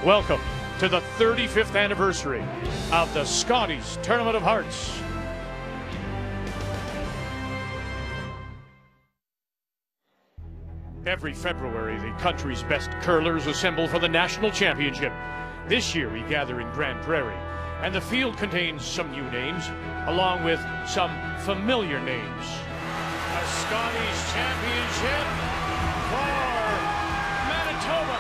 Welcome to the 35th anniversary of the Scotties Tournament of Hearts. Every February, the country's best curlers assemble for the national championship. This year, we gather in Grand Prairie, and the field contains some new names, along with some familiar names. The Scotties Championship for Manitoba.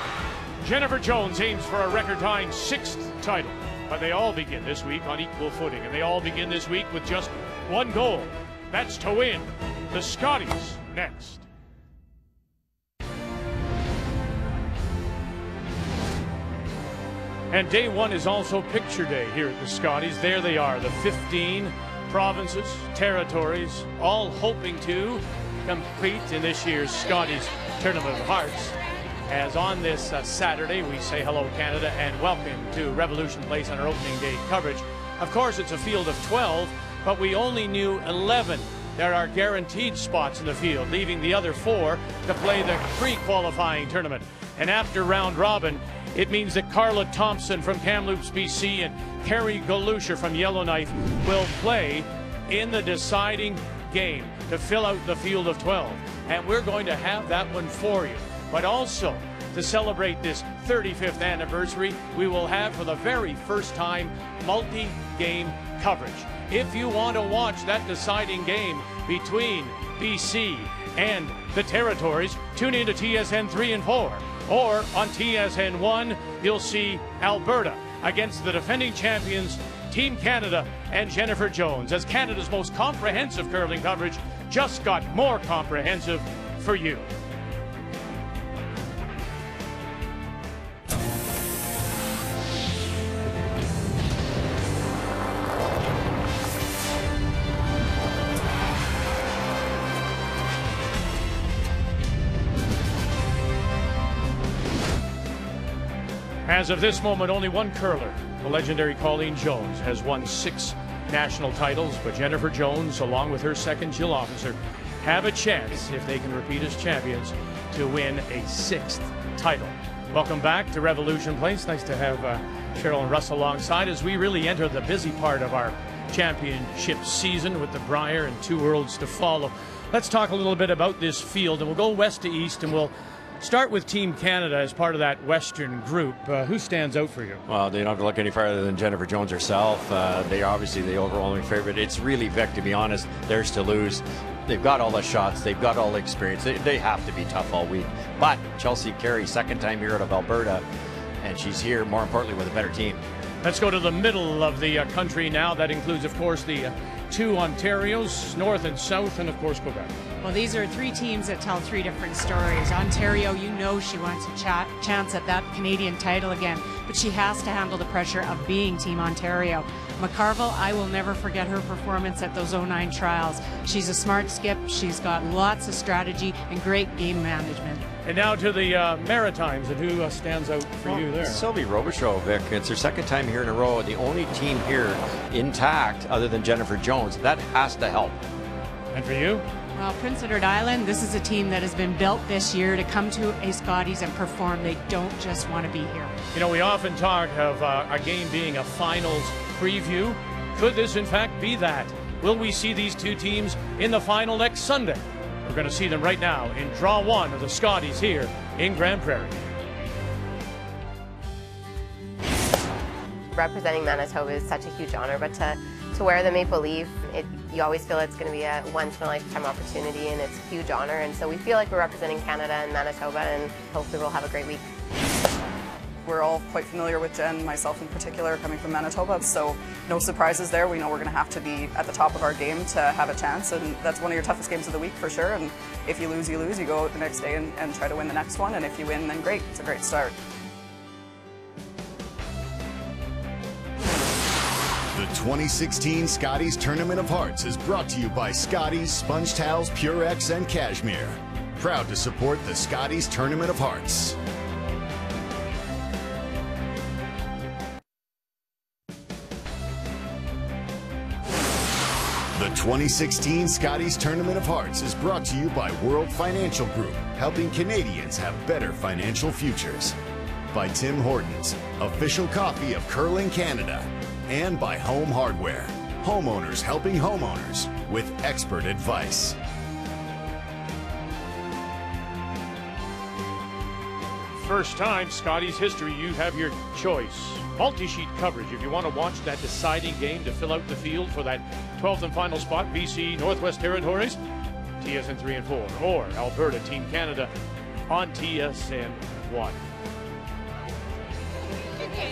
Jennifer Jones aims for a record-tying 6th title, but they all begin this week on equal footing, and they all begin this week with just one goal. That's to win. The Scotties next. And day one is also picture day here at the Scotties. There they are, the 15 provinces, territories, all hoping to compete in this year's Scotties Tournament of Hearts. As on this Saturday, we say hello Canada and welcome to Revolution Place on our opening day coverage. Of course, it's a field of 12, but we only knew 11. There are guaranteed spots in the field, leaving the other 4 to play the pre-qualifying tournament. And after round robin, it means that Carla Thompson from Kamloops, BC, and Carey from Yellowknife will play in the deciding game to fill out the field of 12. And we're going to have that one for you. But also, to celebrate this 35th anniversary, we will have for the very first time multi-game coverage. If you want to watch that deciding game between BC and the territories, tune in to TSN 3 and 4. Or on TSN 1, you'll see Alberta against the defending champions, Team Canada and Jennifer Jones, as Canada's most comprehensive curling coverage just got more comprehensive for you. As of this moment, only one curler, the legendary Colleen Jones, has won 6 national titles, but Jennifer Jones, along with her second Jill Officer, have a chance, if they can repeat as champions, to win a 6th title. Welcome back to Revolution Place. Nice to have Cheryl and Russ alongside as we really enter the busy part of our championship season with the Brier and 2 worlds to follow. Let's talk a little bit about this field, and we'll go west to east, and we'll start with Team Canada as part of that Western group. Who stands out for you? Well, they don't have to look any farther than Jennifer Jones herself. They are obviously the overwhelming favorite. It's really Vic, to be honest. Theirs to lose. They've got all the shots. They've got all the experience. They have to be tough all week. But Chelsea Carey, second time here out of Alberta, and she's here, more importantly, with a better team. Let's go to the middle of the country now. That includes, of course, the 2 Ontarios, North and South, and, of course, Quebec. Well, these are 3 teams that tell 3 different stories. Ontario, you know she wants a chance at that Canadian title again, but she has to handle the pressure of being Team Ontario. McCarville, I will never forget her performance at those 09 trials. She's a smart skip. She's got lots of strategy and great game management. And now to the Maritimes, and who stands out for you there? Sylvie Robichaud, Vic. It's her second time here in a row. The only team here intact other than Jennifer Jones. That has to help. And for you? Well, Prince Edward Island, this is a team that has been built this year to come to a Scotties and perform. They don't just want to be here. You know, we often talk of a game being a finals preview. Could this, in fact, be that? Will we see these 2 teams in the final next Sunday? We're going to see them right now in Draw 1 of the Scotties here in Grand Prairie. Representing Manitoba is such a huge honor, but to wear the maple leaf, you always feel it's going to be a once-in-a-lifetime opportunity, and it's a huge honor. And so we feel like we're representing Canada and Manitoba, and hopefully we'll have a great week. We're all quite familiar with Jen, myself in particular, coming from Manitoba, so no surprises there. We know we're going to have to be at the top of our game to have a chance, and that's one of your toughest games of the week for sure. And if you lose, you lose. You go out the next day and try to win the next one, and if you win, then great. It's a great start. The 2016 Scotties Tournament of Hearts is brought to you by Scotties, Sponge Towels, Purex, and Cashmere. Proud to support the Scotties Tournament of Hearts. The 2016 Scotties Tournament of Hearts is brought to you by World Financial Group, helping Canadians have better financial futures. by Tim Hortons, official coffee of Curling Canada, and by Home Hardware, homeowners helping homeowners with expert advice. First time, Scotties history, you have your choice. Multi-sheet coverage if you want to watch that deciding game to fill out the field for that 12th and final spot, BC Northwest Territories, TSN 3 and 4, or Alberta Team Canada on TSN 1.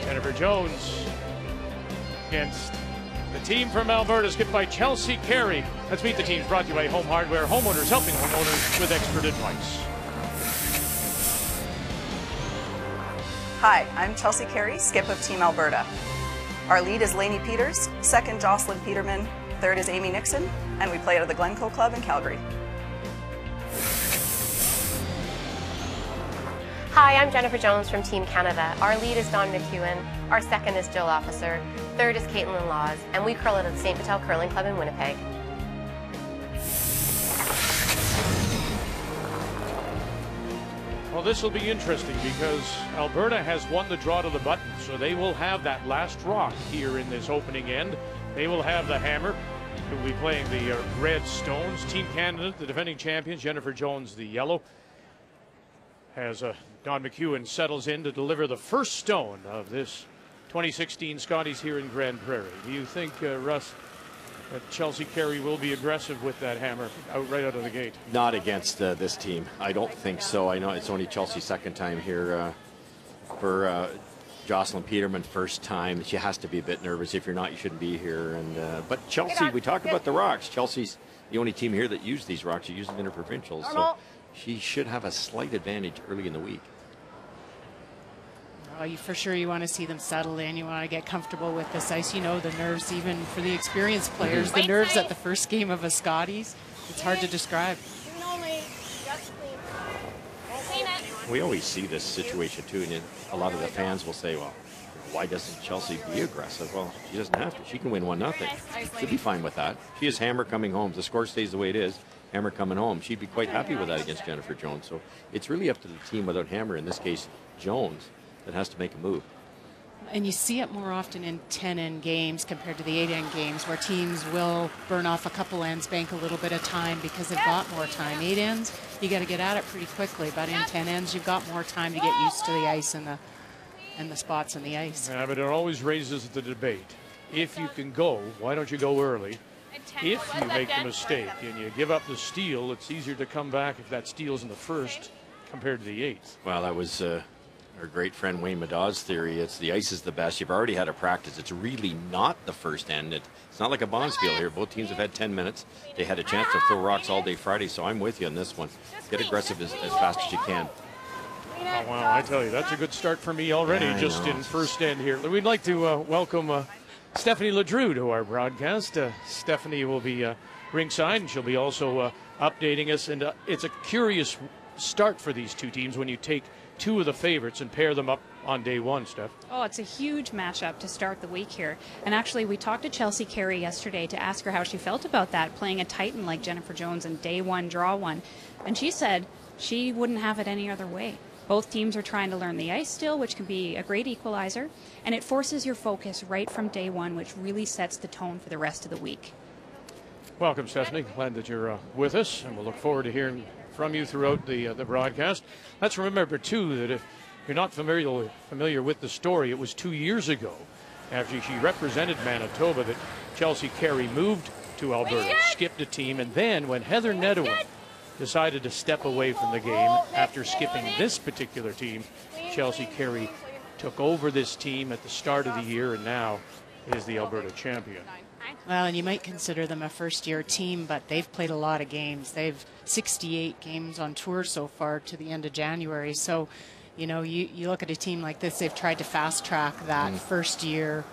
Jennifer Jones against the team from Alberta, skipped by Chelsea Carey. Let's meet the teams, brought to you by Home Hardware, homeowners helping homeowners with expert advice. Hi, I'm Chelsea Carey, skip of Team Alberta. Our lead is Lainey Peters, second Jocelyn Peterman, third is Amy Nixon, and we play out of the Glencoe Club in Calgary. Hi, I'm Jennifer Jones from Team Canada. Our lead is Dawn McEwen, our second is Jill Officer, third is Caitlin Laws, and we curl at the St. Vital Curling Club in Winnipeg. Well, this will be interesting because Alberta has won the draw to the button, so they will have that last rock here in this opening end. They will have the hammer, who will be playing the red stones. Team Canada, the defending champions, Jennifer Jones, the yellow, as Don McEwen settles in to deliver the first stone of this 2016 Scotties here in Grand Prairie. Do you think, Russ, that Chelsea Carey will be aggressive with that hammer right out of the gate? Not against this team. I don't think so. I know it's only Chelsea's second time here. For Jocelyn Peterman, first time. She has to be a bit nervous. If you're not, you shouldn't be here. And but Chelsea, we talked about the rocks. Chelsea's the only team here that used these rocks. She used them in her provincials, so she should have a slight advantage early in the week. Oh, for sure you want to see them settle in. You want to get comfortable with this ice. You know the nerves, even for the experienced players, the nerves at the first game of a Scotties, it's hard to describe. We always see this situation too, and a lot of the fans will say, well, why doesn't Chelsea be aggressive? Well, she doesn't have to. She can win 1-0. She'll be fine with that. She has hammer coming home. The score stays the way it is. Hammer coming home. She'd be quite happy with that against Jennifer Jones. So it's really up to the team without hammer, in this case, Jones, that has to make a move. And you see it more often in 10-end games compared to the 8-end games, where teams will burn off a couple ends, bank a little bit of time because they've got more time. 8 ends, you got to get at it pretty quickly, but in 10 ends, you've got more time to get used to the ice and the spots on the ice. Yeah, but it always raises the debate. If you can go, why don't you go early? If you make the mistake and you give up the steal, it's easier to come back if that steal's in the first compared to the 8th. Well, that was our great friend Wayne Madaw's theory. It's the ice is the best. You've already had a practice. It's really not the first end. It's not like a Bondsfield here. Both teams have had 10 minutes. They had a chance to throw rocks all day Friday, so I'm with you on this one. Get aggressive as fast as you can. Oh, wow, I tell you, that's a good start for me already, just in first end here. We'd like to welcome Stephanie Ledrew to our broadcast. Stephanie will be ringside, and she'll be also updating us. And it's a curious start for these two teams when you take two of the favorites and pair them up on day one, Steph. Oh, it's a huge matchup to start the week here. And actually, we talked to Chelsea Carey yesterday to ask her how she felt about that, playing a Titan like Jennifer Jones in day one, draw one. And she said she wouldn't have it any other way. Both teams are trying to learn the ice still, which can be a great equalizer. And it forces your focus right from day one, which really sets the tone for the rest of the week. Welcome, Stephanie. Glad that you're with us, and we'll look forward to hearing from you throughout the broadcast. Let's remember, too, that if you're not familiar with the story, it was 2 years ago, after she represented Manitoba, that Chelsea Carey moved to Alberta, skipped a team, and then when Heather Nedoin decided to step away from the game after skipping this particular team, Chelsea Carey took over this team at the start of the year and now is the Alberta champion. Well, and you might consider them a first-year team, but they've played a lot of games. They've 68 games on tour so far to the end of January. So, you know, you look at a team like this, they've tried to fast-track that first-year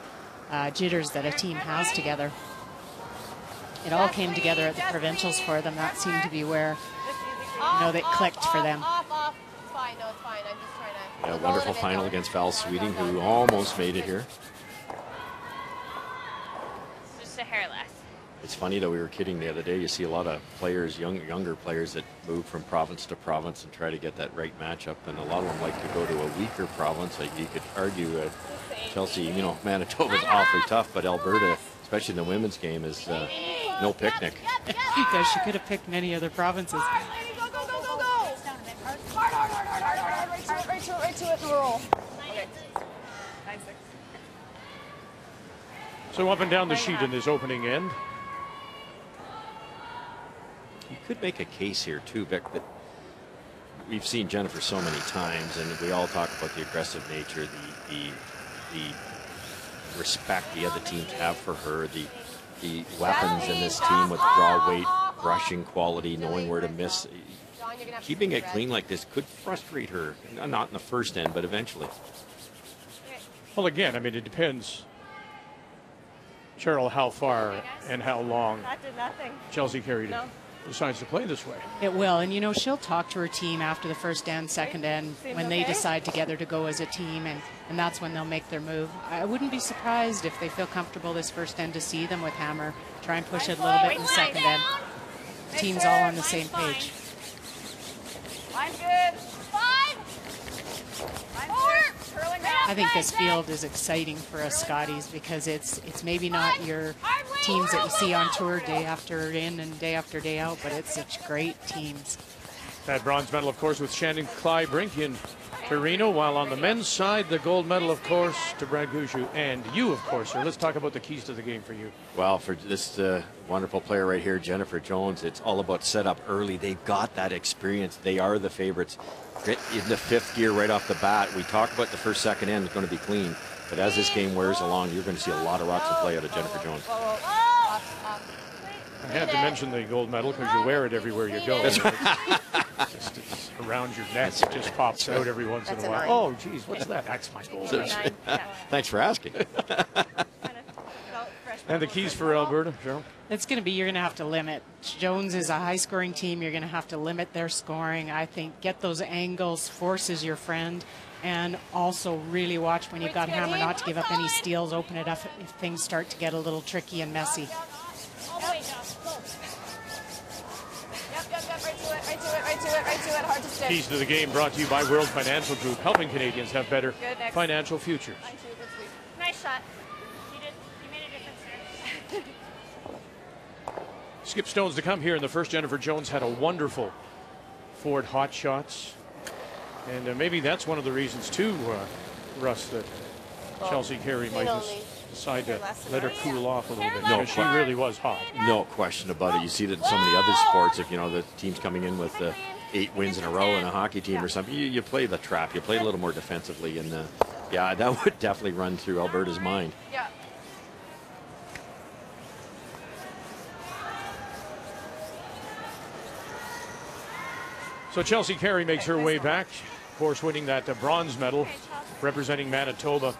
jitters that a team has together. It all came together at the provincials for them. That seemed to be where, you know, that clicked for them. It's fine, no, it's fine. I'm just trying to... Yeah, wonderful final against Val Sweeting, who almost made it here. Just a hair less. It's funny that we were kidding the other day. You see a lot of players, younger players, that move from province to province and try to get that right matchup, and a lot of them like to go to a weaker province. Like you could argue Chelsea, you know, Manitoba's awfully tough, but Alberta, especially in the women's game, is no picnic. Because she could have picked many other provinces. Go, go, go, go, go! Hard, right to it, and roll. Okay. 9-6. So up and down the sheet in this opening end. You could make a case here too, Vic, that we've seen Jennifer so many times, and we all talk about the aggressive nature, the respect the other teams have for her, the weapons in this team with draw weight, rushing quality, knowing where to miss. Keeping it clean like this could frustrate her, not in the first end, but eventually. Well, again, I mean, it depends, Cheryl, how far and how long Chelsea Carey decides to play this way. It will, and you know, she'll talk to her team after the first end, second end, when they decide together to go as a team, and that's when they'll make their move. I wouldn't be surprised if they feel comfortable this first end to see them with Hammer, try and push it a little bit in the second end. The team's all on the same page. Line's good. 5. I think this field is exciting for us Scotties because it's maybe not your teams that you see on tour day after in and day after day out, but it's such great teams. That bronze medal, of course, with Shannon Clybrink in Torino, while on the men's side, the gold medal, of course, to Brad Gushu and you, of course, sir. Let's talk about the keys to the game for you. Well, for this wonderful player right here, Jennifer Jones, it's all about set up early. They've got that experience. They are the favorites. In the fifth gear right off the bat, we talk about the first, second end is going to be clean, but as this game wears along, you're going to see a lot of rocks in play out of Jennifer Jones. I had to mention the gold medal because you wear it everywhere you go. That's right. It's around your neck. It just pops out every once in a while. Oh, geez, what's that? That's my gold medal. Thanks for asking. And the keys for Alberta, Cheryl? It's going to be, you're going to have to limit. Jones is a high-scoring team. You're going to have to limit their scoring. I think get those angles, force is your friend, and also really watch when you've got Hammer not to give up any steals, open it up if things start to get a little tricky and messy. Keys to the game brought to you by World Financial Group, helping Canadians have better financial futures. Nice shot. You made a difference there. Skip stones to come here in the first. Jennifer Jones had a wonderful forward hot shots. And maybe that's one of the reasons, too, Russ, that Chelsea Carey might decide to let her cool off a little bit. No, she really was hot. No question about it. You see that in so many other sports, if you know the team's coming in with 8 wins in a row in a hockey team or something, you play the trap. You play a little more defensively. And yeah, that would definitely run through Alberta's mind. Yeah. So Chelsea Carey makes her way back, of course, winning that bronze medal, representing Manitoba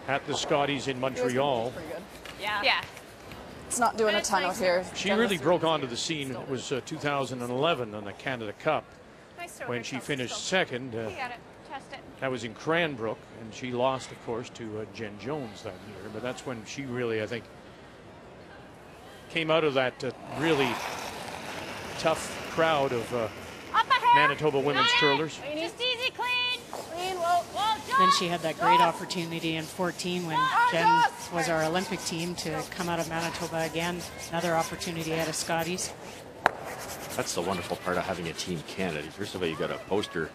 at the Scotties in Montreal. Yeah. It's not doing a ton out here. She really broke onto the scene. It was 2011 on the Canada Cup when she finished second. That was in Cranbrook, and she lost, of course, to Jen Jones that year. But that's when she really, I think, came out of that really tough crowd of Manitoba women's curlers. Just easy, clean. Then she had that great opportunity in 14 when Jen was our Olympic team to come out of Manitoba again. Another opportunity at a Scotties. That's the wonderful part of having a Team Canada. First of all, you got a poster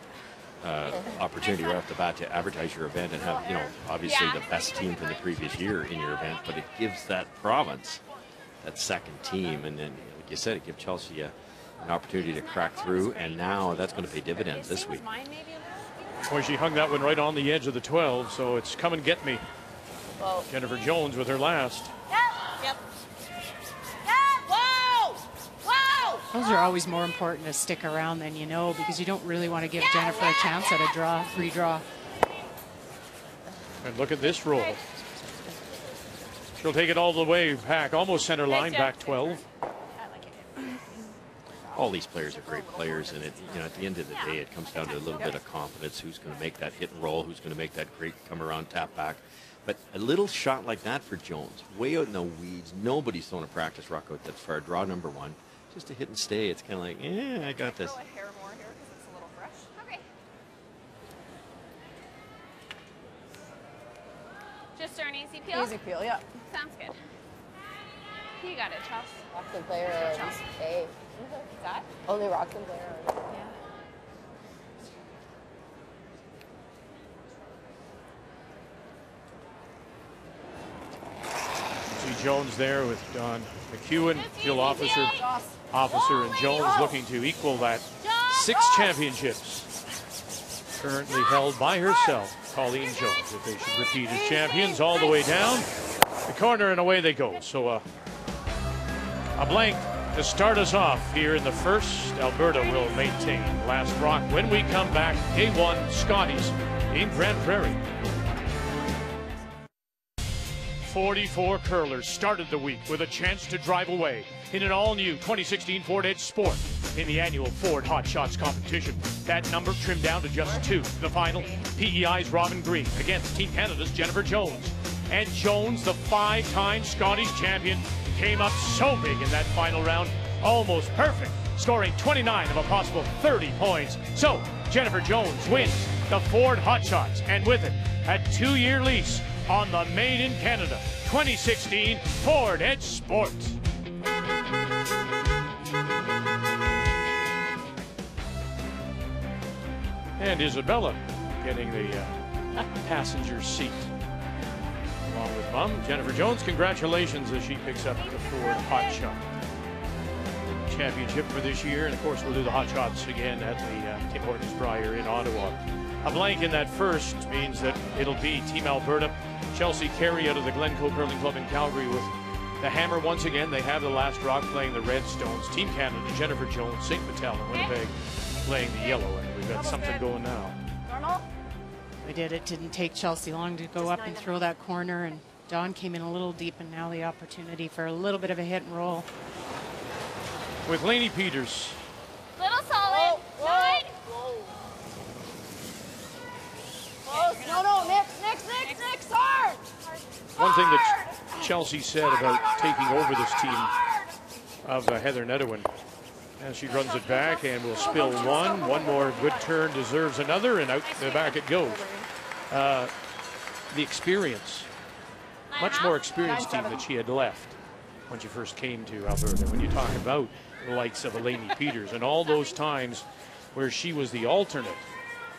opportunity right off the bat to advertise your event and have, you know, obviously the best team from the previous year in your event, but it gives that province that second team, and then, like you said, it gives Chelsea an opportunity to crack through, and now that's going to pay dividends this week. Boy, she hung that one right on the edge of the 12, so it's come and get me. Jennifer Jones with her last. Yep. Whoa! Whoa! Those are always more important to stick around than you know, because you don't really want to give Jennifer a chance at a draw, free draw. And look at this roll. She'll take it all the way back, almost center line, back 12. All these players are great players, and at the end of the day, it comes down to a little bit of confidence. Who's going to make that hit and roll? Who's going to make that great come around tap back? But a little shot like that for Jones, way out in the weeds. Nobody's thrown a practice rock out that far. Draw number 1. Just a hit and stay. It's kind of like, I got this. Throw a hair more here because it's a little fresh. Okay. Just an easy peel? Easy peel, yeah. Sounds good. You got it, Chelsea. Roxon player on A. That? Only Roxon player on A. Yeah. See Jones there with Don McEwen, Jill Officer, and Jones looking to equal that 6 championships currently held by herself, Colleen Jones, if they should repeat as champions, all the way down the corner and away they go. So a blank to start us off here in the first. Alberta will maintain last rock when we come back. Day 1, Scotties in Grand Prairie. 44 curlers started the week with a chance to drive away in an all-new 2016 Ford Edge Sport in the annual Ford Hot Shots competition. That number trimmed down to just 2. The final, PEI's Robin Green against Team Canada's Jennifer Jones. And Jones, the 5-time Scotties champion, came up so big in that final round, almost perfect, scoring 29 of a possible 30 points. So Jennifer Jones wins the Ford Hot Shots, and with it, a 2-year lease on the Made in Canada 2016 Ford Edge Sport. And Isabella getting the passenger seat along with Mom. Jennifer Jones, congratulations as she picks up the Ford Hot Shot championship for this year. And of course, we'll do the Hot Shots again at the Tim Hortons Briar in Ottawa. A blank in that first means that it'll be Team Alberta, Chelsea Carey out of the Glencoe Curling Club in Calgary with the hammer once again. They have the last rock playing the Redstones. Team Canada, Jennifer Jones, St. Patel and Winnipeg playing the yellow. And we've got something going now. Normal? We did. It didn't take Chelsea long to go up and throw that corner, and Dawn came in a little deep, and now the opportunity for a little bit of a hit and roll. With Lainey Peters. Little solid. Nine. No, Nick's hard! One thing that Chelsea said about taking over this team of Heather Nedewin, as she runs it back and will spill one. One more good turn deserves another, and out the back it goes. The experience, much more experienced team that she had left when she first came to Alberta. When you talk about the likes of Lainey Peters and all those times where she was the alternate,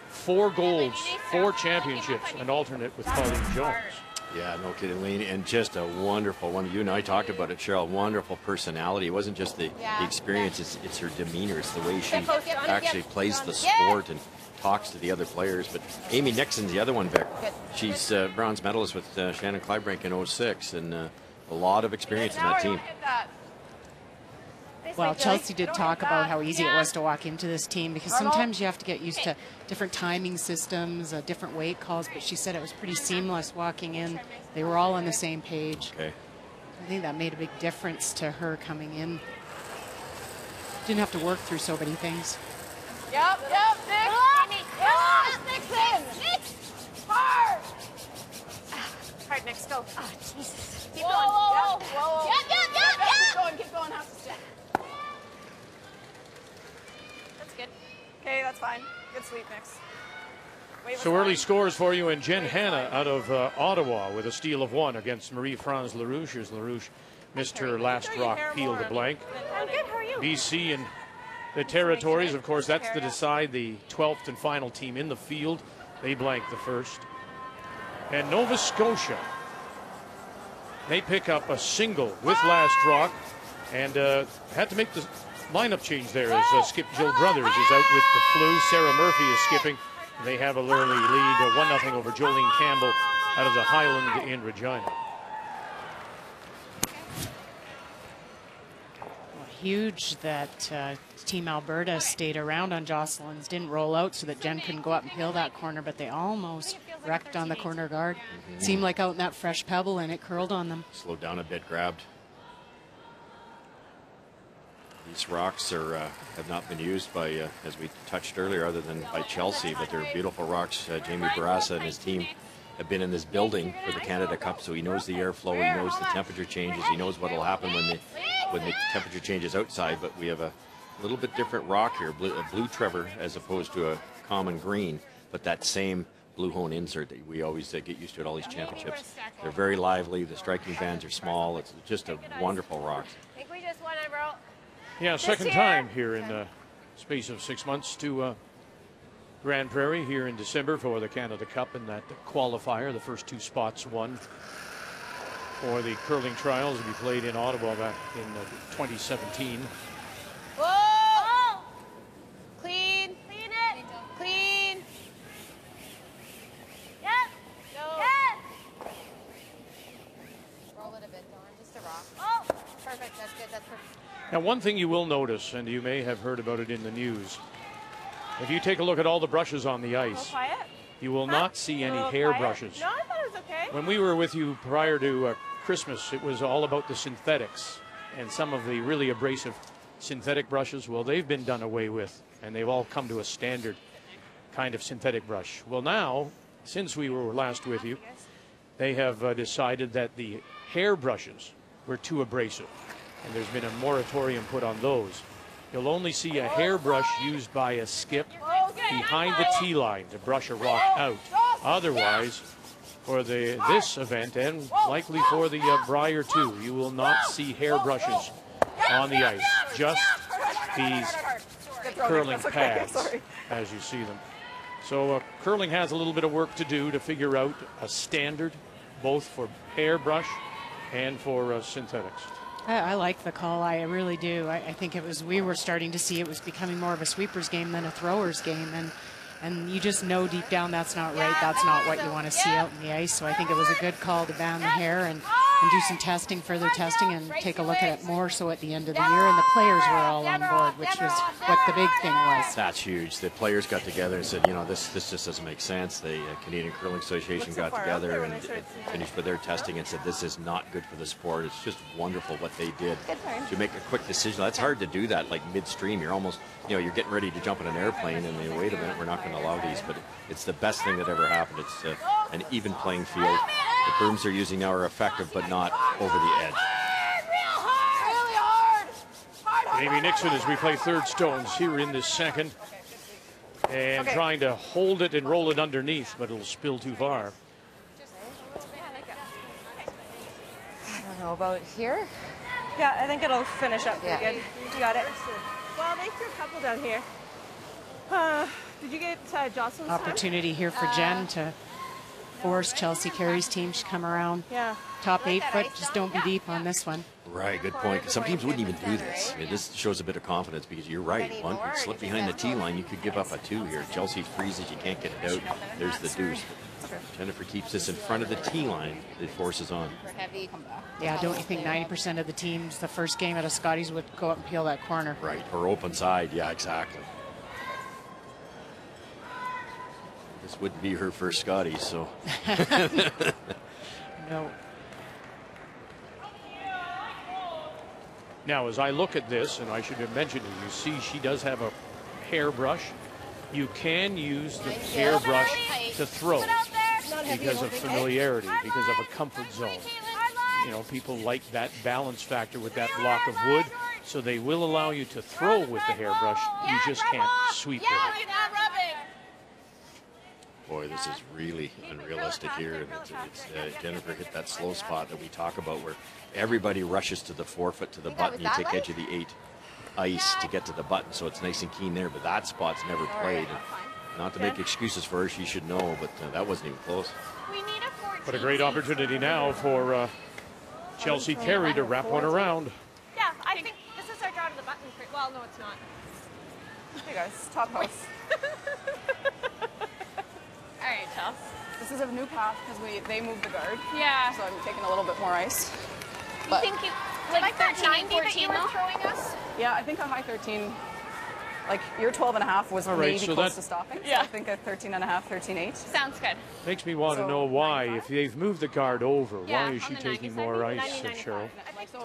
4 golds, 4 championships, an alternate with Colleen Jones. Yeah, no kidding, Lainey, and just a wonderful one. You and I talked about it, Cheryl. Wonderful personality. It wasn't just the experience; it's her demeanor. It's the way she actually plays the sport and talks to the other players. But Amy Nixon's the other one, Vic. She's bronze medalist with Shannon Clydebrink in 06, and a lot of experience in that team. Well, Chelsea did talk about how easy it was to walk into this team, because sometimes you have to get used to different timing systems, different weight calls, but she said it was pretty seamless walking in. They were all on the same page. Okay. I think that made a big difference to her coming in. Didn't have to work through so many things. Yep, Nick's hard! Hard, Nick, go. Oh, Jesus. Keep going. Whoa. Yep. Keep going, half a step. That's good. Okay, that's fine. Good sweep, Nick's. So early scores for you, and Jen Hanna out of Ottawa with a steal of 1 against Marie-France LaRouche, as LaRouche missed her last rock peel to blank. I'm good. How are you? BC and the Territories, of course, that's to decide the 12th and final team in the field. They blanked the first. And Nova Scotia, they pick up a single with last rock, and had to make the lineup change there as Skip Jill Brothers is out with the flu. Sarah Murphy is skipping. They have an early lead, 1-0 over Jolene Campbell out of the Highland in Regina. Well, huge that Team Alberta stayed around on Jocelyn's, didn't roll out so that Jen couldn't go up and peel that corner, but they almost wrecked on the corner guard. Seemed like out in that fresh pebble, and it curled on them. Slowed down a bit, grabbed. These rocks have not been used by, as we touched earlier, other than by Chelsea, but they're beautiful rocks. Jamie Barassa and his team have been in this building for the Canada Cup, so he knows the airflow, he knows the temperature changes, he knows what will happen when the temperature changes outside. But we have a little bit different rock here, a blue Trevor as opposed to a common green, but that same blue hone insert that we always get used to at all these championships. They're very lively, the striking bands are small, it's just a wonderful rock. I think we just won it, bro. Yeah, second time here in the space of 6 months to Grand Prairie here in December for the Canada Cup, and that qualifier, the first 2 spots won for the curling trials to be played in Ottawa back in 2017. Whoa! Clean. Clean it. Clean. Yep. Go. Yep. Roll it a bit, Dawn. Just a rock. Oh. Perfect. That's good. That's perfect. Now, one thing you will notice, and you may have heard about it in the news, if you take a look at all the brushes on the ice, Quiet. you will not see any hair brushes. No, I thought it was okay. When we were with you prior to Christmas, it was all about the synthetics and some of the really abrasive synthetic brushes. Well, they've been done away with, and they've all come to a standard kind of synthetic brush. Well, now, since we were last with you, they have decided that the hair brushes were too abrasive, and there's been a moratorium put on those. You'll only see a hairbrush used by a skip behind the tee line to brush a rock out. Otherwise, for this event and likely for the Brier too, you will not see hairbrushes on the ice. Just these curling pads as you see them. So curling has a little bit of work to do to figure out a standard both for hairbrush and for synthetics. I like the call. I really do. I think we were starting to see it was becoming more of a sweeper's game than a thrower's game. And you just know deep down that's not right. That's not what you want to see out in the ice. So I think it was a good call to ban the hair and do some testing, further testing, and take a look at it more so at the end of the year. And the players were all on board, which was what the big thing was. That's huge. The players got together and said, you know, this just doesn't make sense. The Canadian Curling Association got together and finished with their testing and said this is not good for the sport. It's just wonderful what they did to make a quick decision. That's hard to do that like midstream. You're almost, you know, you're getting ready to jump in an airplane and they wait a minute, we're not going to allow these. But it's the best thing that ever happened. It's an even playing field. The brooms they're using now are effective, but not over the edge. Amy Nixon as we play third stones here in this second. And trying to hold it and roll it underneath, but it'll spill too far. I don't know about here. Yeah, I think it'll finish up pretty Yeah. good. You got it. Well, they threw a couple down here. Did you get Jocelyn's Opportunity here for Jen to force Chelsea Carey's team to come around. Yeah. Top 8 foot, just don't be deep on this one. Right, good point. 'Cause some teams wouldn't even do this. I mean, this shows a bit of confidence because you're right. One could slip behind the tee line, you could give up a 2 here. Chelsea freezes, you can't get it out. There's the deuce. Jennifer keeps this in front of the tee line. It forces on. Yeah, don't you think 90% of the teams, the first game at a Scotties would go up and peel that corner? Right, or open side. Yeah, exactly. This wouldn't be her first Scotties, so. No. Now, as I look at this, and I should have mentioned it, you see she does have a hairbrush. You can use the hairbrush to throw because of familiarity, because of a comfort zone. You know, people like that balance factor with that block of wood, so they will allow you to throw with the hairbrush. You just can't sweep with it. Boy, this is really unrealistic here. And Jennifer hit that slow spot that we talk about where everybody rushes to the 4 foot to the button. You take edge of the 8 ice to get to the button, so it's nice and keen there, but that spot's never played. And not to make excuses for her, she should know, but that wasn't even close. But a great opportunity now for Chelsea Carey to wrap one around. Yeah, I think this is our draw to the button. Well, no, it's not. Hey guys, top house. All right, Chelsea. This is a new path because they moved the guard. Yeah. So I'm taking a little bit more ice. You But think you like 13 and 14 though? Throwing us? yeah, I think a high 13, like your 12.5 was All right, maybe so close that- to stopping. So Yeah. I think a 13.5, 13.8. Sounds good. Makes me want to So, know why, 95? if they've moved the guard over, Yeah, why is on she the taking 90 more side, ice, 90, Cheryl?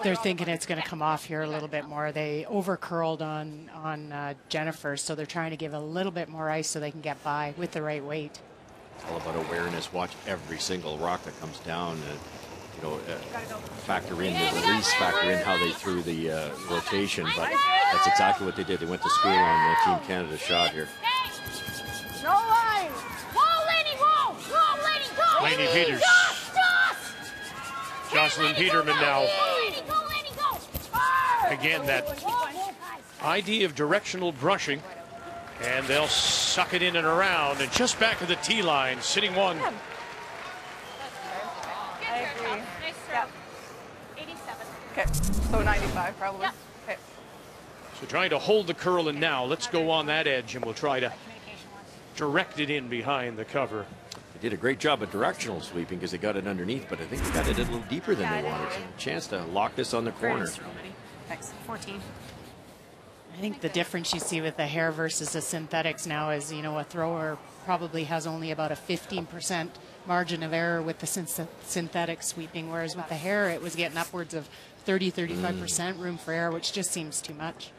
They're thinking it's going to come off here a little bit more. They over curled on Jennifer, so they're trying to give a little bit more ice so they can get by with the right weight. All about awareness. Watch every single rock that comes down. You know, factor in the release, factor in how they threw the rotation. But that's exactly what they did. They went to school on the Team Canada shot here. No line. Whoa, Laney, whoa. Whoa, Laney, go. Laney Peters. Jocelyn Peterman now. Again, that idea of directional brushing. And they'll suck it in and around. And just back of the tee line, sitting one. I agree. Nice throw. 87. Okay, so 95 probably. Yep. Okay. So trying to hold the curl in now. Let's go on that edge, and we'll try to direct it in behind the cover. They did a great job of directional sweeping because they got it underneath, but I think they got it a little deeper than they wanted. So a chance to lock this on the corner. Thanks. 14. I think the difference you see with the hair versus the synthetics now is, you know, a thrower probably has only about a 15% margin of error with the synthetic sweeping, whereas with the hair it was getting upwards of 30-35% room for error, which just seems too much.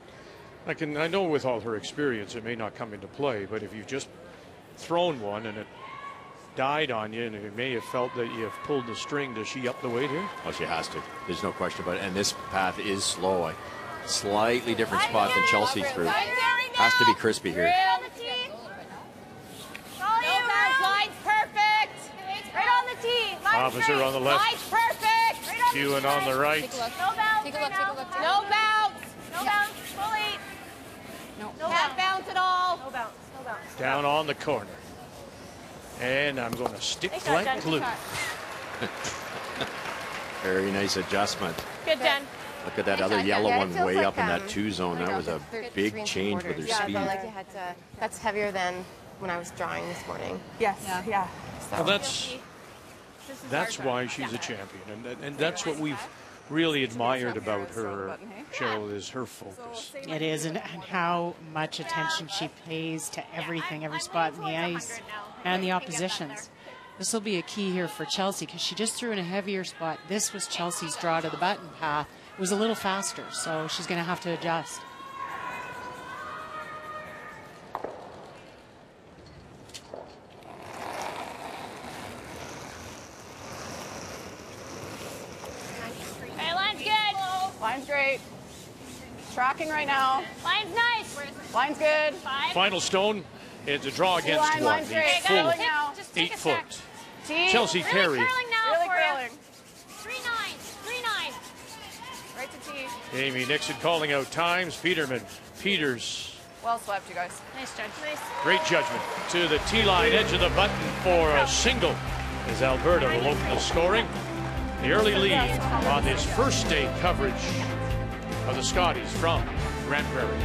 I know with all her experience it may not come into play, but if you've just thrown one and it died on you and you may have felt that you have pulled the string, does she up the weight here? Oh, she has to. There's no question about it. And this path is slow. Slightly different spot than Chelsea threw. Has to be crispy here. Line's perfect. Right on the tee. Officer on the left. Line's perfect. Right Ewan on the right. No bounce. Take a look, take a look. No bounce. No bounce. Fully. No can't bounce at all. No bounce. No bounce. Down on the corner. And I'm going to stick Nice shot, flat Jen. glue. Good shot. Very nice adjustment. Good, Jen. Look at that Nice other shot. yellow Yeah, it one feels way like, up in that 2 zone. That was a big change with her Yeah, speed. but like you had to. That's heavier than when I was drawing this morning. Yes. Yeah. So. Well, that's why she's a champion, and that's what we've really admired about her, Cheryl, is her focus. It is, and how much attention she pays to everything, every spot in the ice, and the oppositions. This will be a key here for Chelsea because she just threw in a heavier spot. This was Chelsea's draw to the button path. It was a little faster, so she's going to have to adjust. Hey, line's good. Line's great. Tracking right now. Line's nice. Line's good. Final stone. It's a draw against Line, one. line's The great. full Curling now. 8 foot. Tee. Chelsea Carey. Curling now Really for curling. you. 3-9. 3-9. Right to tee. Amy Nixon calling out times. Peterman, Peters. Well swept, you guys. Nice judge. Nice. Great judgment. To the tee line, edge of the button for a single as Alberta will open the scoring. The early lead on this first day coverage of the Scotties from Grand Prairie.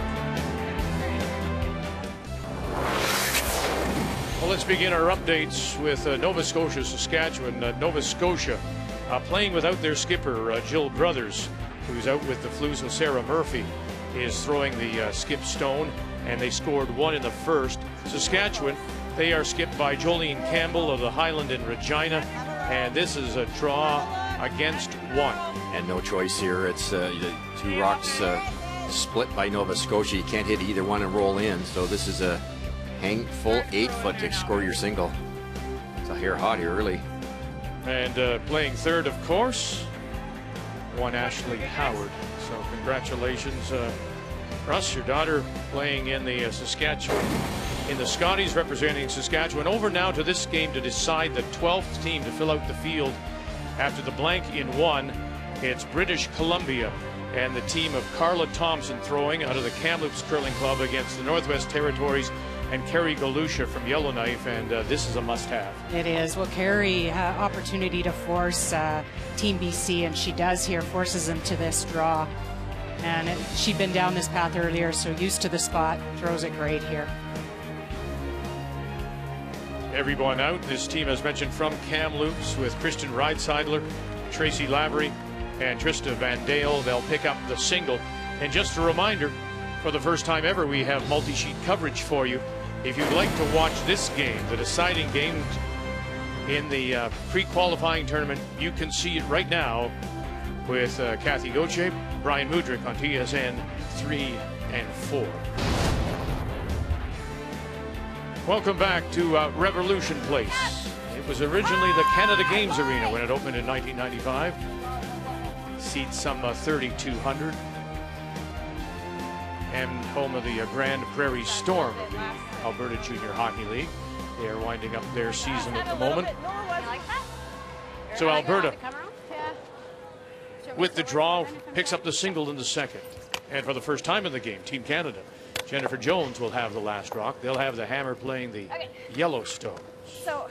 Well, let's begin our updates with Nova Scotia, Saskatchewan. Nova Scotia playing without their skipper, Jill Brothers, who's out with the flu. So Sarah Murphy is throwing the skip stone, and they scored 1 in the first. Saskatchewan, they are skipped by Jolene Campbell of the Highland in Regina, and this is a draw against 1. And no choice here. It's the 2 rocks split by Nova Scotia. You can't hit either one and roll in. So this is a hang full 8 foot to score your single. It's a hair hot here early. And playing third, of course, one Ashley Howard. So congratulations, Russ, your daughter playing in the Saskatchewan, in the Scotties representing Saskatchewan. Over now to this game to decide the 12th team to fill out the field after the blank in 1. It's British Columbia and the team of Carla Thompson throwing out of the Kamloops Curling Club against the Northwest Territories and Carey Galusha from Yellowknife, and this is a must-have. It is. Well, Carey, opportunity to force Team BC, and she does here, forces them to this draw. And she'd been down this path earlier, so used to the spot, throws it great here. Everyone out. This team, as mentioned, from Kamloops with Kristen Rideseidler, Tracy Lavery, and Trista Van Dale. They'll pick up the single. And just a reminder, for the first time ever, we have multi-sheet coverage for you. If you'd like to watch this game, the deciding game in the pre-qualifying tournament, you can see it right now with Kathy Gauthier, Brian Mudrick on TSN 3 and 4. Welcome back to Revolution Place. It was originally the Canada Games Arena when it opened in 1995. Seats some 3,200. And home of the Grand Prairie Storm of the Alberta Junior Hockey League. They are winding up their season at the moment. So Alberta, with the draw, picks up the single in the second. And for the first time in the game, Team Canada, Jennifer Jones will have the last rock. They'll have the Hammer playing the Yellowstone. Well,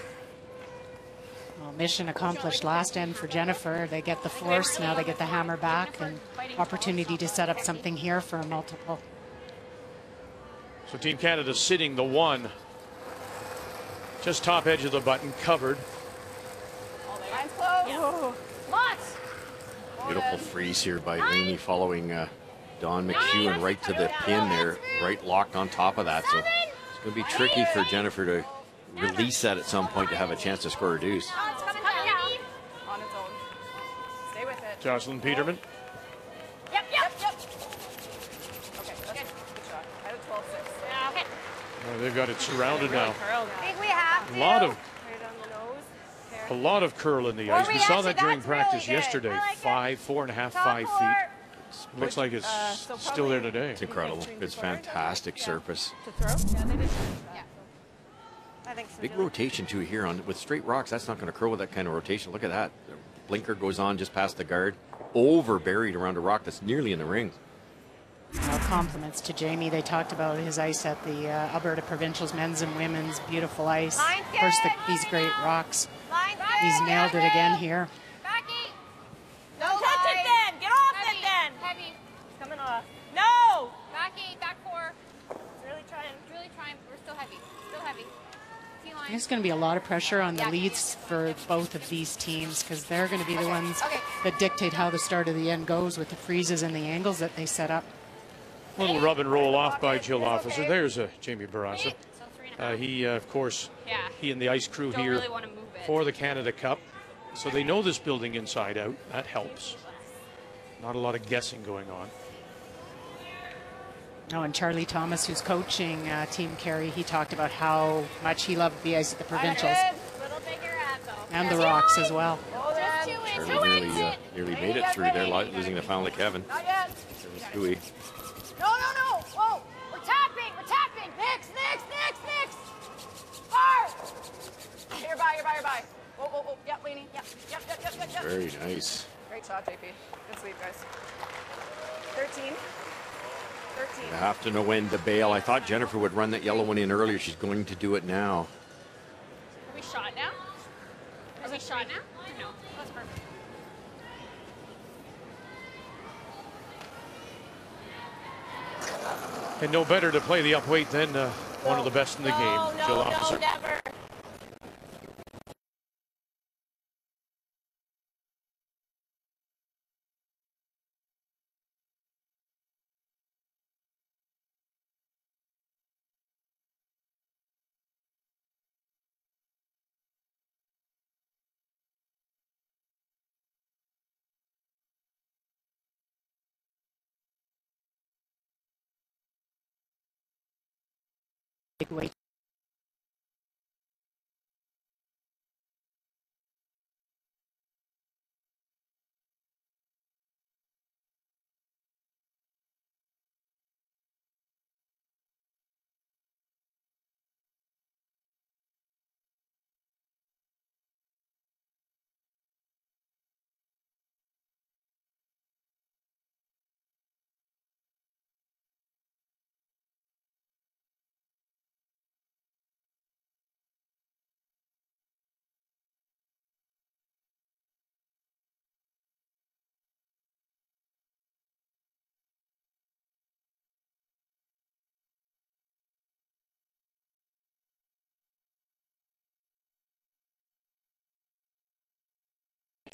mission accomplished last end for Jennifer. They get the force, now they get the Hammer back, and opportunity to set up something here for a multiple. So Team Canada sitting the one, just top edge of the button, covered. Beautiful freeze here by Amy following Dawn McEwen right to the pin there, right locked on top of that. So it's going to be tricky for Jennifer to release that at some point to have a chance to score a deuce. On its own. Stay with it. Jocelyn Peterman. Okay, that's good shot. I had a 12-6. They've got it surrounded now. Think we have to. A lot of curl in the ice. We saw that during practice yesterday. 4.5, 5 feet. Looks like it's still there today. It's incredible. It's fantastic surface. Big rotation too here on with straight rocks. That's not going to curl with that kind of rotation. Look at that. The blinker goes on just past the guard, over buried around a rock that's nearly in the ring. Well, compliments to Jamie. They talked about his ice at the Alberta Provincials, men's and women's, beautiful ice. Of course, these great rocks. He's nailed it again here. Don't touch it then! Get off it then! Heavy. Coming off. No! Back four. Really trying. We're still heavy. Still heavy. T-line. There's going to be a lot of pressure on the leads for both of these teams because they're going to be the ones that dictate how the start of the end goes with the freezes and the angles that they set up. Little rub and roll off by Jill Officer. There's Jamie Barassa. He, of course, he and the ice crew here really want to move it. for the Canada Cup. So they know this building inside out. That helps. Not a lot of guessing going on. Oh, and Charlie Thomas, who's coaching Team Carey, he talked about how much he loved the ice at the Provincials. And the rocks as well. Charlie nearly made it through there, losing the foul to Kevin. Kevin No. Whoa. We're tapping. Next. Far. You're by. Whoa. Yep, Lainey. Yep. Very nice. Great shot, JP. Good sweep, guys. 13. You have to know when to bail. I thought Jennifer would run that yellow one in earlier. She's going to do it now. Are we shot now? Are we shot now? No. That's perfect. And no better to play the upweight than one of the best in the game, Jill Officer. Never. Big weight.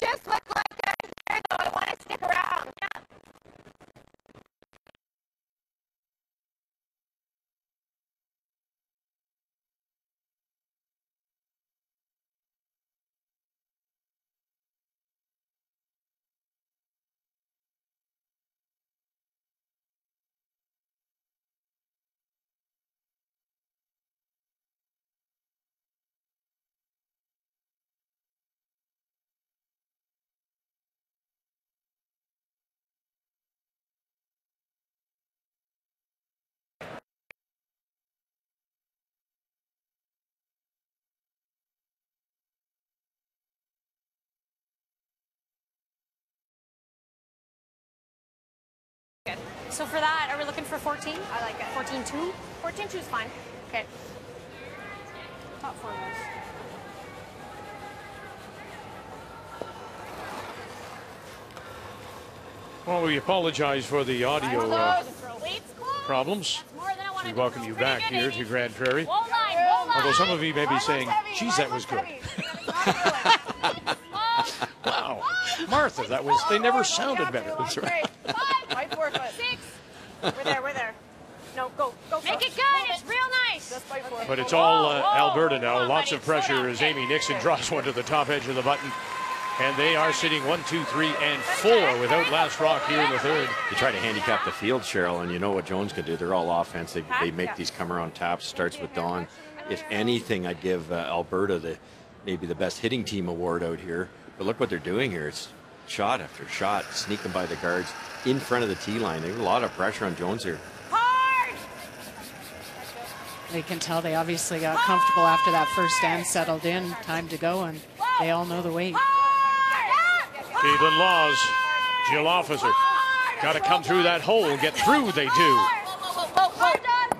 Just look like they're there, though. I want to stick around. Yeah. So for that, are we looking for 14? I like it. 14-2? 14-2 is fine. Okay. Not 4 moves. Well, we apologize for the audio problems. We welcome you back here to Grand Prairie. Although some of you may be saying, geez, that was good. Wow. Martha, they never sounded better. That's right. 5-4 foot. 6. We're there. No, go. Make it good. It's real nice. Just fight 4. But it's all Alberta now. Lots of pressure as Amy Nixon draws one to the top edge of the button. And they are sitting 1, 2, 3, and 4 without last rock here in the third. You try to handicap the field, Cheryl, and you know what Jones could do. They're all offense. They make these come around taps. Starts with Dawn. If anything, I'd give Alberta maybe the best hitting team award out here. But look what they're doing here. It's shot after shot, sneaking by the guards in front of the tee line. There's a lot of pressure on Jones here. They can tell they obviously got comfortable after that first stand, settled in, time to go, and they all know the weight. Caitlin Laws, Jill Officer, got to come through that hole and get through. They do.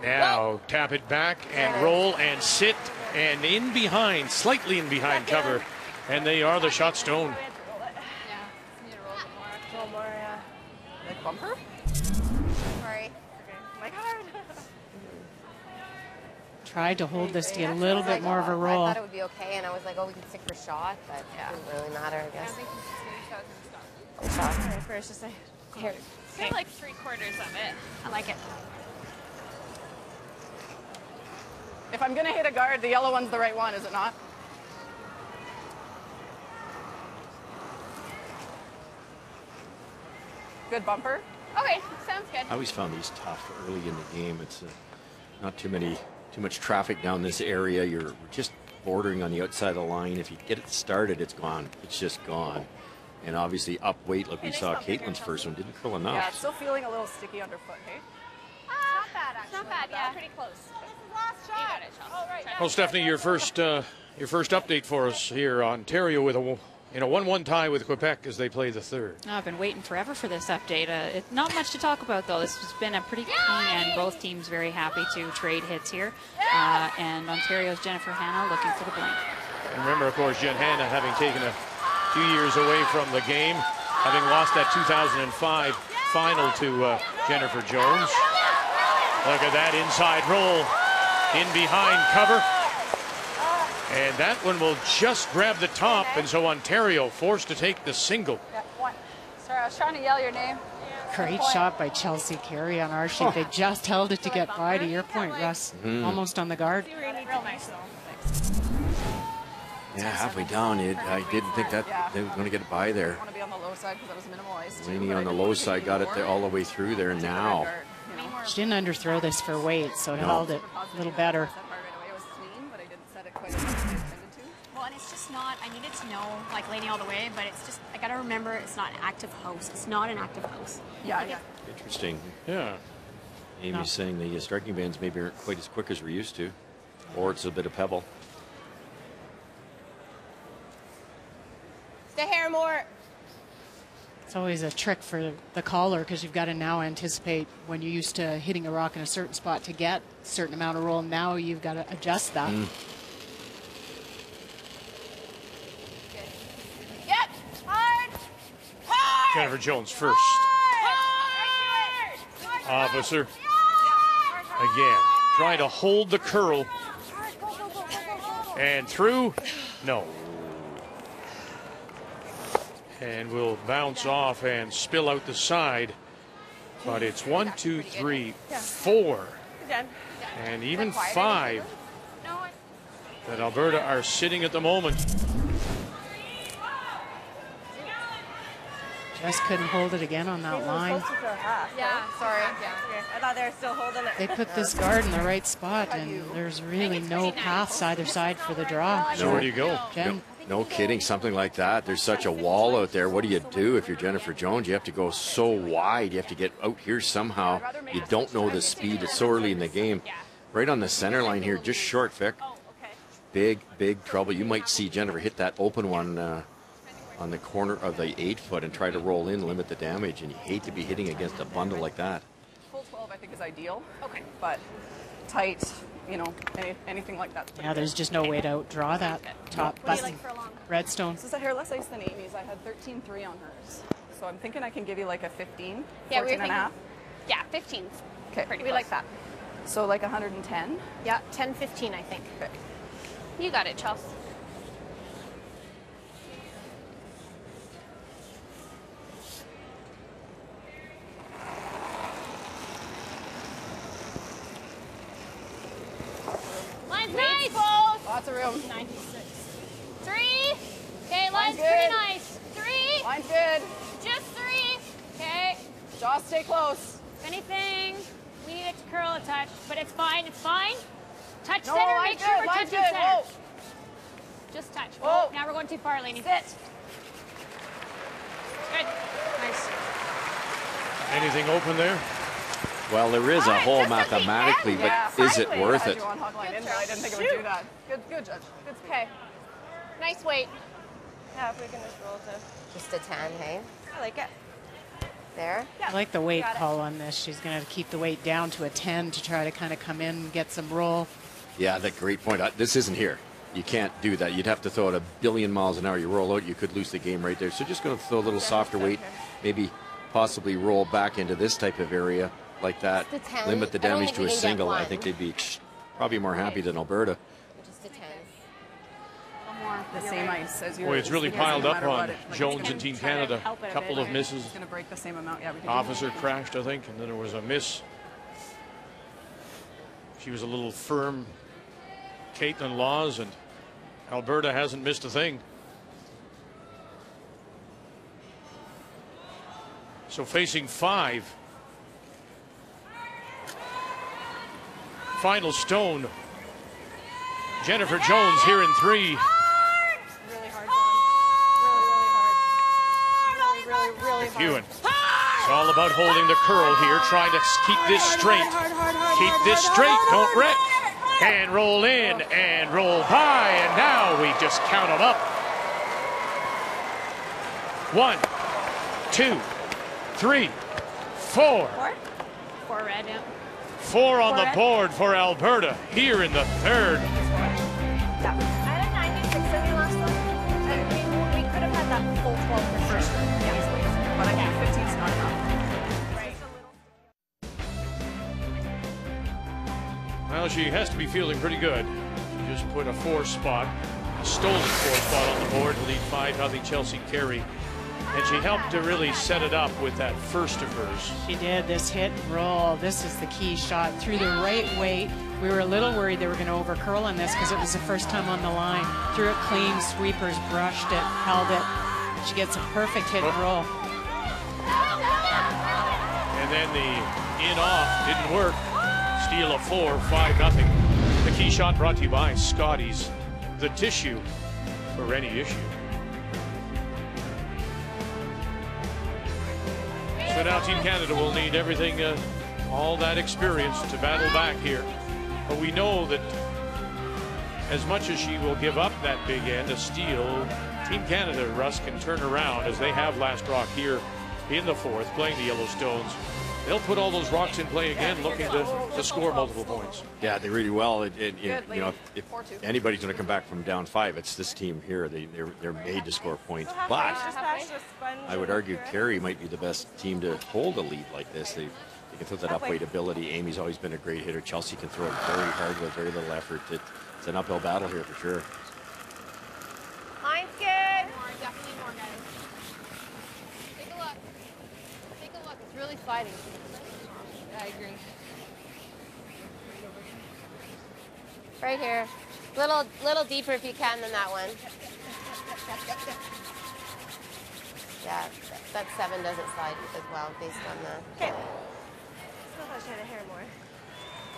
Now tap it back and roll and sit and in behind, slightly in behind cover, and they are the shot stone. Like bumper? Sorry. My God. Tried to hold this to get a little bit more of a roll. I thought it would be okay, and I was like, oh, we can stick for shot, but it didn't really matter, I guess. Shot. All right, first, just say. Here. Okay. Like 3/4 of it. I like it. If I'm going to hit a guard, the yellow one's the right one, is it not? Good bumper. Okay, sounds good. I always found these tough early in the game. It's not too much traffic down this area. You're just bordering on the outside of the line. If you get it started, it's gone. It's just gone. And obviously up weight, like we saw Caitlin's first one, didn't curl enough. Yeah, it's still feeling a little sticky underfoot, hey? Not bad, actually. Not bad, yeah. Pretty close. Last shot. You got it, Chelsea. Well, Stephanie, your first update for us here. Ontario with a 1-1 tie with Quebec as they play the third. Oh, I've been waiting forever for this update. Not much to talk about, though. This has been a pretty clean end. Both teams very happy to trade hits here. And Ontario's Jennifer Hanna looking for the blank. And remember, of course, Jen Hanna having taken a few years away from the game, having lost that 2005 final to Jennifer Jones. Look at that inside roll in behind cover. And that one will just grab the top, and so Ontario forced to take the single. Sorry, I was trying to yell your name. Great shot by Chelsea Carey on our sheet. They just held it to get by, to your point, Russ. Almost on the guard. Real nice, though. Yeah, halfway down, I didn't think that they were going to get by there. I want to be on the low side because that was minimal ice. Laney on the low side got it there all the way through there now. She didn't underthrow this for weight, so it held it a little better. Well, and it's just not, I needed to know, like, Laney all the way, but it's just, I got to remember it's not an active house. It's not an active house. Yeah. Interesting. Yeah. Amy's saying the striking bands maybe aren't quite as quick as we're used to, or it's a bit of pebble. Stay here more. It's always a trick for the caller because you've got to now anticipate when you're used to hitting a rock in a certain spot to get a certain amount of roll. Now you've got to adjust that. Yep. Hard. Jennifer Jones first. Officer again trying to hold the curl and through. No. And will bounce off and spill out the side. But it's 1, 2, 3, 4, and even 5 that Alberta are sitting at the moment. Just couldn't hold it again on that line. Yeah, sorry. I thought they were still holding it. They put this guard in the right spot, and there's really no paths either side for the draw. So where do you go? Jen? No kidding, something like that. There's such a wall out there. What do you do if you're Jennifer Jones? You have to go so wide. You have to get out here somehow. You don't know the speed. It's so early in the game. Right on the center line here, just short, Vic. Big, big trouble. You might see Jennifer hit that open one on the corner of the 8-foot and try to roll in, limit the damage. And you hate to be hitting against a bundle like that. think is ideal. Okay. But tight, you know, anything like that. Yeah, there's just no way to outdraw that top What do you button. like for a long? Redstone. This is a hair less ice than Amy's. I had 13.3 on hers. So I'm thinking I can give you like a 15, Yeah, 14 and a half. Yeah, 15. Okay. We like that. So like 110. Yeah, 10-15, I think. Okay. You got it, Chelsea. Line's nice. Lots of room. 96. 3. Okay, line's good. pretty nice. 3. Line's good. Just 3. Okay. Jaw, stay close. If anything, we need it to curl a touch, but it's fine. It's fine. Touch No, center. line's Make sure good. we're Line's touching good. center. Whoa. Just touch. Whoa. Oh, now we're going too far, Lainey. Sit. Good. Nice. Anything open there? Well, there is a hole mathematically, but is it worth it? I didn't think it would do that. Good, Judge. Good. Okay. Nice weight. Yeah, if we can just roll to. Just a 10, hey? I like it. There. I like the weight call on this. She's going to keep the weight down to a 10 to try to kind of come in and get some roll. Yeah, that's a great point. This isn't here. You can't do that. You'd have to throw it a billion miles an hour. You roll out, you could lose the game right there. So just going to throw a little softer weight, maybe possibly roll back into this type of area like that. Just a 10. Limit the I don't damage think to we a can get single. I one. think they'd be probably more happy than Alberta. Just a 10. The same ice as yours. Boy, it's really No piled up matter on what, it's Jones gonna and Team try to Canada. help it a Couple bit. of misses. It's going to break the same amount. Yeah, we can Officer crashed, I think, and then there was a miss. She was a little firm, Caitlin Laws, and Alberta hasn't missed a thing. So facing 5. Final stone. Jennifer Jones here in 3. Really hard, John. Really hard. Ewan. It's all about holding the curl here, trying to keep this straight. Keep this straight, don't wreck. And roll in and roll by, and now we just count them up. 1, 2, 3, 4. 4 red, yeah. 4 on the board for Alberta here in the 3rd. I had a 96 in the last one. And we could have had that full 12 for first round. Yeah. But I think 15 is not enough. Well, she has to be feeling pretty good. She just put a 4 spot, a stolen 4 spot on the board to lead 5-0 Chelsea Carey. And she helped to really set it up with that first of hers. She did this hit and roll. This is the key shot through the right weight. We were a little worried they were going to over curl on this because it was the first time on the line. Threw it clean, sweepers brushed it, held it. She gets a perfect hit and roll. And then the in-off didn't work. Steal a 4, 5-0. The key shot brought to you by Scotties, the tissue for any issue. So now Team Canada will need everything, all that experience to battle back here. But we know that as much as she will give up that big end, a steal, Team Canada, Russ, can turn around as they have last rock here in the 4th, playing the Yellowstones. They'll put all those rocks in play again, looking to score multiple points. Yeah, they really will. You know, if anybody's going to come back from down 5, it's this team here. They're made to score points. But I would argue Carey might be the best team to hold a lead like this. They can throw that up-weight ability. Amy's always been a great hitter. Chelsea can throw it very hard with very little effort. It's an uphill battle here for sure. Line's good. Definitely more, guys. Take a look. Take a look. It's really sliding. I agree. Right here. Little deeper if you can than that one. Yeah, that 7 doesn't slide as well based on the... Okay. Still thought she had a hair more.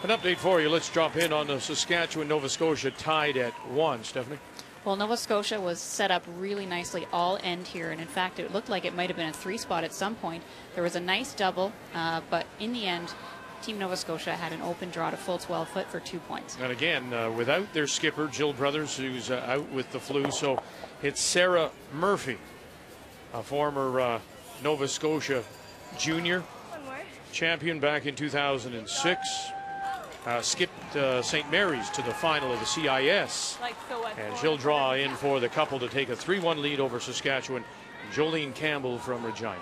An update for you. Let's drop in on the Saskatchewan, Nova Scotia tied at 1. Stephanie? Well, Nova Scotia was set up really nicely all end here, and in fact it looked like it might have been a 3 spot at some point. There was a nice double, but in the end Team Nova Scotia had an open draw to full 12 foot for 2 points. And again, without their skipper, Jill Brothers, who's out with the flu. So it's Sarah Murphy, a former Nova Scotia junior, champion back in 2006. Skipped St. Mary's to the final of the CIS. And she'll draw in for the couple to take a 3-1 lead over Saskatchewan. Jolene Campbell from Regina.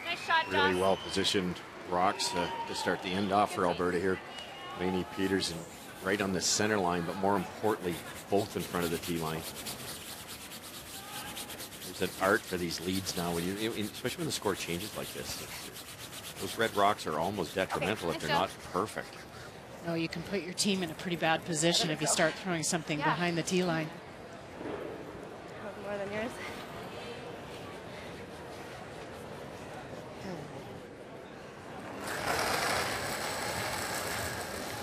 Nice shot, Really Joss. well positioned rocks to start the end off for Alberta here. Lainey Peterson right on the center line, but more importantly, both in front of the tee line. There's an art for these leads now, when you, especially when the score changes like this. Those red rocks are almost detrimental if they're not perfect. No, you can put your team in a pretty bad position if you start throwing something behind the tee line. More than yours.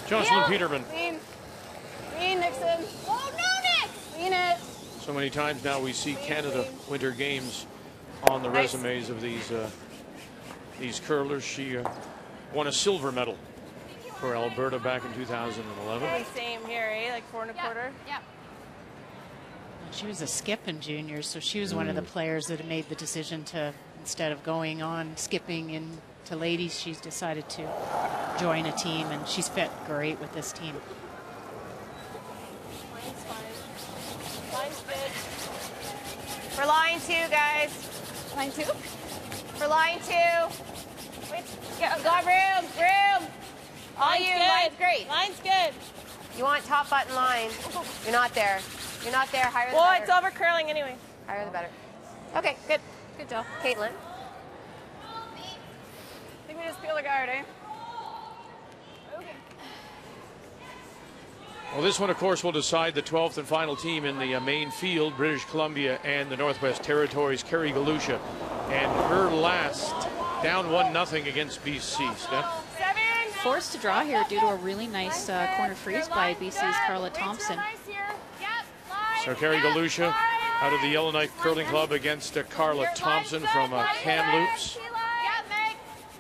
Jocelyn Peterman. Lean. Lean, Nixon. Oh, no, Nick! Lean it. So many times now we see Canada Winter Games on the resumes of these curlers. She won a silver medal for Alberta back in 2011. Same here, eh? Like 4 1/4. Yeah. She was a skip in juniors, so she was one of the players that made the decision to, instead of going on skipping into ladies, she's decided to join a team, and she's fit great with this team. Line's fine. Line's good. For line 2, guys. Line 2? For line 2. Wait, got room. All you, line's great. Line's good. You want top button line. You're not there. You're not there. Higher the Well, better. it's over curling anyway. Higher the better. Okay, good. Good job. Caitlin. I think we just peel the guard, eh? Well, this one, of course, will decide the 12th and final team in the main field, British Columbia and the Northwest Territories, Carey Galusha. And her last, down 1-0 against BC. Steph? Forced to draw here due to a really nice corner freeze by BC's Carla Thompson. So Carey Galusha out of the Yellowknife Curling Club against Carla Thompson from Kamloops.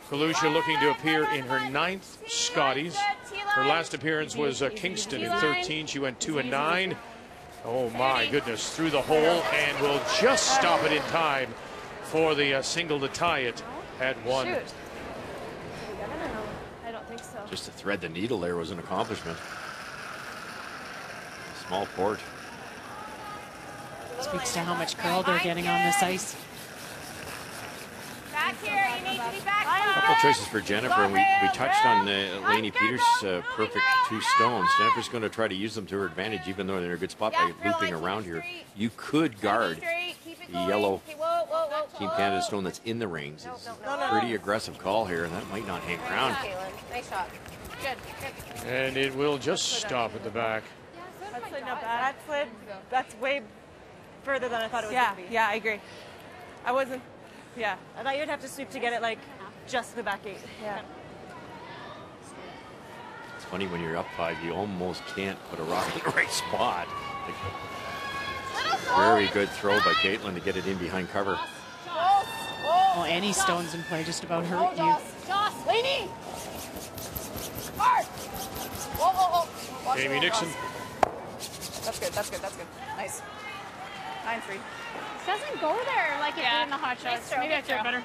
Galusha looking to appear in her 9th Scotties. Her last appearance was Kingston in 13. She went 2-9. Oh my goodness, through the hole, and will just stop it in time for the single to tie it at 1. Shoot. I don't think so. Just to thread the needle there was an accomplishment. Small port. Speaks to how much curl they're getting on this ice. Back here, you need to be back. A couple choices for Jennifer, and we touched on Lainey Peters' perfect 2 stones. Jennifer's going to try to use them to her advantage, even though they're in a good spot by looping around here. You could guard the yellow Team Canada stone that's in the rings. It's a pretty aggressive call here, and that might not hang around. Nice shot. Good. And it will just stop at the back. That's not bad. That's way further than I thought it was going to be. Yeah, I agree. I wasn't. Yeah, I thought you'd have to sweep to get it like just the back 8. Yeah. It's funny when you're up 5, you almost can't put a rock in the right spot. Very good throw by Caitlin to get it in behind cover. Well, any stones in play just about hurt you. Joss, Lainey! Hard! Whoa. Amy Nixon. That's good. Nice. 9-3. It doesn't go there like it did in the hot shots. Maybe I throw it better.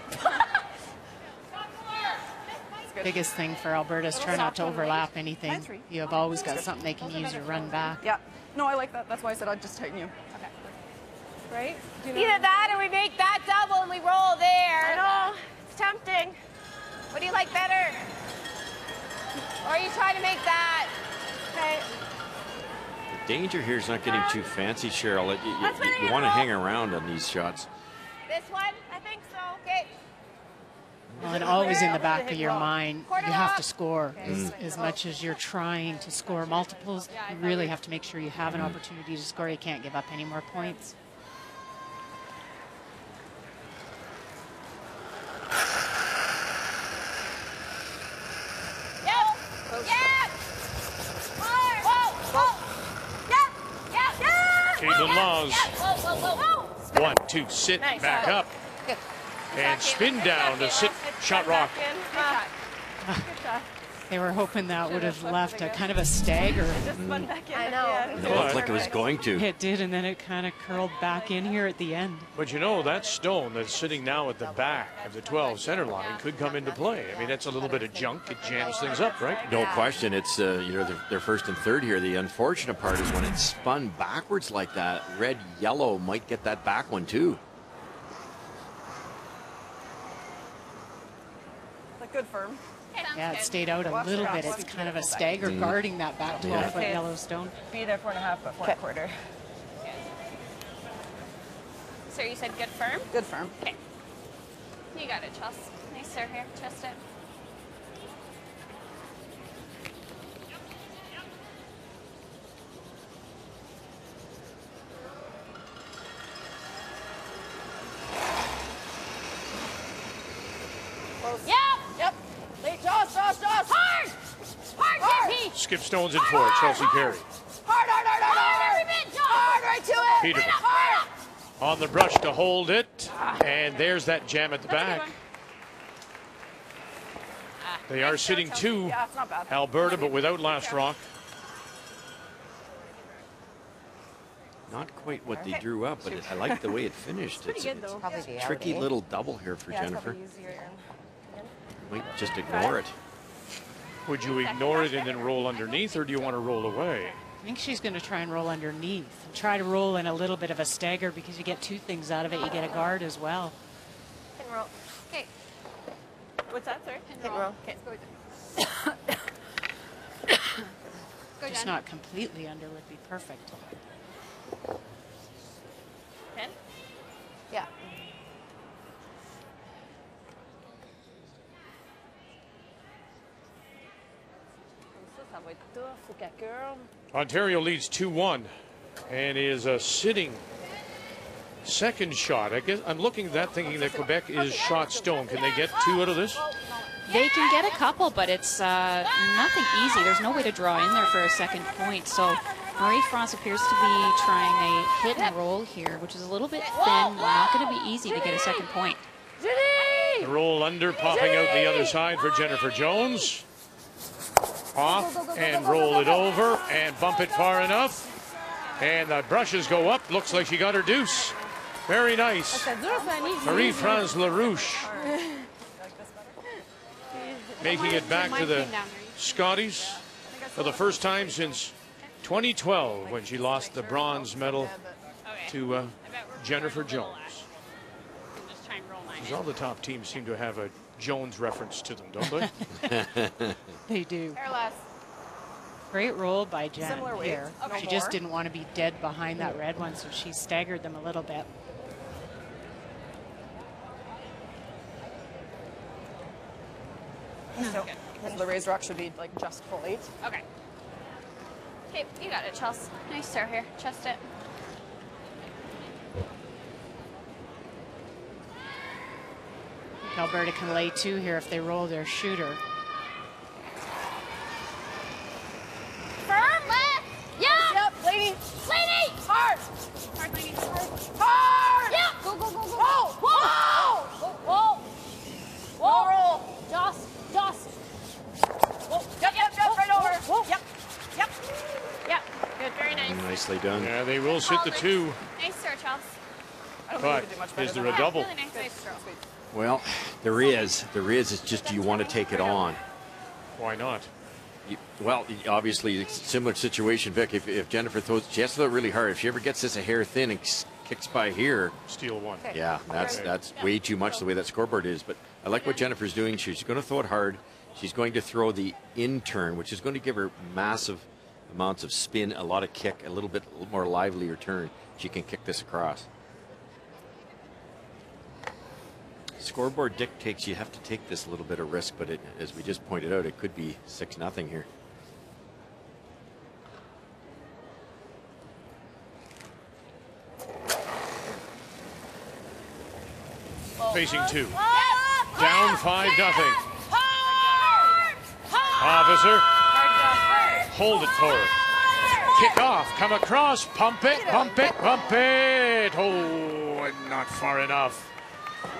Biggest thing for Alberta is try not to overlap anything. You have always got something they can use to run back. Yeah. No, I like that. That's why I said I'd just tighten you. Okay. Right? Either that or we make that double and we roll there. I know. It's tempting. What do you like better? Or are you trying to make that? Okay. The danger here is not getting too fancy, Cheryl. You want to hang around on these shots. This one? I think so. Okay. Well, and always in the back of your mind, you have to score. As much as you're trying to score multiples, you really have to make sure you have an opportunity to score. You can't give up any more points. Caitlin Laws. 1, 2, sit, back up. And spin down to sit, shot rock. Good shot. They were hoping that would have left a kind of a stagger. It just spun back in. I know. It looked like it was going to. It did, and then it kind of curled back in here at the end. But you know, that stone that's sitting now at the back of the 12 center line could come into play. I mean, that's a little bit of junk. It jams things up, right? No question. It's, you know, they're first and third here. The unfortunate part is when it's spun backwards like that, red, yellow might get that back one too. Like good firm. Yeah, it stayed out a little bit. It's kind of a stagger guarding that back 12-foot yellow stone. Be there 4.5, but 4.25. So you said good firm? Good firm. Okay. You got it, Chels. Nice sir here. Trust it. Yep. Late Joss. Hard! Hard, Skip stones in for it, Chelsea Carey. Hard, every bit, Joss! Hard, right to it! Peterman Hard! on the brush to hold it, and there's that jam at the back. They are sitting 2, Yeah, it's not bad. Alberta, but without last rock. Not quite what they drew up, but I like the way it finished. It's a tricky little double here for Jennifer. Might just ignore it. Would you ignore it and then roll underneath, or do you want to roll away? I think she's going to try and roll underneath and try to roll in a little bit of a stagger because you get 2 things out of it. You get a guard as well. Pin roll. Okay. What's that, sir? Pin roll. Okay. Go Just Jen. not completely under would be perfect. Pin. Yeah. Ça va être tough, okay, girl. Ontario leads 2-1 and is a sitting second shot. I guess I'm looking at that thinking that Quebec is shot stone. Can they get 2 out of this? They can get a couple, but it's nothing easy. There's no way to draw in there for a second point. So Marie-France appears to be trying a hit and roll here, which is a little bit thin. Not going to be easy to get a second point. The roll under, popping out the other side for Jennifer Jones. Off and roll it over and bump it far enough. And the brushes go up. Looks like she got her deuce. Very nice. Marie-France LaRouche making it back to the Scotties for the first time since 2012 when she lost the bronze medal to Jennifer Jones. Because all the top teams seem to have a Jones reference to them, don't they? They do. Hairless. Great roll by Jen Similar weight. here. Okay. She just didn't want to be dead behind that red one, so she staggered them a little bit. So the raised rock should be like just full 8. Okay. Okay, you got it, Chels. Nice sir here. Trust it. Alberta can lay 2 here if they roll their shooter. Firm left. Yeah. Yep, lady. Lady. Hard. Hard lady. Hard. Yeah. Go, go, go, go. Whoa. Whoa. Whoa. Whoa. Roll. Joss. Whoa. Yep. Right over. Whoa. Yep. Yeah. Good. Very nice. Nicely done. Yeah, they will sit the 2. Nice sir, Chels. I don't But think we could do much better is there than a that. double? Really nice. Nice throw. Well, there is. It's just, do you want to take it on? Why not? Well, obviously, it's a similar situation, Vic. If Jennifer throws, she has to throw it really hard. If she ever gets this a hair thin and kicks by here, Steal 1. yeah, that's way too much the way that scoreboard is. But I like what Jennifer's doing. She's going to throw it hard. She's going to throw the in turn, which is going to give her massive amounts of spin, a lot of kick, a little more livelier turn. She can kick this across. Scoreboard dictates you have to take this little bit of risk, but as we just pointed out, it could be 6-0 here. Facing 2. Down 5-0. Officer. Hold it for her. Kick off. Come across. Pump it. Pump it. Pump it. Oh, and not far enough.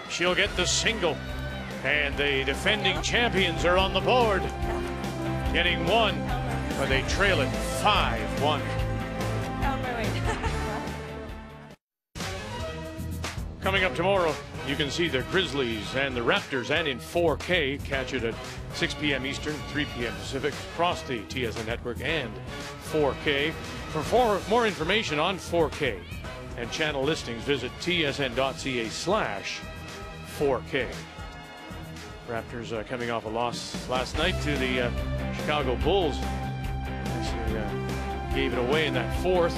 She'll get the single. And the defending champions are on the board. getting one, but they trail it 5-1. Coming up tomorrow, you can see the Grizzlies and the Raptors, and in 4K. Catch it at 6 p.m. Eastern, 3 p.m. Pacific, across the TSN network and 4K. For more information on 4K and channel listings, visit tsn.ca/4K. Raptors coming off a loss last night to the Chicago Bulls. Actually gave it away in that fourth.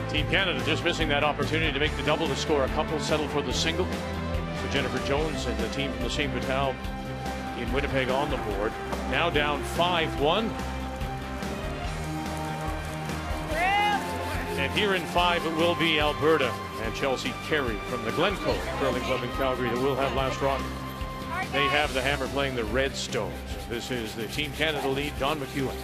Team Canada just missing that opportunity to make the double, to score a couple, settle for the single. So Jennifer Jones and the team from the St. Vital in Winnipeg on the board. Now down 5-1. And here in 5 it will be Alberta and Chelsea Carey from the Glencoe Curling Club in Calgary that will have last rock. They have the hammer playing the Redstones. This is the Team Canada lead, Don McEwen.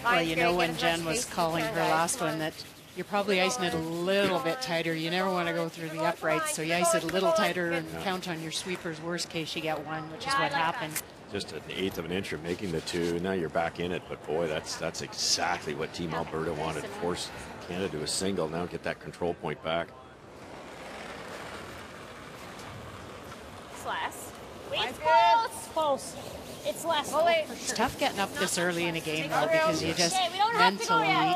Well, you know, when Jen was calling her last one, that you're probably icing it a little bit tighter. You never want to go through the uprights, so you ice it a little tighter and count on your sweepers. Worst case, you get one, which is what happened. Just 1/8 of an inch of making the 2. Now you're back in it, but boy, that's exactly what Team Alberta wanted. Force Canada to a single, now get that control point back. It's less. It's close. Close. It's less. It's tough getting up this early in a game, though, because you just mentally,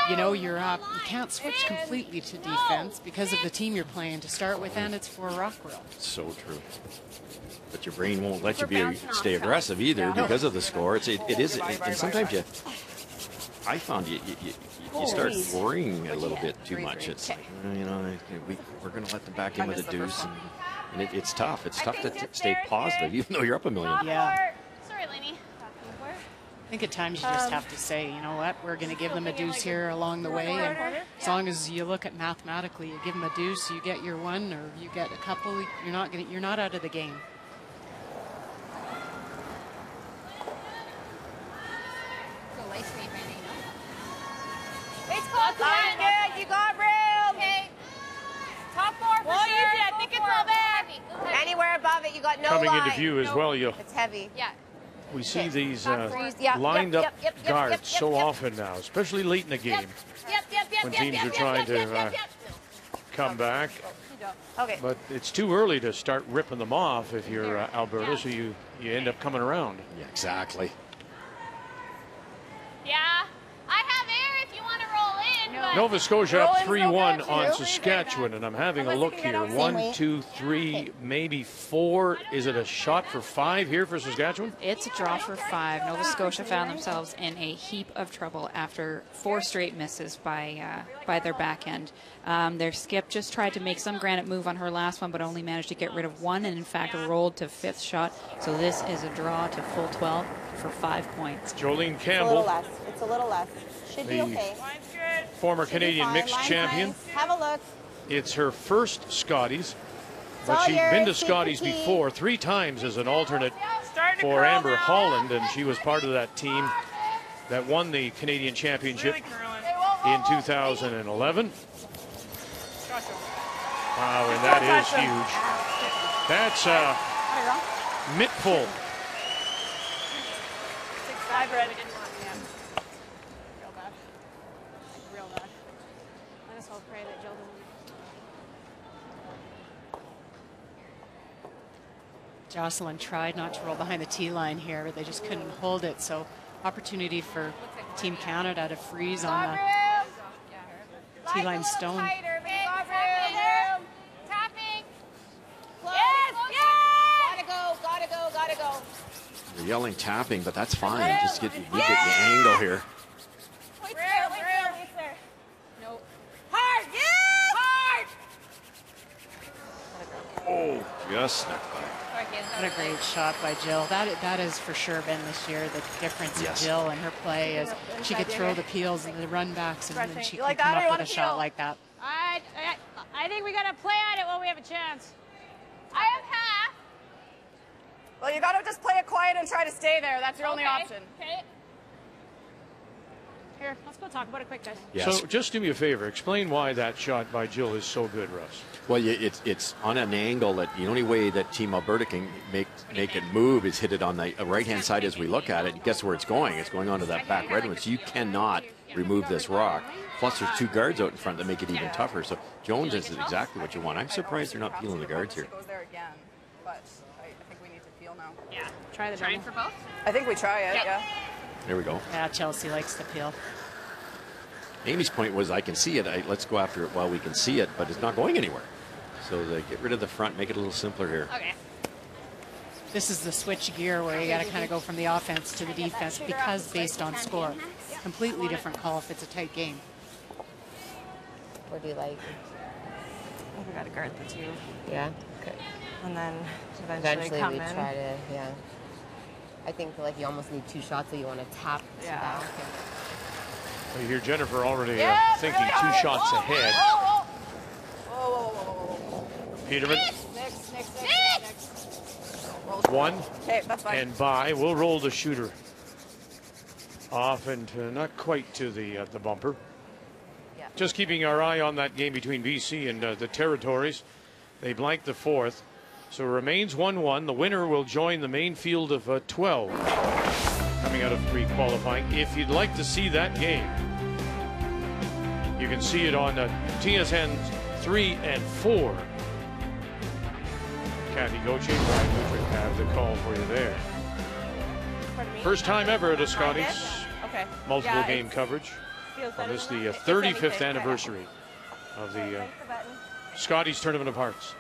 you know, you're up. You can't switch completely to defense because of the team you're playing to start with, and it's for Rockville. So true. But your brain won't let you stay aggressive either because of the score. It is, and sometimes I found you start worrying a little bit too much. It's like, you know, we're going to let them back in with a deuce, and it's tough. It's tough to stay positive, even though you're up a million. Yeah. Sorry, Lainey. I think at times you just have to say, you know what, we're going to give them a deuce here along the way, and as long as you look at mathematically, you give them a deuce, you get your one, or you get a couple, you're not out of the game. It's close. Good. You got room. Okay. Top 4 for sure. Easy. I think it's all there. Anywhere above it, you got no Coming line. into view as well, It's heavy. Yeah. we see these lined up guards so often now, especially late in the game when teams are trying to come back. Okay. But it's too early to start ripping them off if you're Alberta, so you end up coming around. Yeah, exactly. Yeah. I have air if you want to roll in. But Nova Scotia up 3-1 on Saskatchewan, and I'm having a look here. 1, 2, 3, maybe 4. Is it a shot for 5 here for Saskatchewan? It's a draw for 5. Nova Scotia found themselves in a heap of trouble after 4 straight misses by their back end. Their skip just tried to make some granite move on her last one, but only managed to get rid of 1, and in fact rolled to 5th shot. So this is a draw to full 12 for 5 points. Jolene Campbell. It's a little less. Should be okay. Former Canadian mixed champion. Have a look. It's her first Scotties, but she's been to Scotties before 3 times as an alternate for Amber Holland, and she was part of that team that won the Canadian Championship in 2011. Wow, and that is huge. That's a mittful. 6-5 red. Real bad. Real bad. Let us all pray that Jill doesn't. Jocelyn tried not to roll behind the tee line here, but they just couldn't hold it. So opportunity for Team Canada to freeze on the tee line stone. Gotta go. You're yelling tapping, but that's fine. Just get the angle here. Nope. Hard, yes! Hard! Oh, just snuck by. What a great shot by Jill. That has for sure been this year the difference in Jill and her play is she could throw the peels and the run backs, and then she can come up with a shot like that. I think we gotta play at it when we have a chance. I have half. Well, you got to just play it quiet and try to stay there. That's your only option. Okay. Here, let's go talk about it quick, guys. Yes. So just do me a favor. Explain why that shot by Jill is so good, Russ. Well, it's on an angle that the only way that Team Alberta can make it move is hit it on the right-hand side as we look at it. Guess where it's going? It's going onto that back red one. So you cannot remove this rock. Plus, there's 2 guards out in front that make it even tougher. So Jones is exactly what you want. I'm surprised they're not peeling the guards here. It goes there again, but I think we need to peel now. Yeah. Try the double. For both? I think we try it, yeah. There we go. Yeah, Chelsea likes to peel. Amy's point was, I can see it. Let's go after it while we can see it, but it's not going anywhere. So they get rid of the front, make it a little simpler here. Okay. This is the switch gear where you got to kind of go from the offense to the defense because based on score. Completely different call if it's a tight game. Or do you like? We got to guard the 2. Yeah. Okay. And then Eventually come we in. try to, yeah. I think like you almost need 2 shots, so you want to tap to that. Well, you hear Jennifer already thinking really 2 hard. shots Whoa, ahead. Whoa. Peterman, Next. 1 Okay, that's fine. and by. We'll roll the shooter off and not quite to the bumper. Yeah. Just keeping our eye on that game between BC and the Territories. They blanked the 4th, so it remains 1-1. The winner will join the main field of 12 coming out of pre-qualifying. If you'd like to see that game, you can see it on TSN 3 and 4. Kathy Goche, Brian Woodrick have the call for you there. First time ever at a Scotties. Okay. Multiple game coverage. On this, the 35th anniversary of the Scotties Tournament of Hearts.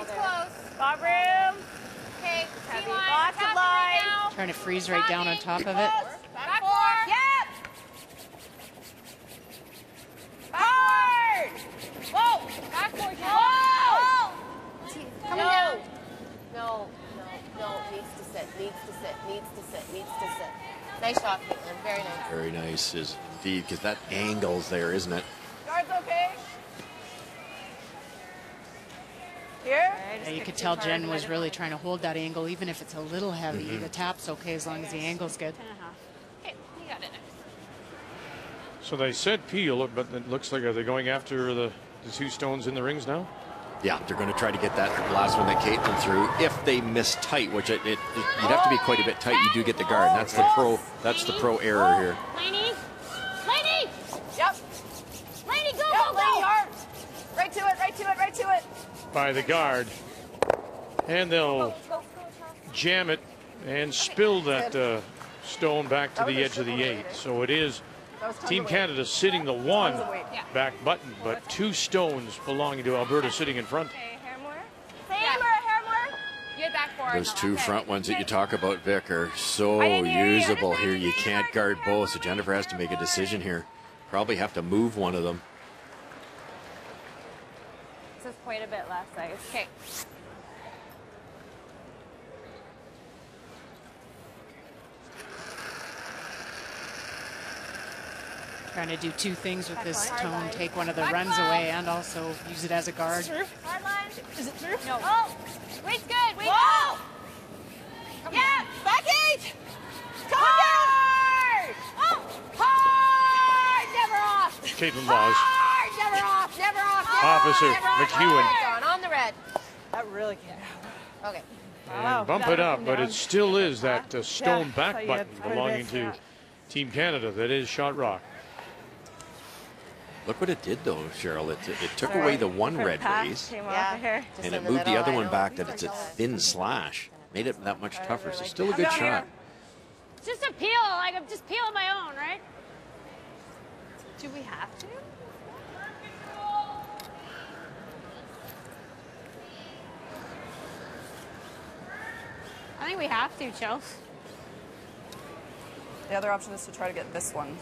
It's close. Got room. Okay. Lots of line. Trying to freeze right down on top of it. Back 4. Yep. Hard. Whoa. Back 4. Whoa. Coming down. No. Needs to sit. Nice shot, Caitlin. Very nice. Very nice is indeed, because that angle's there, isn't it? Guards okay? Here? Yeah, you could tell Jen was really trying to hold that angle, even if it's a little heavy. The tap's okay as long as the angle's good. 10.5. Okay, you got it. So they said peel, but it looks like, are they going after the 2 stones in the rings now? Yeah, they're going to try to get that last one that Caitlin threw. If they miss tight, which you'd have to be quite a bit tight, you do get the guard. And that's the pro error here. Laney. Yep. Laney, go, Yep, go, Laney, go. hard. Right to it. By the guard. And they'll jam it and spill that stone back to the edge of the 8. So it is Team Canada sitting the 1 back button, but 2 stones belonging to Alberta sitting in front. Okay, hair more. Hair more. You had back 4. Those 2 front ones that you talk about, Vic, are so usable here. You can't guard both, so Jennifer has to make a decision here. Probably have to move one of them. This is quite a bit less ice. Okay. Trying to do 2 things with this tone. Take one of the runs away and also use it as a guard. Hard line. Is it through? No. Oh, weight's good. Wait. Whoa. Yeah. Back 8. Come on. Oh. Hard. Never off. Caitlin Laws. Hard. Never off. Officer McEwen. On the red. That really can't happen. Okay. And bump it up, but it still is that stone back button belonging to Team Canada that is shot rock. Look what it did, though, Cheryl. It took away the 1 red raise, Yeah. and it moved the other one back that it's a thin slash. Made it that much tougher, so still a good shot. It's just a peel. Like I'm just peeling my own, right? Do we have to? I think we have to, Chelsea. The other option is to try to get this one.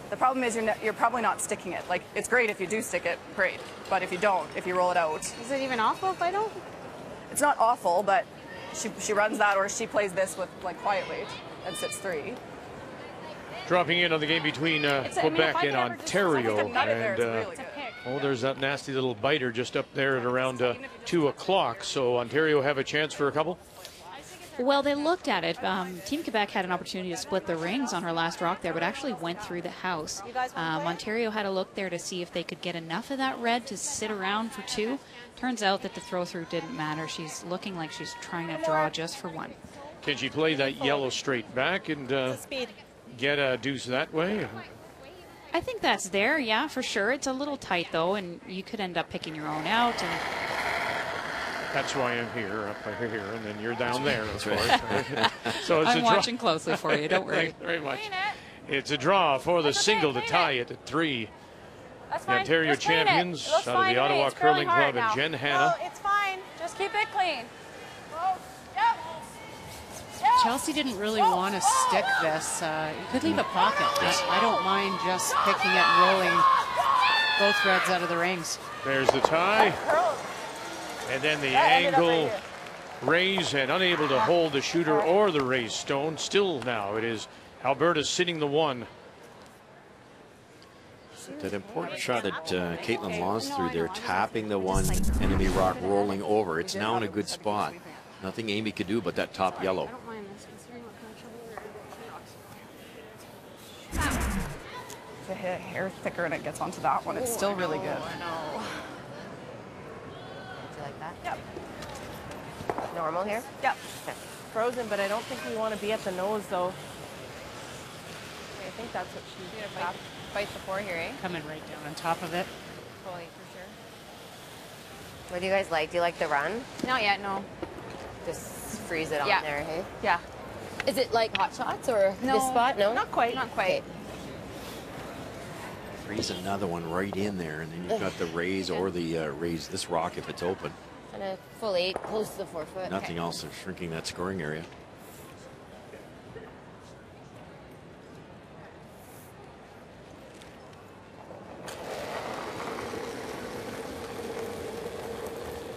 The problem is you're probably not sticking it. Like, it's great if you do stick it, great. But if you don't, if you roll it out. Is it even awful if I don't? It's not awful, but she runs that, or she plays this with, like, quiet weight and sits 3. Dropping in on the game between Quebec and Ontario. It's a pick. Oh, there's that nasty little biter just up there at around 2 o'clock. So Ontario have a chance for a couple? Well, they looked at it. Team Quebec had an opportunity to split the rings on her last rock there, but actually went through the house. Ontario had a look there to see if they could get enough of that red to sit around for 2. Turns out that the throw-through didn't matter. She's looking like she's trying to draw just for 1. Can she play that yellow straight back and get a deuce that way? I think that's there, yeah, for sure. It's a little tight, though, and you could end up picking your own out. And that's why I'm here, up here, and then you're down there, of course. So it's I'm watching closely for you, don't worry. Thanks very much. It's a draw for the single to tie it at 3. The Ontario champions out of the Ottawa Curling Club and Jen Hanna. It's fine. Just keep it clean. Chelsea didn't really want to stick this. You could leave a pocket. I don't mind just picking it and rolling both reds out of the rings. There's the tie. And then the angle raise and unable to hold the shooter or the raised stone. Still now it is Alberta sitting the 1. That important shot that Caitlin lost through there, tapping the 1 enemy rock, rolling over. It's now in a good spot. Nothing Amy could do but that top yellow. The hair thicker and it gets onto that one. It's still really good. Do you like that? Yep. Normal here? Yep. Okay. Frozen, but I don't think we want to be at the nose, though. I think that's what she Fight the 4 here, eh? Coming right down on top of it. Fully, for sure. What do you guys like? Do you like the run? Not yet, no. Just freeze it on there, hey? Yeah. Is it like hot shots or This spot? No? Not quite. Not quite. Okay. Freeze another one right in there, and then you've got the raise or the raise this rock if it's open. Kind of full 8, close to the 4 foot. Nothing else of shrinking that scoring area.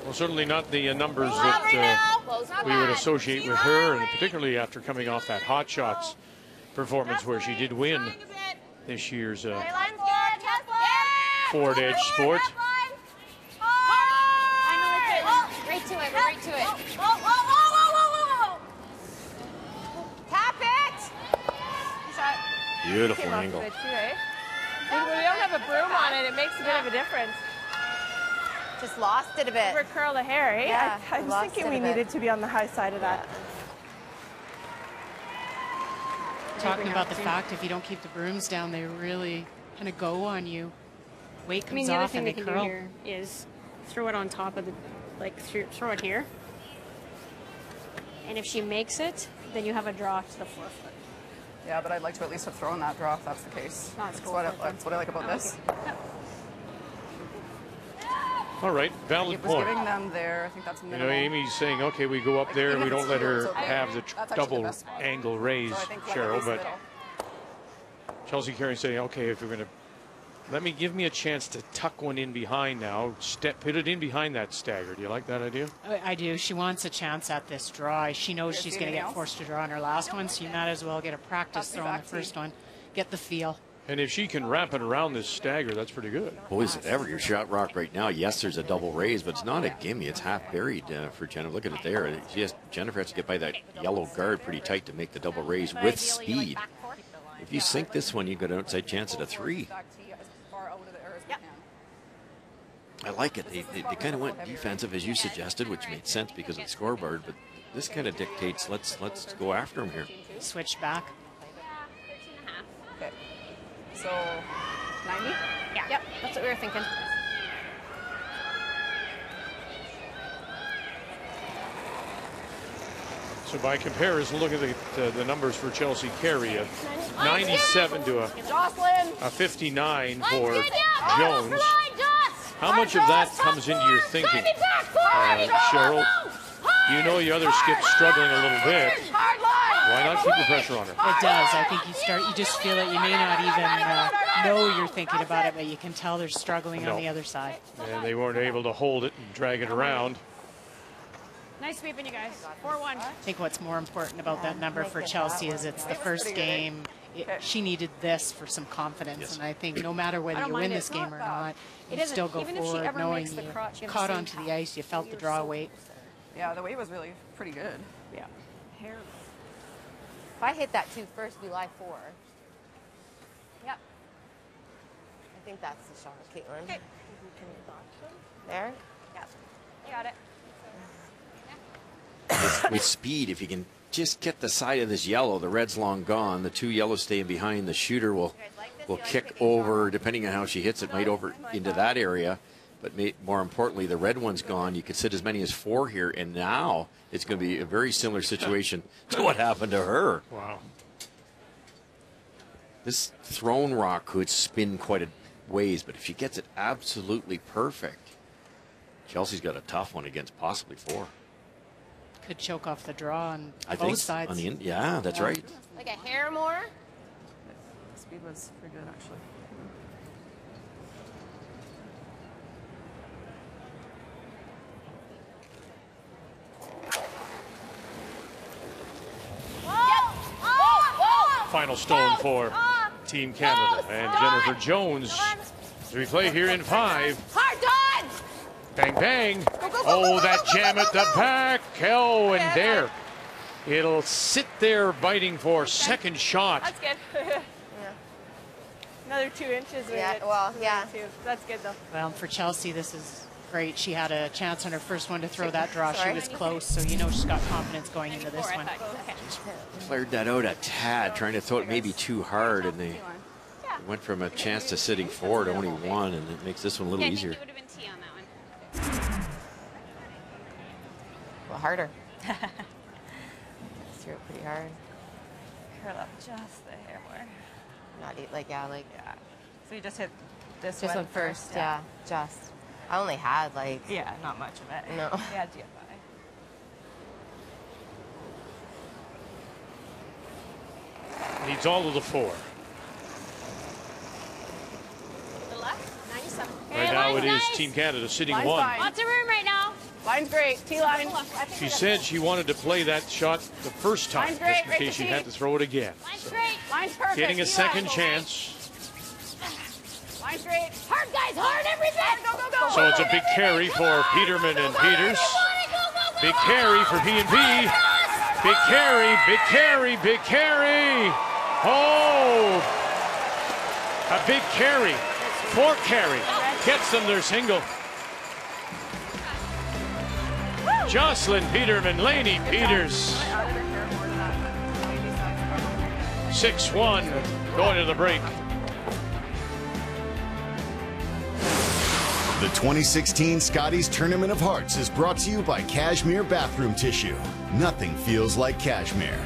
Well, certainly not the numbers that we would associate with her, and particularly after coming off that Hot Shots performance where she did win this year's Ford Edge Sport. Right to it, right to it. Tap it! Beautiful angle. When we don't have a broom on it, it makes a bit of a difference. Just lost it a bit. Over curl the hair, eh? Yeah, I was thinking we needed to be on the high side of that. Talking about the fact if you don't keep the brooms down, they really kind of go on you. Weight comes the other off thing and they can curl. do here is throw it on top of the, like throw it here. And if she makes it, then you have a draw to the 4 foot. Yeah, but I'd like to at least have thrown that draw if that's the case. That's what I like about this. All right, valid It was point. giving them there. I think that's minimal. Amy's saying, okay, we go up there and we don't let her have the That's actually double the best spot. angle raise, So I think like Cheryl, this but middle. Chelsea Carey saying, okay, if you're going to give me a chance to tuck one in behind now, put it in behind that stagger. Do you like that idea? I do. She wants a chance at this draw. She knows she's going to get forced to draw on her last one, so you might as well get a practice throw on the first one. Get the feel. And if she can wrap it around this stagger, that's pretty good. Boy, is it ever your shot rock right now. Yes, there's a double raise, but it's not a gimme. It's half buried for Jennifer. Look at it there. Jennifer has to get by that yellow guard pretty tight to make the double raise with speed. If you sink this one, you've got an outside chance at a 3. I like it. They kind of went defensive, as you suggested, which made sense because of the scoreboard, but this kind of dictates let's go after them here. Switch back. Okay. So, 90? Yeah. Yep, that's what we were thinking. So by comparison, look at the numbers for Chelsea Carey, a 97 to a 59 for Jones. How much of that comes into your thinking, Cheryl? You know your other skip's struggling a little bit. Why not keep the pressure on her? It does. I think you just feel it. You may not even know you're thinking about it, but you can tell they're struggling on the other side. And they weren't able to hold it and drag it around. Nice sweeping, you guys. 4-1. I think what's more important about that number for Chelsea is it's the first game she needed this for some confidence. Yes. And I think no matter whether you win this game or not, you still go forward knowing you caught onto the ice, you felt the draw weight. Yeah, the weight was really pretty good. Yeah. Hair. If I hit that 2 first, we lie 4. Yep. I think that's the shot, Caitlin. Okay. There? Yep. You got it. With speed, if you can just get the side of this yellow, the red's long gone. The 2 yellows staying behind. The shooter will kick over, depending on how she hits it, might over into that area. But more importantly, the red one's gone. You could sit as many as 4 here, and now it's going to be a very similar situation to what happened to her. Wow. This thrown rock could spin quite a ways, but if she gets it absolutely perfect, Chelsea's got a tough one against possibly 4. Could choke off the draw on I both think sides. on the yeah, that's right. Like a hair more. The speed was pretty good, actually. Final stone for Team Canada. And Jennifer Jones, as we play here in 5. Hard done. Bang, bang. Oh, that jam at the back. Oh, and there. It'll sit there biting for second shot. That's good. Yeah. Another 2 inches. Yeah, well, yeah. That's good, though. Well, for Chelsea, this is great. She had a chance on her first one to throw that draw. Sorry. She was close, so you know she's got confidence going into this one. Flared that out a tad, trying to throw it maybe too hard, and they went from a chance to sitting 4 to only 1, and it makes this one a little easier. I think it would have been T on that one. Well, harder. Threw it pretty hard. Curl up just the hair more. Not like, yeah. So you just hit this Just one first, yeah. Just. I only had like. Yeah, not much of it. No. Yeah, GFI. Needs all of the 4. The left, 97. Right now it is Team Canada sitting 1. Lots of room right now. Line's great. T-line. She said she wanted to play that shot the first time, Line's great, just in right case to she T. had to throw it again. Line's So, great. Line's perfect. getting a T-line. second chance. Line's great. Hard, guys. Hard, everything. Go, go, go. So it's a big carry for Peterman and Peters. Big carry for P&P. Big carry, big carry, big carry. Oh, a big carry. 4 carry. Gets them their single. Jocelyn Peterman, Lainey Peters. 6-1 going to the break. The 2016 Scotties Tournament of Hearts is brought to you by Cashmere Bathroom Tissue. Nothing feels like cashmere.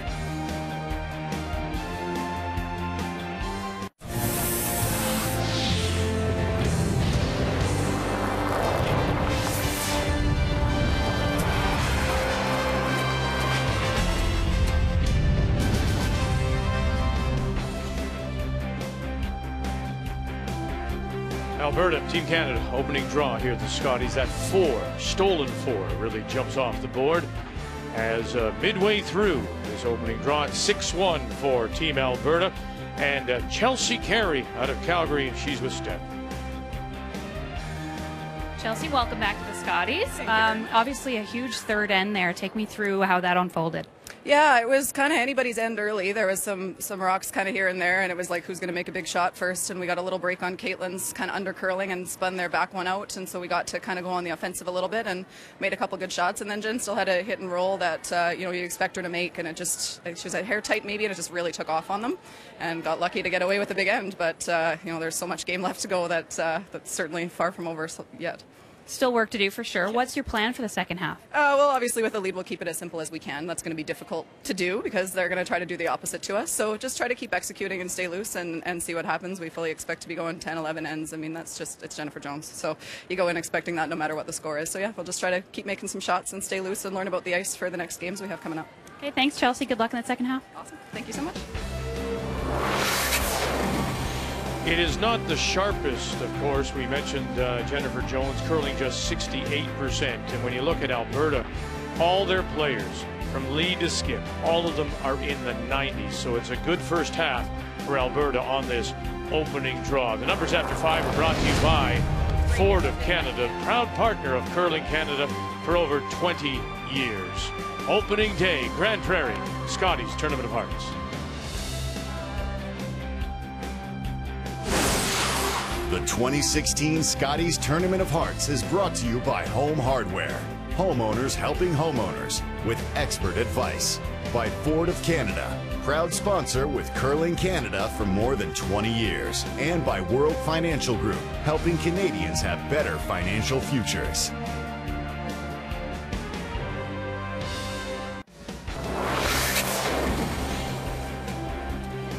Alberta, Team Canada, opening draw here at the Scotties. That 4, stolen 4, really jumps off the board as midway through this opening draw. It's 6-1 for Team Alberta. And Chelsea Carey out of Calgary, she's with Steph. Chelsea, welcome back to the Scotties. Obviously a huge third end there. Take me through how that unfolded. Yeah, it was kind of anybody's end early. There was some rocks kind of here and there, and it was like who's going to make a big shot first. And we got a little break on Caitlin's kind of under curling and spun their back one out, and so we got to kind of go on the offensive a little bit and made a couple good shots. And then Jen still had a hit and roll that you expect her to make, and it just she was at hair tight maybe, and it just really took off on them, and got lucky to get away with the big end. But there's so much game left to go that that's certainly far from over yet. Still work to do for sure. What's your plan for the second half? Well, obviously with the lead, we'll keep it as simple as we can. That's going to be difficult to do because they're going to try to do the opposite to us. So just try to keep executing and stay loose and see what happens. We fully expect to be going 10, 11 ends. I mean, it's Jennifer Jones. So you go in expecting that no matter what the score is. So yeah, we'll just try to keep making some shots and stay loose and learn about the ice for the next games we have coming up. Okay, thanks, Chelsea. Good luck in the second half. Awesome. Thank you so much. It is not the sharpest, of course. We mentioned Jennifer Jones curling just 68%. And when you look at Alberta, all their players, from lead to skip, all of them are in the 90s. So it's a good first half for Alberta on this opening draw. The numbers after 5 are brought to you by Ford of Canada, proud partner of Curling Canada for over 20 years. Opening day, Grand Prairie, Scotties Tournament of Hearts. The 2016 Scotties Tournament of Hearts is brought to you by Home Hardware. Homeowners helping homeowners with expert advice. By Ford of Canada, proud sponsor with Curling Canada for more than 20 years. And by World Financial Group, helping Canadians have better financial futures.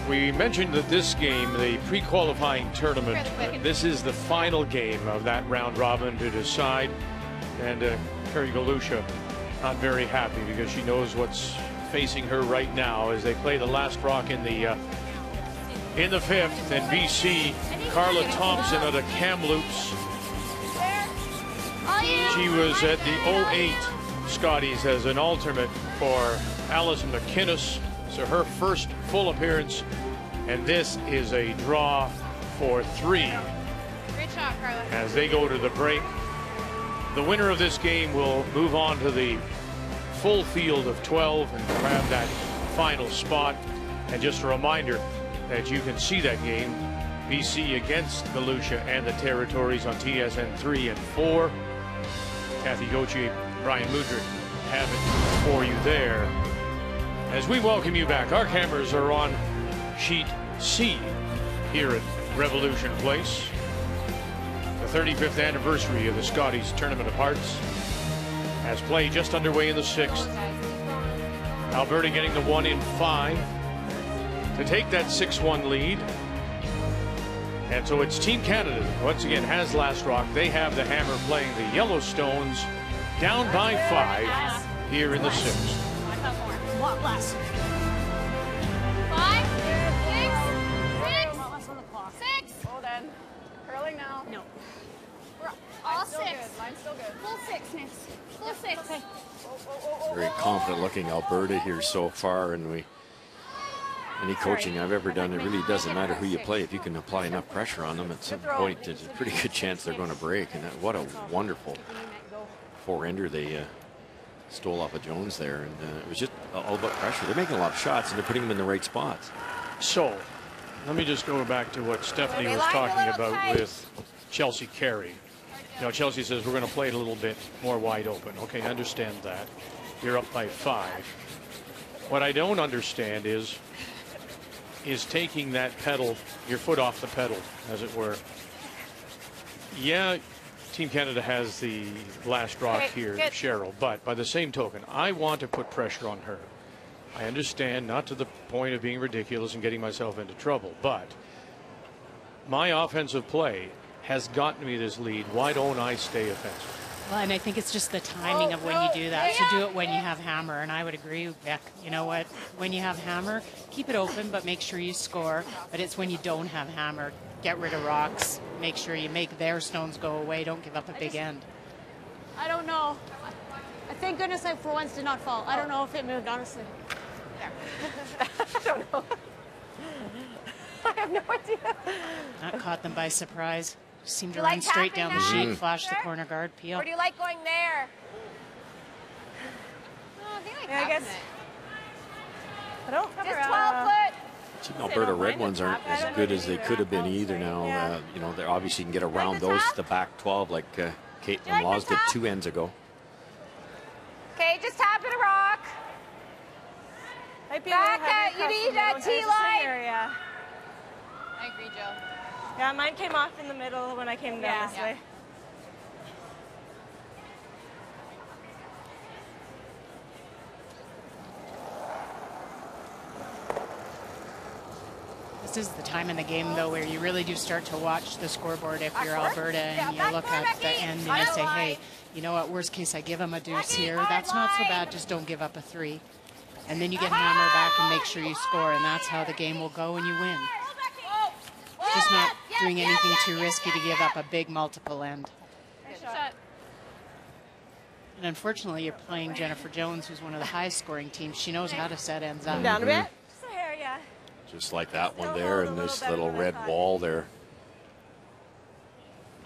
We mentioned that this game, the pre-qualifying tournament, this is the final game of that round robin to decide. And Carey Galusha not very happy because she knows what's facing her right now as they play the last rock in the 5th. And BC, Carla Thompson out of Kamloops. She was at the 08 Scotties as an alternate for Alison McInnes. So her first full appearance, and this is a draw for 3 as they go to the break. The winner of this game will move on to the full field of 12 and grab that final spot. And just a reminder that you can see that game, BC against Galusha and the Territories, on TSN 3 and 4. Kathy Gauthier, Brian Mudrick have it for you there. As we welcome you back, our cameras are on Sheet C here at Revolution Place. The 35th anniversary of the Scotties Tournament of Hearts has play just underway in the 6th. Alberta getting the 1 in 5 to take that 6-1 lead. And so it's Team Canada that once again has last rock. They have the hammer playing the Yellowstones down by 5 here in the 6th. A lot less. 5, 6, 6. Oh, then. Curling now. No. We're all 6. Mine's still good. Full 6, Nick. Full 6. Okay. Very confident looking Alberta here so far, and any coaching I've ever done, it really doesn't matter who you play. If you can apply enough pressure on them, at some point there's a pretty good chance they're going to break. And what a wonderful four-ender they stole off of Jones there, and it was just all about pressure. They're making a lot of shots and they're putting them in the right spots. So let me just go back to what Stephanie was talking about with Chelsea Carey. You know, Chelsea says we're going to play it a little bit more wide open. Okay, I understand that. You're up by 5. What I don't understand is taking that pedal, your foot off the pedal, as it were. Yeah, Team Canada has the last rock here, Cheryl, but by the same token, I want to put pressure on her. I understand, not to the point of being ridiculous and getting myself into trouble, but my offensive play has gotten me this lead. Why don't I stay offensive? Well, and I think it's just the timing of when you do that. So do it when you have hammer, and I would agree with Beck. You know what? When you have hammer, keep it open, but make sure you score. But it's when you don't have hammer, get rid of rocks. Make sure you make their stones go away. Don't give up a big end. I don't know. Thank goodness I for once did not fall. I don't know if it moved, honestly. There. I don't know. I have no idea. That caught them by surprise. Seemed to You run like straight tapping down the now? sheet, flash the corner guard, peel. Or do you like going there? Oh, they like I guess. I don't Just 12 foot. See, Alberta red ones aren't as good as they could have been either now. You know, they obviously can get around those, the back 12, like Caitlin Laws did 2 ends ago. Okay, just tap it a rock. Back at, you need that T-line. Yeah. I agree, Joe. Yeah, mine came off in the middle when I came down this way. This is the time in the game, though, where you really do start to watch the scoreboard if you're Alberta and you look at the end and you say, hey, you know what, worst case, I give them a deuce here. That's not so bad, just don't give up a 3. And then you get hammer back and make sure you score, and that's how the game will go and you win. Just not doing anything too risky to give up a big multiple end. And unfortunately, you're playing Jennifer Jones, who's one of the highest scoring teams. She knows how to set ends up. Down a bit. Just a hair, yeah. Just like that one there, and this little red wall there.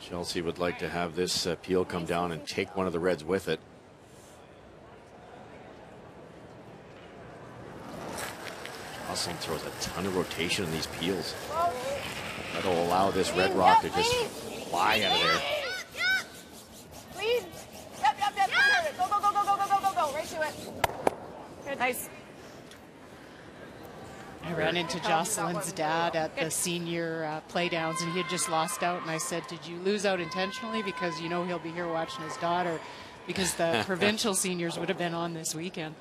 Chelsea would like to have this peel come down and take one of the reds with it. Jocelyn throws a ton of rotation in these peels. That'll allow this red rock to just fly out of there. Lead. Yep. Go. Right to it. Good. Nice. I ran into Jocelyn's dad at the senior playdowns, and he had just lost out. And I said, "Did you lose out intentionally? Because you know he'll be here watching his daughter, because the provincial seniors would have been on this weekend."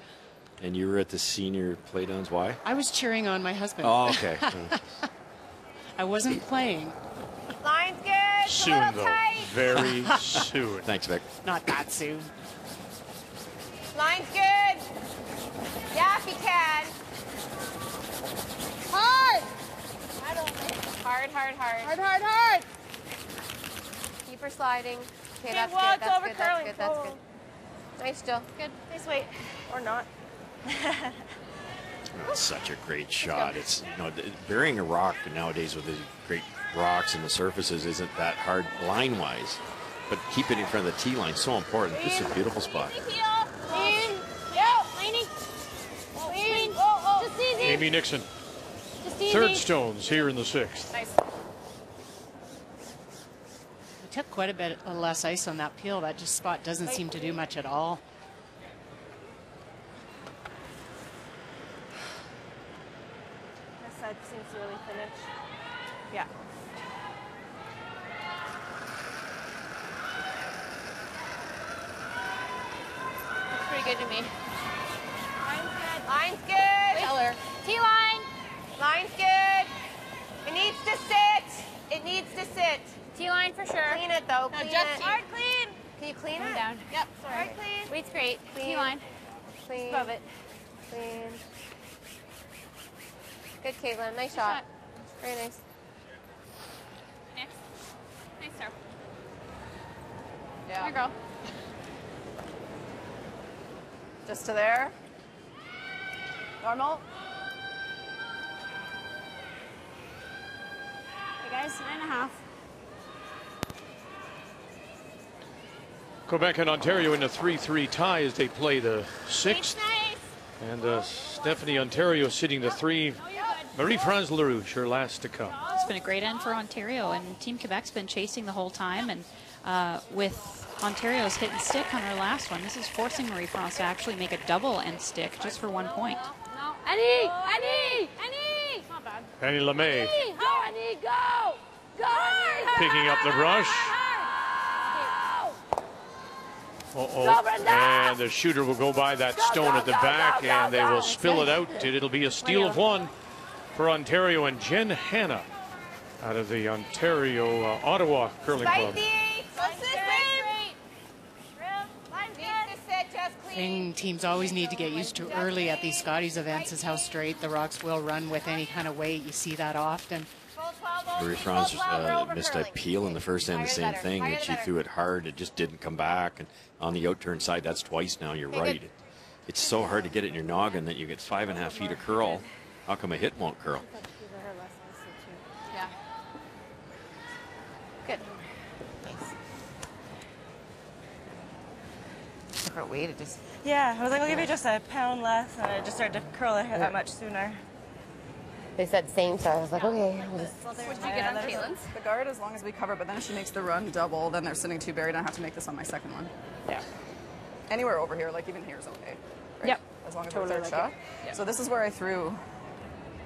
And you were at the senior playdowns. Why? I was cheering on my husband. Oh, okay. I wasn't playing. Line's good. Soon, though. Very soon. Thanks, Vic. Not that soon. Line's good. Yeah, if you can. Hard! Hard. Keep her sliding. Okay, Okay, that's well, good. it's That's over good. curling. That's good. That's good. Nice, Jill. Good. Nice weight. Or not. That's such a great shot. It's, you know, burying a rock nowadays with the great rocks and the surfaces isn't that hard line-wise, but keep it in front of the tee line, so important. This is a beautiful spot. Lean. Yep. Leaning. Lean. Just easy. Amy Nixon. Just easy. Third stones here in the 6th. Nice. I took quite a bit less ice on that peel. That just spot doesn't seem to do much at all. This side seems to really finish. Yeah. Looks pretty good to me. Line's good. Tell her. T-line. Line's good. It needs to sit. It needs to sit. T-line for sure. Clean it, though. No, Clean just it. hard clean. Can you clean it? Down. Yep. Sorry. Hard clean. Weight's great. Clean. T-line. Clean. Above it. Clean. Good, Caitlin. Nice shot. Very nice. Next. Nice throw. Yeah. Here you go. Just to there. Normal. Hey guys, 9.5. Quebec and Ontario in a 3-3 tie as they play the 6th. Nice. And Stephanie Ontario sitting the 3. Marie-France Lerouge, her last to come. It's been a great end for Ontario, and Team Quebec's been chasing the whole time. And with Ontario's hit and stick on her last one, this is forcing Marie-France to actually make a double end stick just for 1 point. No. Annie! Not bad. Annie LeMay Go, Annie, go! Go, Annie! picking up the brush. Go, Brenda! And the shooter will go by that stone at the back, and they will spill it out. It'll be a steal of 1 for Ontario, and Jen Hanna out of the Ontario Ottawa Curling Club. Thing teams always need to get used to early at these Scotties events is how straight the rocks will run with any kind of weight. You see that often. Marie-France missed a peel in the first end, the same thing, and she threw it hard. It just didn't come back. And on the outturn side, that's twice now. You're right. It's so hard to get it in your noggin that you get 5.5 feet of curl. How come a hit won't curl? Yeah. Good. Different way to just. Yeah, I was like, I'll give you just a pound less, and I just started to curl it that much sooner. They said same, so I was like, okay. What did you get on Caitlin's? The guard, as long as we cover, but then if she makes the run double, then they're sitting too buried. I have to make this on my second one. Yeah. Anywhere over here, like even here is okay. Right? Yep. As long as Totally it's like third shot. Yep. So this is where I threw,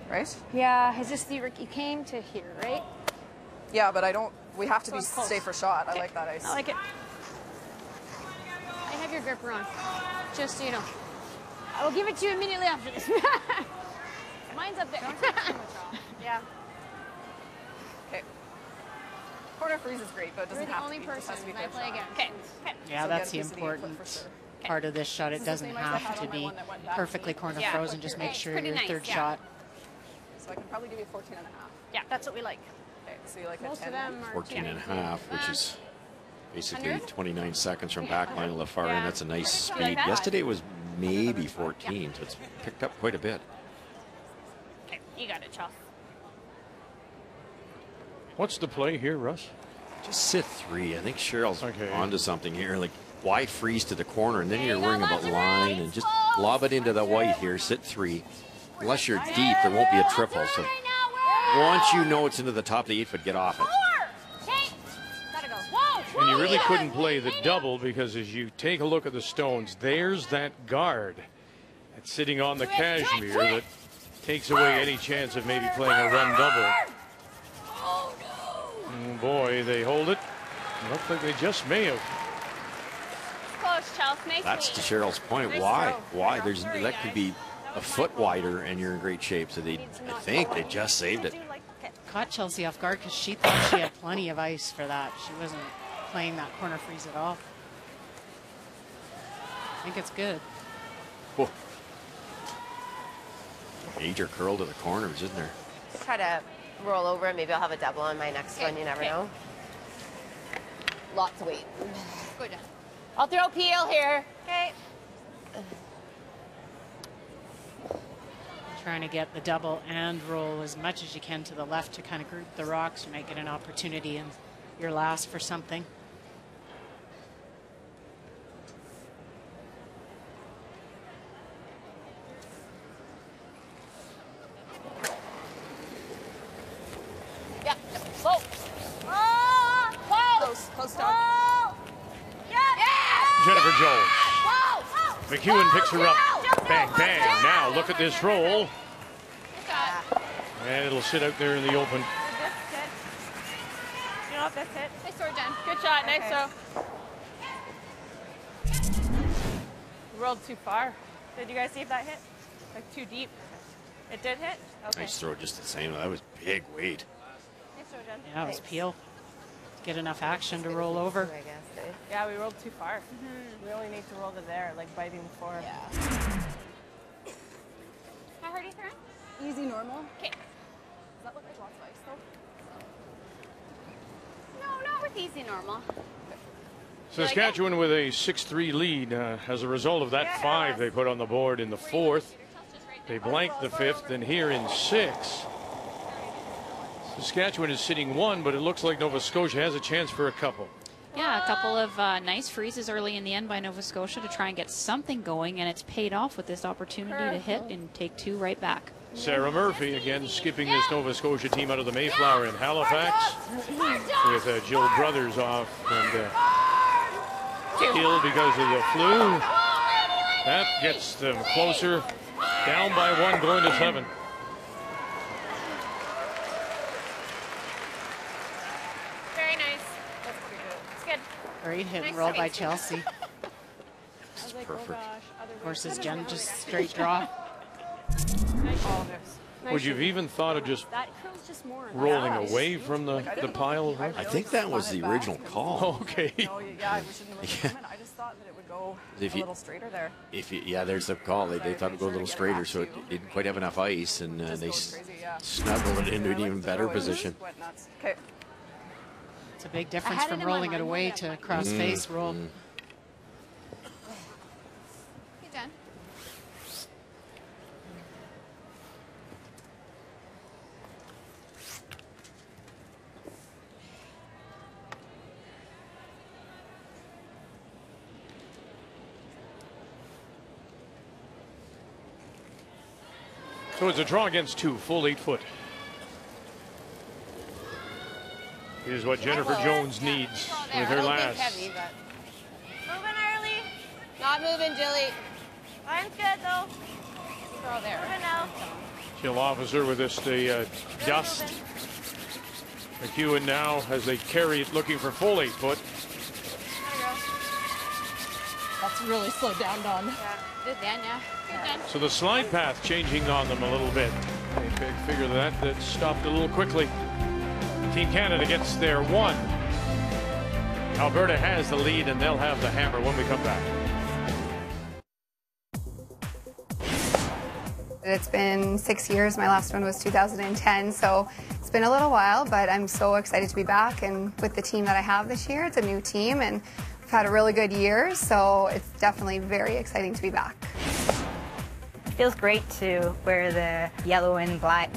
right? Yeah, it's just you came to here, right? Yeah, but I don't. We have to So be it's close. stay for shot. I like that ice. I like it. I have your gripper on, just so you know. I will give it to you immediately after this. Mine's up there. Yeah. Okay. Corner freeze is great, but it You're doesn't the have only to be. It just person has to be when I third play shot. again. Okay. Okay. Yeah, So that's the get a PCD input important for sure. part of this shot. It This is the doesn't same ice I have had to on my be one that went back to perfectly me. corner Yeah. frozen. Just make It's sure pretty your nice, third yeah. shot. So I can probably give you 14 and a half. Yeah, that's what we like. Okay, so you like Most a 10? of them are 14 and a half, which is basically 100? 29 seconds from back line of the far end. That's a nice You like speed. that? Yesterday was maybe 14, so it's picked up quite a bit. Okay, you got it. Chelsea. What's the play here, Russ? Just sit 3. I think Cheryl's onto something here. Like, why freeze to the corner? And then you're worrying about line and just lob it into the white here. Sit 3. Unless you're deep, there won't be a triple. So once you know it's into the top of the 8-foot, get off it. And you really couldn't play the double because as you take a look at the stones, there's that guard that's sitting on the cashmere that takes away any chance of maybe playing a run double. Oh boy, they hold it. Looks like they just may have. Close, Chelsea. Nice. That's to Cheryl's point. Why? There's that could be a foot wider and you're in great shape. So I think they just saved it. Caught Chelsea off guard because she thought she had plenty of ice for that. She wasn't playing that corner freeze at all. I think it's good. Whoa. Major curl to the corners, isn't there? Try to roll over. Maybe I'll have a double on my next one. You never know. Lots of weight. Good. I'll throw peel here. Okay. Trying to get the double and roll as much as you can to the left to kind of group the rocks. You might get an opportunity in your last for something. Yeah. Slow. Close dog. Jennifer Jones. McEwen picks her up. Bang, bang. Now look at this roll. And it'll sit out there in the open. You know if this hit? Nice throw, Jen. Good shot. Nice throw. You rolled too far. Did you guys see if that hit? Like too deep. It did hit? Okay. Nice throw, just the same. That was big weight. Nice throw, Jen. Yeah, it was peel. Get enough action to roll over. I guess. Yeah, we rolled too far. We only need to roll to there, like biting the floor. Yeah. How hard are you throwing? Easy, normal. Okay. Does that look like lots of ice though? No, not with easy normal. Saskatchewan with a 6-3 lead as a result of that 5 they put on the board in the 4th. They blanked the 5th, and here in 6. Saskatchewan is sitting 1, but it looks like Nova Scotia has a chance for a couple. Yeah, a couple of nice freezes early in the end by Nova Scotia to try and get something going, and it's paid off with this opportunity to hit and take 2 right back. Sarah Murphy again skipping this Nova Scotia team out of the Mayflower in Halifax with Jill Brothers off and ill because of the flu. That gets them closer, down by 1 going to 7. Very nice. That's pretty good. It's good. Great hit and roll by Chelsea. It's perfect. Of course, is Jen just straight draw. Would you have even thought of just rolling away from the pile? I think that was the original call. Okay. No, yeah, we shouldn't have really come in. I just thought that it would go a little straighter there. Yeah, there's the call. They thought it would go a little straighter, so it didn't quite have enough ice, and they snuggled it into an even better position. Okay. It's a big difference from rolling it away to cross face roll. Hey, Jen. So it's a draw against 2, full 8-foot. Here's what Jennifer Jones needs with her last. Heavy, but... Moving early. Not moving, Jilly. Line's good, though. Throw there. Moving now. Chill officer with this dust. McEwen now as they carry it looking for full 8-foot. That's really slowed down, Don. Good then, yeah. Good then. So the slide path changing on them a little bit. They figure that stopped a little quickly. Team Canada gets their 1. Alberta has the lead, and they'll have the hammer when we come back. It's been 6 years. My last one was 2010, so it's been a little while, but I'm so excited to be back. And with the team that I have this year, it's a new team, and we've had a really good year, so it's definitely very exciting to be back. It feels great to wear the yellow and black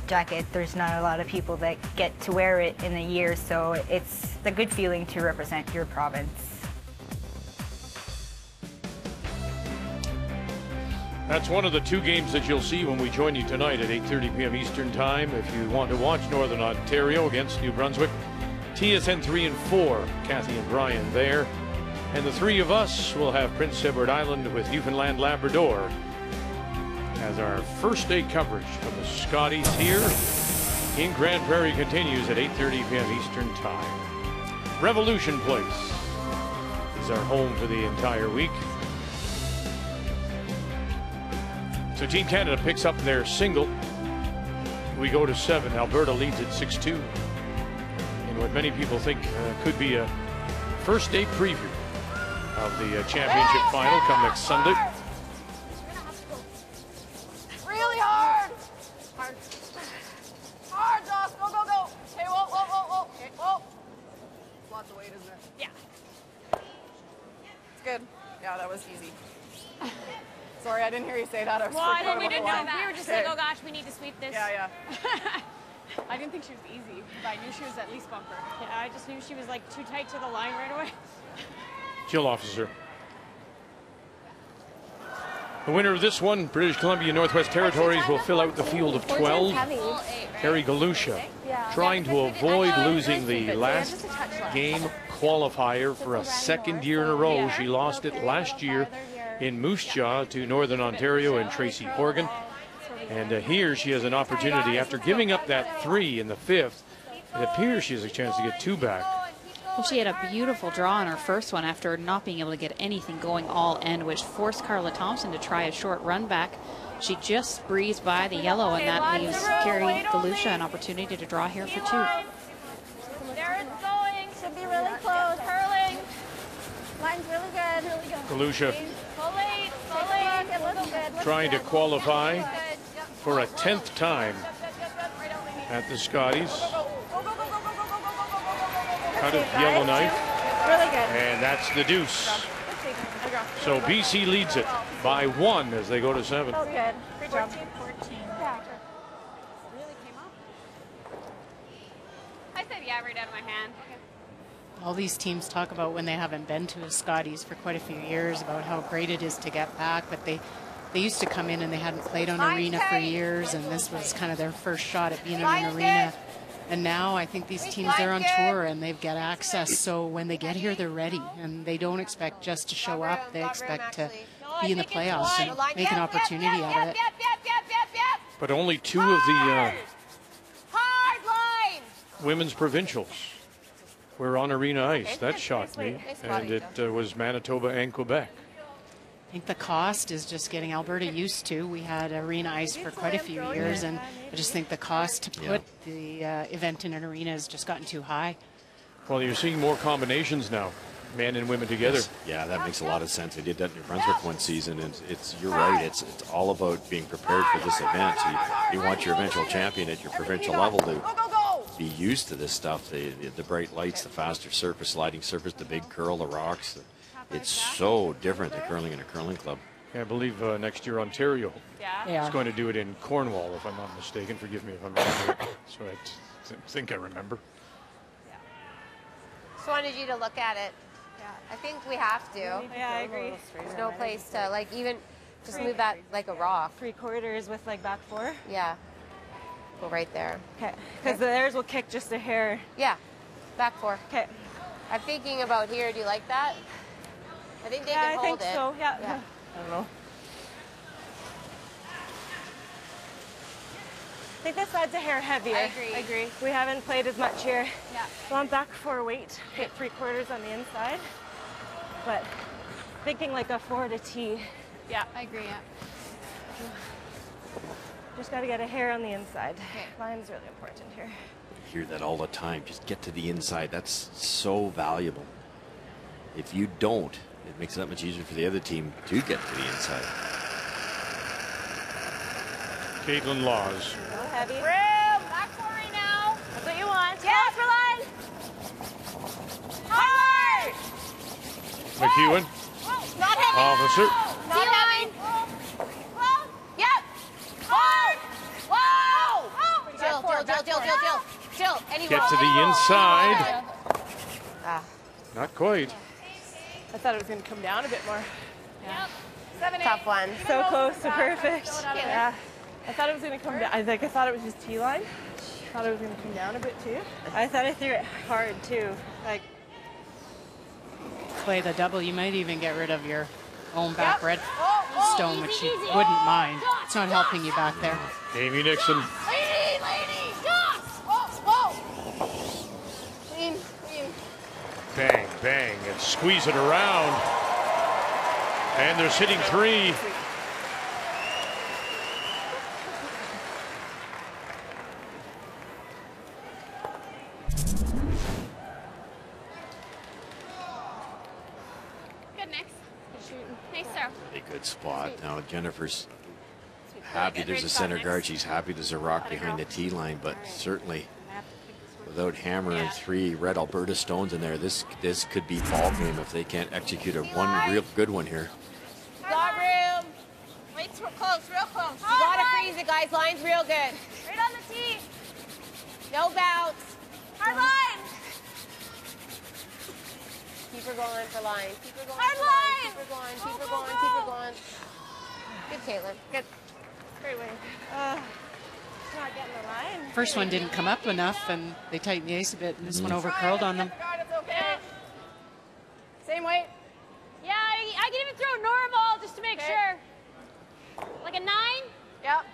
jacket. There's not a lot of people that get to wear it in a year, so it's a good feeling to represent your province. That's one of the 2 games that you'll see when we join you tonight at 8:30 p.m. Eastern Time. If you want to watch Northern Ontario against New Brunswick, TSN 3 and 4, Kathy and Brian there. And the 3 of us will have Prince Edward Island with Newfoundland Labrador as our first day coverage of the Scotties here in Grand Prairie continues at 8:30 p.m. Eastern Time. Revolution Place is our home for the entire week. So Team Canada picks up their single. We go to 7. Alberta leads at 6-2. In what many people think could be a first day preview of the championship final come next Sunday. Really hard. Hard, Josh. Go, go, go. Okay, whoa, whoa, whoa, whoa. Okay, whoa. Lots of weight, isn't it? Yeah. It's good. Yeah, that was easy. Sorry, I didn't hear you say that. I was Well, I freaking out we about didn't the know line. that. We were just Okay. like, oh gosh, we need to sweep this. Yeah. I didn't think she was easy, but I knew she was at least bumper. Yeah, I just knew she was like too tight to the line right away. Jill Officer. The winner of this one, British Columbia Northwest Territories, will fill out the field of 12. Carey Galusha, trying to avoid losing the last game qualifier for a 2nd year in a row. She lost it last year in Moose Jaw to Northern Ontario and Tracy Horgan. And here she has an opportunity after giving up that 3 in the 5th. It appears she has a chance to get 2 back. Well, she had a beautiful draw on her first one after not being able to get anything going all end, which forced Carla Thompson to try a short run back. She just breezed by the yellow, and that leaves Carey Galusha an opportunity to draw here for 2. There it's going. Should be really close. Hurling. Line's really good. Really good. Galusha trying to qualify for a 10th time at the Scotties. Cut of Yellowknife. Really good. And that's the deuce. So BC leads it by 1 as they go to 7. That was good. Great job. 14. Yeah. Really came up. I said yeah right out of my hand. All these teams talk about when they haven't been to a Scotties for quite a few years about how great it is to get back, but they used to come in and they hadn't played on arena for years, and this was kind of their first shot at being on an arena. And now I think these teams, they're on tour and they've got access, so when they get here, they're ready, and they don't expect just to show up. They expect to be in the playoffs and make an opportunity out of it. But only 2 of the women's provincials were on arena ice. That shocked me, and it was Manitoba and Quebec. I think the cost is just getting Alberta used to. We had arena ice for quite a few years, and I just think the cost to put the event in an arena has just gotten too high. Well, you're seeing more combinations now, men and women together. Yes. Yeah, that makes a lot of sense. They did that in New Brunswick one season, and you're right. It's all about being prepared for this event. So you want your eventual champion at your provincial level to be used to this stuff. The bright lights, the faster surface, sliding surface, the big curl, the rocks. It's so different than curling in a curling club. I believe next year Ontario is going to do it in Cornwall, if I'm not mistaken. Forgive me if I'm wrong. So I think I remember. Just wanted you to look at it. Yeah, I think we have to. Yeah, I agree. There's no place to like even just move that like a rock. 3/4 with like back 4. Yeah. Go right there. Okay. Because theirs will kick just a hair. Yeah. Back 4. Okay. I'm thinking about here. Do you like that? I think they can hold it. I think so. Yeah. Yeah. I don't know. I think this side's a hair heavier. I agree. We haven't played as much here. Yeah. So I'm back 4 weight, hit 3/4 on the inside. But thinking like a 4 to T. Yeah, I agree. Yeah. Just got to get a hair on the inside. Line's really important here. I hear that all the time. Just get to the inside. That's so valuable. If you don't, it makes it that much easier for the other team to get to the inside. Caitlin Laws. Go heavy. Room. Back 4 right now. That's what you want. Yes, for line. Hard. McEwen. Not heavy. Officer. Not heavy. Yep. Hard. Whoa. Jill. Anyway. Get to the inside. Not quite. I thought it was going to come down a bit more. Yep. 7-8. Tough one. So close to perfect. Yeah. I thought it was going to come down. I thought it was just T-line. I thought it was going to come down a bit too. I thought I threw it hard too. Like, Play the double. You might even get rid of your own back red stone, which you wouldn't mind. It's not helping you back there. Amy Nixon. Lady, whoa. Clean. Bang, bang, and squeeze it around. And they're hitting 3. Good, Nix. Good shooting. Nice throw. A good spot. Now Jennifer's happy there's a center guard. She's happy there's a rock behind the tee line, but certainly without hammering 3 red Alberta stones in there, this could be ball game if they can't execute one real good one here. Got room. Wait, close, real close. You gotta freeze it, guys. Line's real good. Right on the tee. No bounce. Hard line. Keep her going for line. Keep her going. Hard line. Keep her going. Keep her going. Keep her going. Good, Caitlin. Good. Great way. Not getting the line. First one didn't come up enough, and they tightened the ice a bit, and this one over curled on them. It's okay. Same weight. Yeah, I can even throw normal just to make sure. Like a 9? Yep.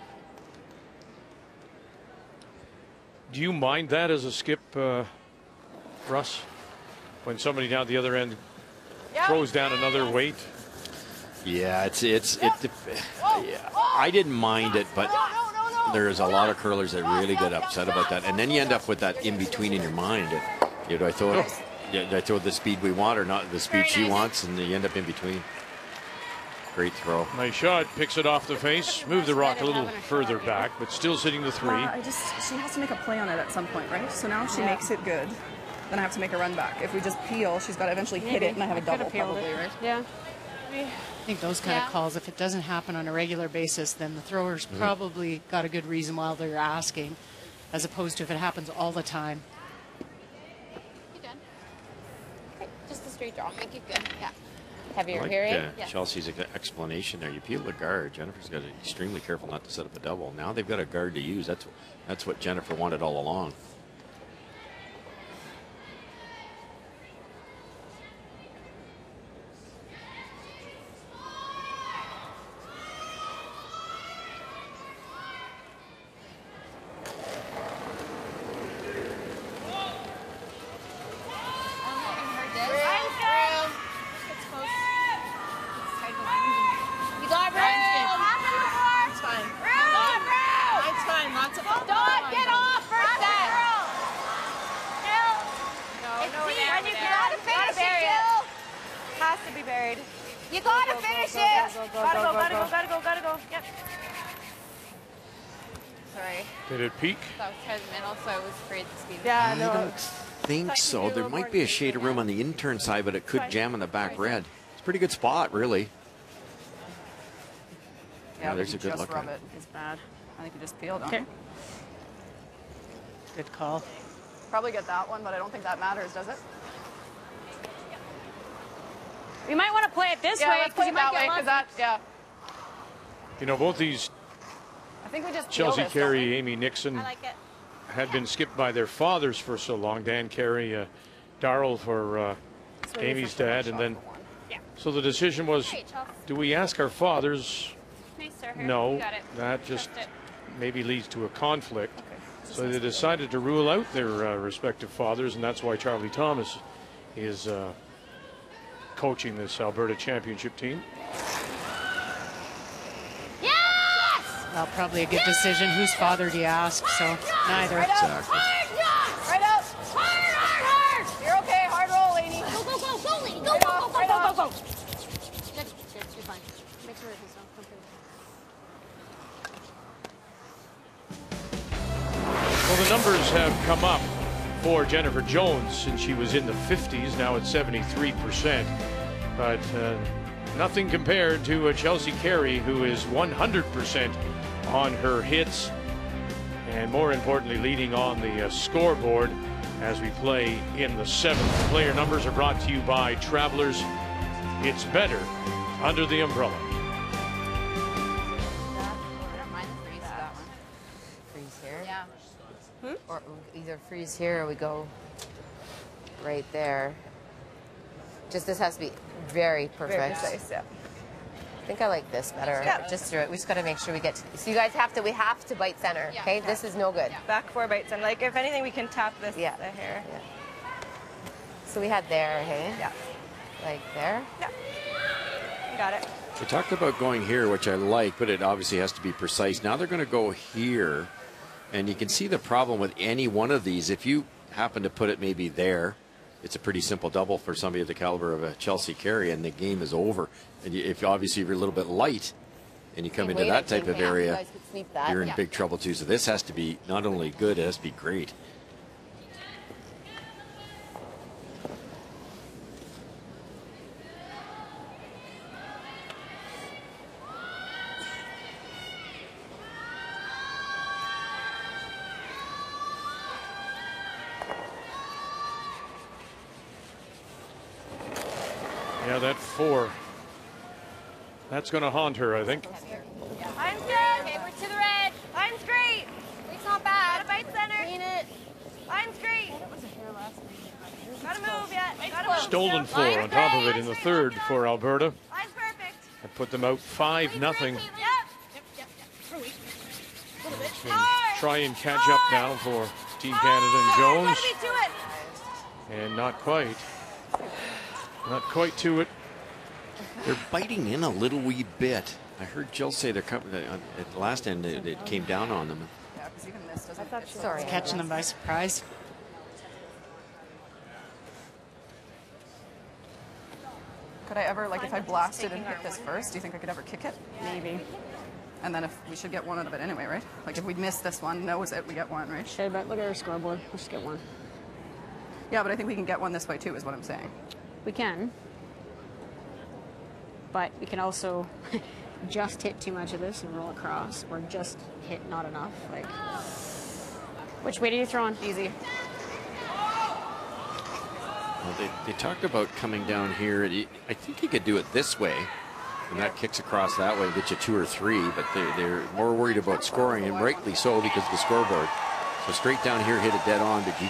Do you mind that as a skip, Russ? When somebody down the other end throws down another weight? Yeah, I didn't mind it, but there's a lot of curlers that really get upset about that, and then you end up with that in between in your mind. Do I throw it? Do I throw the speed we want or not the speed she wants, and you end up in between. Great throw. Nice shot. Picks it off the face. Move the rock a little further back, but still sitting the 3. She has to make a play on it at some point, right? So now if she makes it good, then I have to make a run back. If we just peel, she's got to eventually hit it, and I have a double probably, right? Yeah. I think those kind of calls, if it doesn't happen on a regular basis, then the thrower's probably got a good reason why they're asking, as opposed to if it happens all the time. You done? Okay, just a straight draw. Make it good. Yeah. Heavier I like, here, Chelsea's explanation there. You peel the guard. Jennifer's got to be extremely careful not to set up a double. Now they've got a guard to use. That's what Jennifer wanted all along. You gotta finish it. Gotta go. Yep. Sorry. Did it peak? That was towards the middle, so I was afraid the speed. I don't think so. There might be a shade of room on the intern side, but it could jam on the back red. It's a pretty good spot, really. Yeah, there's a good look at it. It's bad. I think we just peeled on Okay. it. Good call. Probably get that one, but I don't think that matters, does it? We might want to play it this way. Let's play it that way, because that, You know, both these I think we just Chelsea this, Carey, Amy Nixon I like it. had been skipped by their fathers for so long. Dan Carey, Darryl for Amy's dad, and then so the decision was, do we ask our fathers? Nice, sir. No, Got it. that just maybe leads to a conflict. So they decided to rule out their respective fathers, and that's why Charlie Thomas is coaching this Alberta Championship team. Yes! Well, probably a good decision. Whose father do you ask? So neither. Exactly. Right up. Hard. You're okay. Hard roll, Lainey. Go, Lady. Go. Good. You're fine. Make sure it's not comfortable. Well, the numbers have come up for Jennifer Jones since she was in the 50s. Now it's 73%. But nothing compared to Chelsea Carey, who is 100% on her hits. and more importantly, leading on the scoreboard as we play in the 7th. Player numbers are brought to you by Travelers. It's better under the umbrella. Freeze here. Yeah. Or either freeze here or we go right there. Just this has to be very perfect. Very precise, yeah. I think I like this better. Yeah. Just through it. We just got to make sure we get to, so you guys have to, we have to bite center. Yeah. Okay, this is no good. Yeah. Back 4 bites, and like if anything, we can tap this the hair. Yeah. So we had there, hey? Yeah. Like there? Yeah. Got it. We talked about going here, which I like, but it obviously has to be precise. Now they're going to go here, and you can see the problem with any one of these. If you happen to put it maybe there, it's a pretty simple double for somebody of the caliber of a Chelsea Carey, and the game is over. And if obviously you're a little bit light and you come into that type of area, you're in big trouble too. So this has to be not only good, it has to be great. Yeah, that 4. That's going to haunt her, I think. Line's good. Okay, we're to the red. Line's great. It's not bad. Gotta bite center. Clean it. Line's great. Gotta move yet. Gotta move. Stolen 4 on top of it in the 3rd for Alberta. Line's perfect. And put them out 5-0. Try and catch up now for Team Canada and Jones. And not quite. Not quite to it. They're biting in a little wee bit. I heard Jill say they're coming at the last end. It came down on them. Yeah, because even this doesn't. Sorry, catching them by surprise. Could I ever, like, if I blasted and hit this first, do you think I could ever kick it? Maybe. And then if we should get one out of it anyway, right? Like if we miss this one, knows it, we get one, right? Okay, but look at our scoreboard. Let's get one. Yeah, but I think we can get one this way too, is what I'm saying. We can. But we can also just hit too much of this and roll across, or just hit not enough. Like, which way do you throw on? Easy. Well, they talked about coming down here. I think you could do it this way, and that kicks across that way, get you 2 or 3. But they're more worried about scoring, and rightly so because of the scoreboard. So straight down here, hit it dead on. But you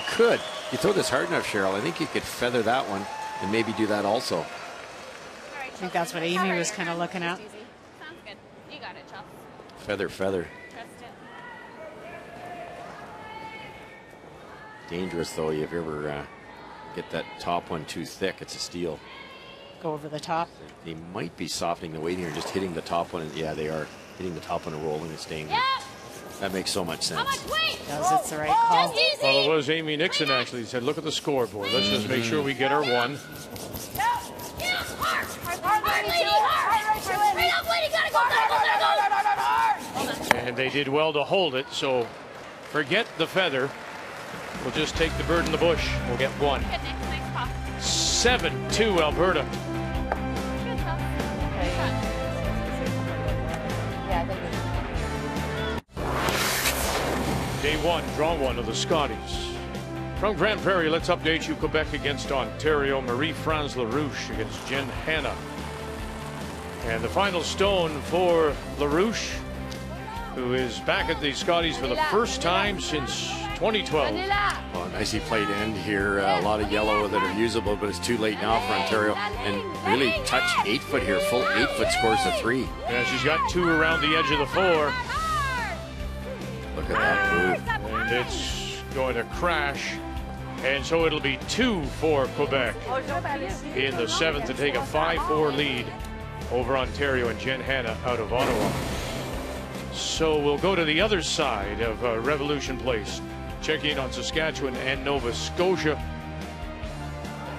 throw this hard enough, Cheryl. I think you could feather that one and maybe do that also. I think that's what Amy was kind of looking at. Sounds good. You got it, Chelsea. Feather. Trust it. Dangerous though. If you ever get that top one too thick, it's a steal. Go over the top. They might be softening the weight here and just hitting the top one. Yeah, they are hitting the top one and rolling and staying there. That makes so much sense. Does it's the right call. Well, it was Amy Nixon actually said, look at the scoreboard. Let's just make sure we get our 1. And they did well to hold it, so forget the feather. We'll just take the bird in the bush. We'll get 1. 7-2 Alberta. Day 1, draw 1 of the Scotties. From Grand Prairie, let's update you. Quebec against Ontario. Marie-France LaRouche against Jen Hanna. And the final stone for LaRouche, who is back at the Scotties for the first time since 2012. Well, nicely played end here. A lot of yellow that are usable, but it's too late now for Ontario. And really touch 8-foot here. Full 8-foot scores a 3. Yeah, she's got 2 around the edge of the 4. Look at that move. And it's going to crash. And so it'll be 2 for Quebec in the 7th to take a 5-4 lead over Ontario and Jen Hanna out of Ottawa. So we'll go to the other side of Revolution Place. Check in on Saskatchewan and Nova Scotia.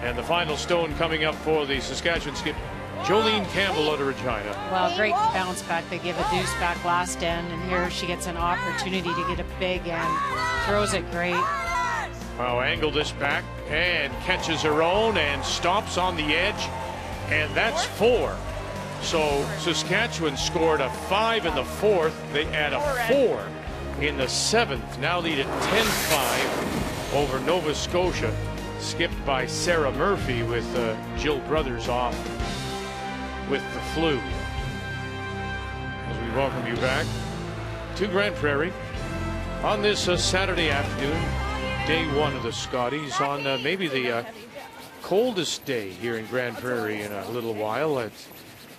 And the final stone coming up for the Saskatchewan skip, Jolene Campbell out of Regina. Well, great bounce back. They give a deuce back last end, and here she gets an opportunity to get a big end. Throws it great. Wow, angle this back and catches her own and stops on the edge. And that's 4. So Saskatchewan scored a 5 in the 4th. They add a 4 in the 7th. Now lead at 10-5 over Nova Scotia. Skipped by Sarah Murphy with Jill Brothers off with the flu. As we welcome you back to Grand Prairie on this Saturday afternoon, day 1 of the Scotties, on maybe the coldest day here in Grand Prairie in a little while. At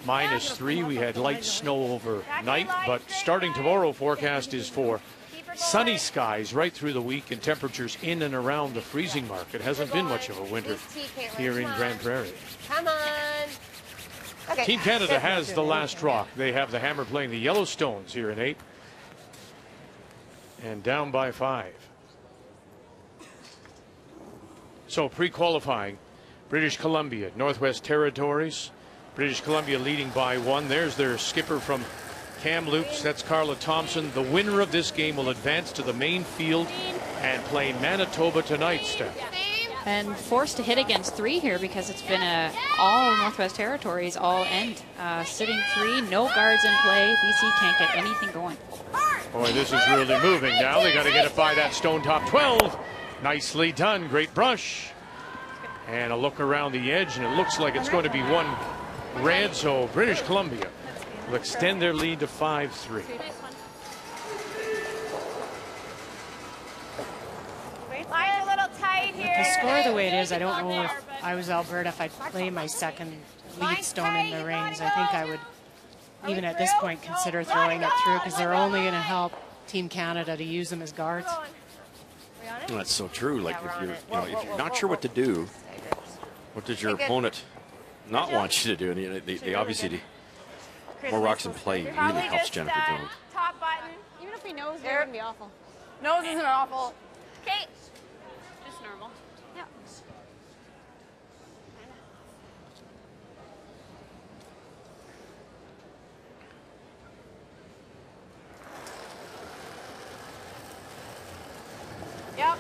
-3, we had light snow overnight, but starting tomorrow, forecast is for sunny skies right through the week and temperatures in and around the freezing mark. It hasn't been much of a winter here in Grand Prairie. Come on. Okay. Team Canada has the last rock. They have the Hammer playing the Yellowstones here in 8. And down by 5. So pre-qualifying, British Columbia, Northwest Territories. British Columbia leading by 1. There's their skipper from Kamloops. That's Carla Thompson. The winner of this game will advance to the main field and play Manitoba tonight, Steph. And forced to hit against 3 here because it's been all Northwest Territories all end. Sitting 3, no guards in play. BC can't get anything going. Boy, this is really moving now. They got to get it by that stone top 12. Nicely done. Great brush. And a look around the edge, and it looks like it's going to be one red. So British Columbia will extend their lead to 5-3. Line's a little tight here. The score the way it is, I don't know if I was Alberta, if I'd play my second lead stone in the rings. I think I would, even at this point, consider throwing it through, because they're only going to help Team Canada to use them as guards. Well, that's so true. Like if you're not sure what to do, what does your opponent not want you to do? And they obviously do. More rocks in play really helps Jennifer Jones. Top button. Even if we nose, it wouldn't be awful. Nose isn't awful. Okay. Just normal. Yep. Yep.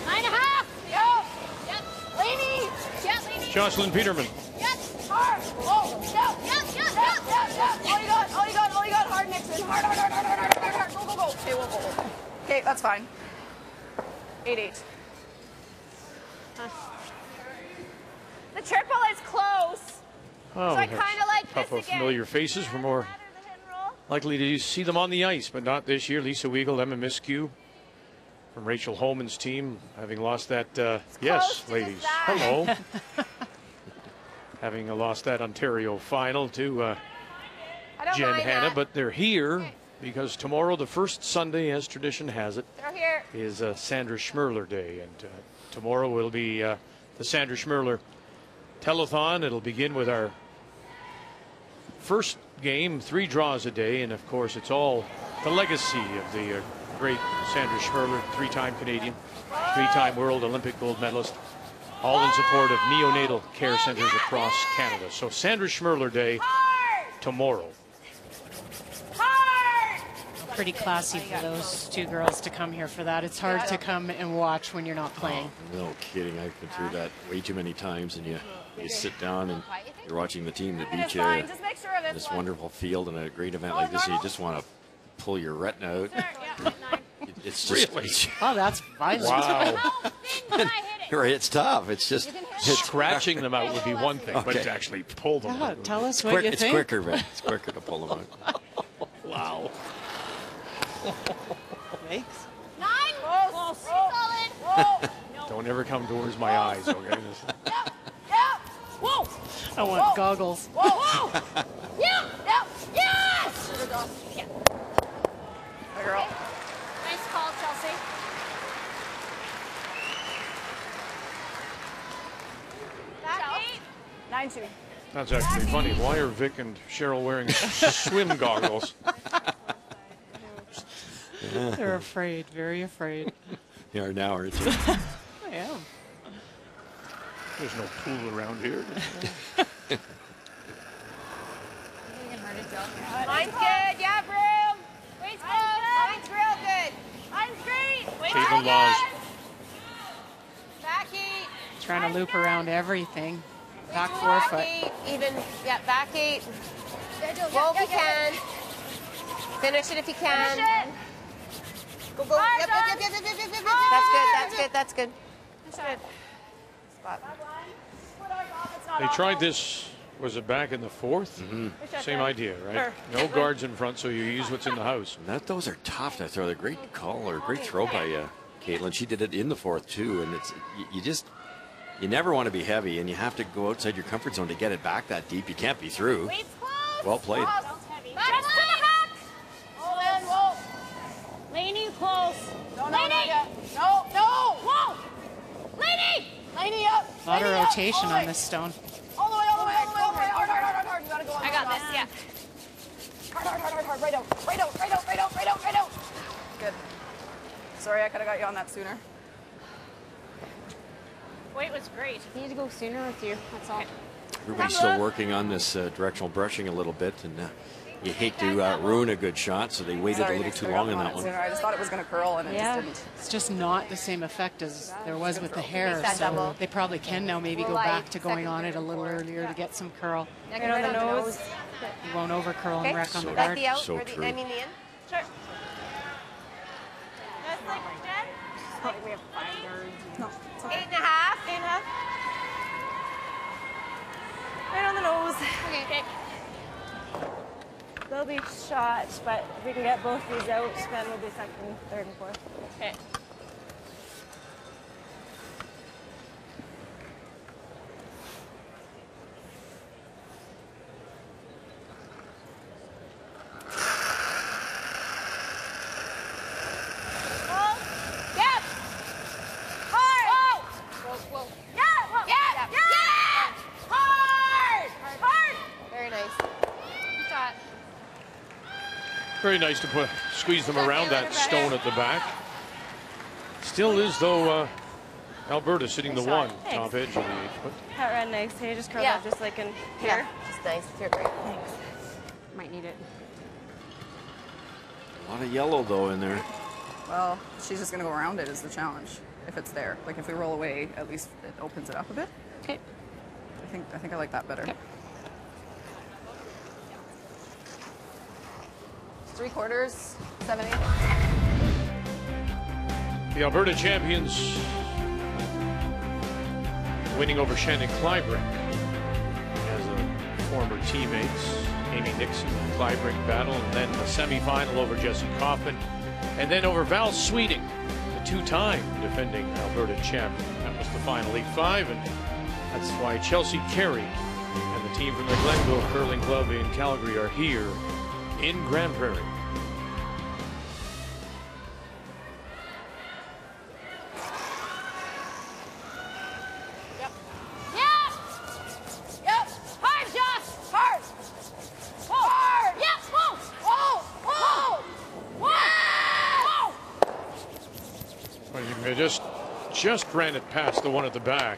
9.5. Yep. Yep. Leany. Yep. Leany. Jocelyn Peterman. Yep. Hard. Oh. Yep. Yep. Yep. Yep. Yep. Yep. All you got. All you got. All you got. Hard, Nixon. Hard. Hard. Hard. Hard. Hard. Hard. Hard. Go. Go. Go. Okay. We'll go. Okay. That's fine. 8-8. The triple is close. Oh, so I kind of like a couple this of again. familiar faces. We're more likely to see them on the ice, but not this year. Lisa Weigel, Emma Miskew from Rachel Holman's team, having lost that. Yes, ladies. Hello. Having lost that Ontario final to Jen Hanna, but they're here because tomorrow, the first Sunday, as tradition has it, is Sandra Schmerler Day, and tomorrow will be the Sandra Schmerler telethon. It'll begin with our first game, 3 draws a day, and of course it's all the legacy of the great Sandra Schmerler, 3-time Canadian, 3-time World Olympic gold medalist, all in support of neonatal care centers across Canada. So Sandra Schmerler Day tomorrow. Pretty classy for those 2 girls to come here for that. It's hard to come and watch when you're not playing. Oh, no kidding. I've been through that way too many times, and you sit down and you're watching the team that beat you in this wonderful field and a great event like this, and you just want to pull your retina out. It's just really? Oh, that's violent. Wow. Right, it's tough. It's just scratching them out would be one thing, but to actually pull them out. Tell us what you think. It's quicker, man. It's quicker to pull them out. Wow. Thanks. 9. Close. Solid. Whoa. Don't ever come towards my eyes, okay? Whoa. I want goggles. Whoa. Yeah. Yep. Yes. Yeah. Hey, girl. Nice call, Chelsea. Back 8. 9-2. That's actually funny. Why are Vic and Cheryl wearing swim goggles? They're afraid, very afraid. You are now, aren't you? I am. There's no pool around here. Mine's good. Yeah, Broom. Wait's close. Mine's real good. Mine's great. Wait's Caitlin Laws. Back 8. Trying to loop around everything. Back 4 Back foot. 8. Even. Yeah, back 8. Roll if you can. Finish it if you can. Go, go. Yep, yep, yep, yep, yep, yep, yep, yep. That's good, that's good, that's good. That's good. Spot. They tried this, was it back in the fourth? Same idea, right? No guards in front, so you use what's in the house. Those are tough to throw. They're great call or great throw by Caitlin. She did it in the fourth too, and it's you never want to be heavy, and you have to go outside your comfort zone to get it back that deep. You can't be through. Well played. Just to the hook. Oh, in, whoa. Laney, close. No, Laney. No, no. Whoa. Laney. Laney up. A lot of rotation on this stone. All the way, all the way, all the way, all the way. Hard, hard, hard, hard, hard. You gotta go on. I got this, yeah. Hard, hard, hard, hard, hard. Right out, right out, right out, right out, right out, right out. Good. Sorry, I could have got you on that sooner. Weight was great. You need to go sooner with you. That's all. Everybody's still working on this directional brushing a little bit, and you hate to ruin a good shot, so they waited a little too long on that one. I just thought it was going to curl, and it just didn't. It's just not the same effect as there was with the hair, so double. they probably can now maybe go back to going on it a little earlier to get some curl. Right on the nose. You won't over curl and wreck on the Back guard. the out, So or the, true. I mean the in. Sure. Just like Jen. We have 5 guards. No, it's okay. 8.5. 8.5. Right on the nose. Okay. They'll be shots, but if we can get both these out, then we'll be second, third, and fourth. Okay. Very nice to squeeze them around that stone at the back. Still is, though, Alberta sitting the one, top edge of the 8-foot. That ran nice. Hey, just curl up just like in here. Just nice. You're great. Thanks. Might need it. A lot of yellow, though, in there. Well, she's just going to go around it is the challenge. If it's there, like if we roll away, at least it opens it up a bit. Okay. I think I like that better. Okay. 3/4, 7/8. The Alberta champions winning over Shannon Clybrink as a former teammates. Amy Nixon, Clybrink battle, and then the semifinal over Jessie Kaufman, and then over Val Sweeting, the two-time defending Alberta champion. That was the final 8-5, and that's why Chelsea Carey and the team from the Glenville Curling Club in Calgary are here in Grand Prairie. Just ran it past the one at the back.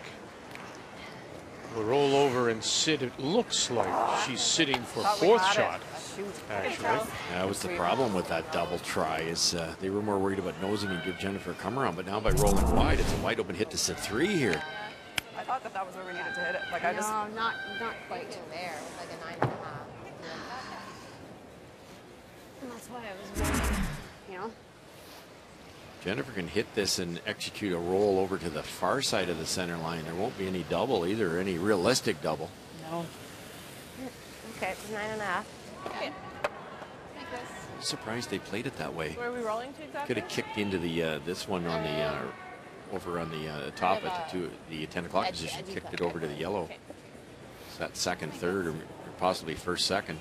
We'll roll over and sit. It looks like she's sitting for fourth shot. Actually, that was the problem with that double try. Is they were more worried about nosing and give Jennifer a come around, but now by rolling wide, it's a wide open hit to sit 3 here. I thought that was where we needed to hit it. Like No, not quite. There, it was like a 9.5. And that's why I was waiting, you know. Jennifer can hit this and execute a roll over to the far side of the center line. There won't be any double either, any realistic double. No. Okay, it was 9.5. Okay. I'm surprised they played it that way. Where are we rolling to exactly? Could have kicked into the this one on the over on the top at the 10 o'clock position. Kicked it over to the yellow. It's that second, third, or possibly first, second.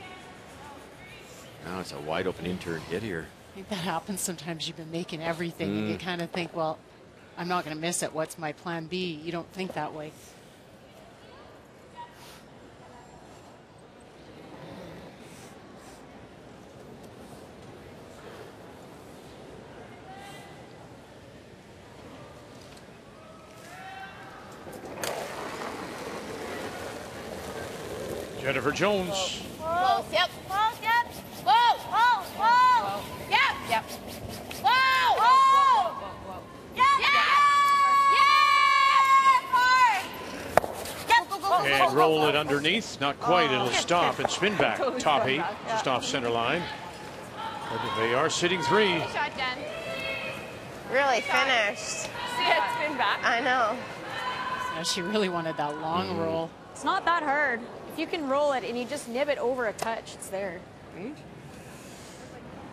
Now it's a wide open in-turn hit here. I think that happens sometimes. You've been making everything and you kind of think, well, I'm not going to miss it. What's my plan B? You don't think that way. Jennifer Jones. Close, yep. Close, yep. Whoa, whoa, whoa. Yep. Yep. Whoa, whoa. Yep. Yeah. Go, go, go. And roll it underneath. Not quite. It'll stop and spin back. Top 8, just off center line. But they are sitting 3. Shot, Jen. really finished. See it spin back? I know. Yeah, she really wanted that long roll. It's not that hard. If you can roll it and you just nib it over a touch, it's there. Right?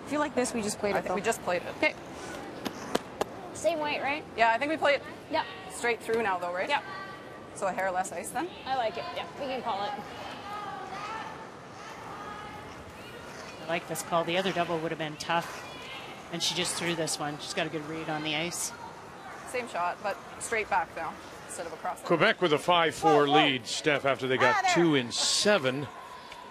I feel like this, we just played it. I think we just played it. Okay. Same weight, right? Yeah, I think we play it Yep. straight through now, though, right? Yep. So a hair less ice then? I like it. Yeah, we can call it. I like this call. The other double would have been tough. And she just threw this one. She's got a good read on the ice. Same shot, but straight back now instead of across. Quebec with a 5-4 lead, Steph, after they got 2 in 7.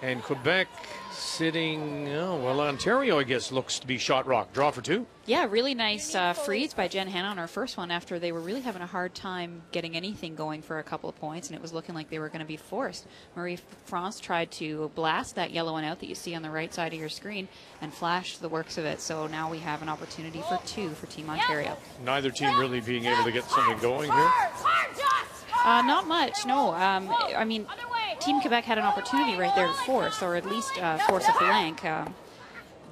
And Quebec sitting, well, Ontario, I guess, looks to be shot rock. Draw for 2. Yeah, really nice freeze by Jen Hanna on her first one after they were really having a hard time getting anything going for a couple of points, and it was looking like they were going to be forced. Marie France tried to blast that yellow one out that you see on the right side of your screen and flash the works of it. So now we have an opportunity for 2 for Team Ontario. Neither team really being able to get something going here. Not much, no. I mean, Team Quebec had an opportunity right there to force, or at least force a blank.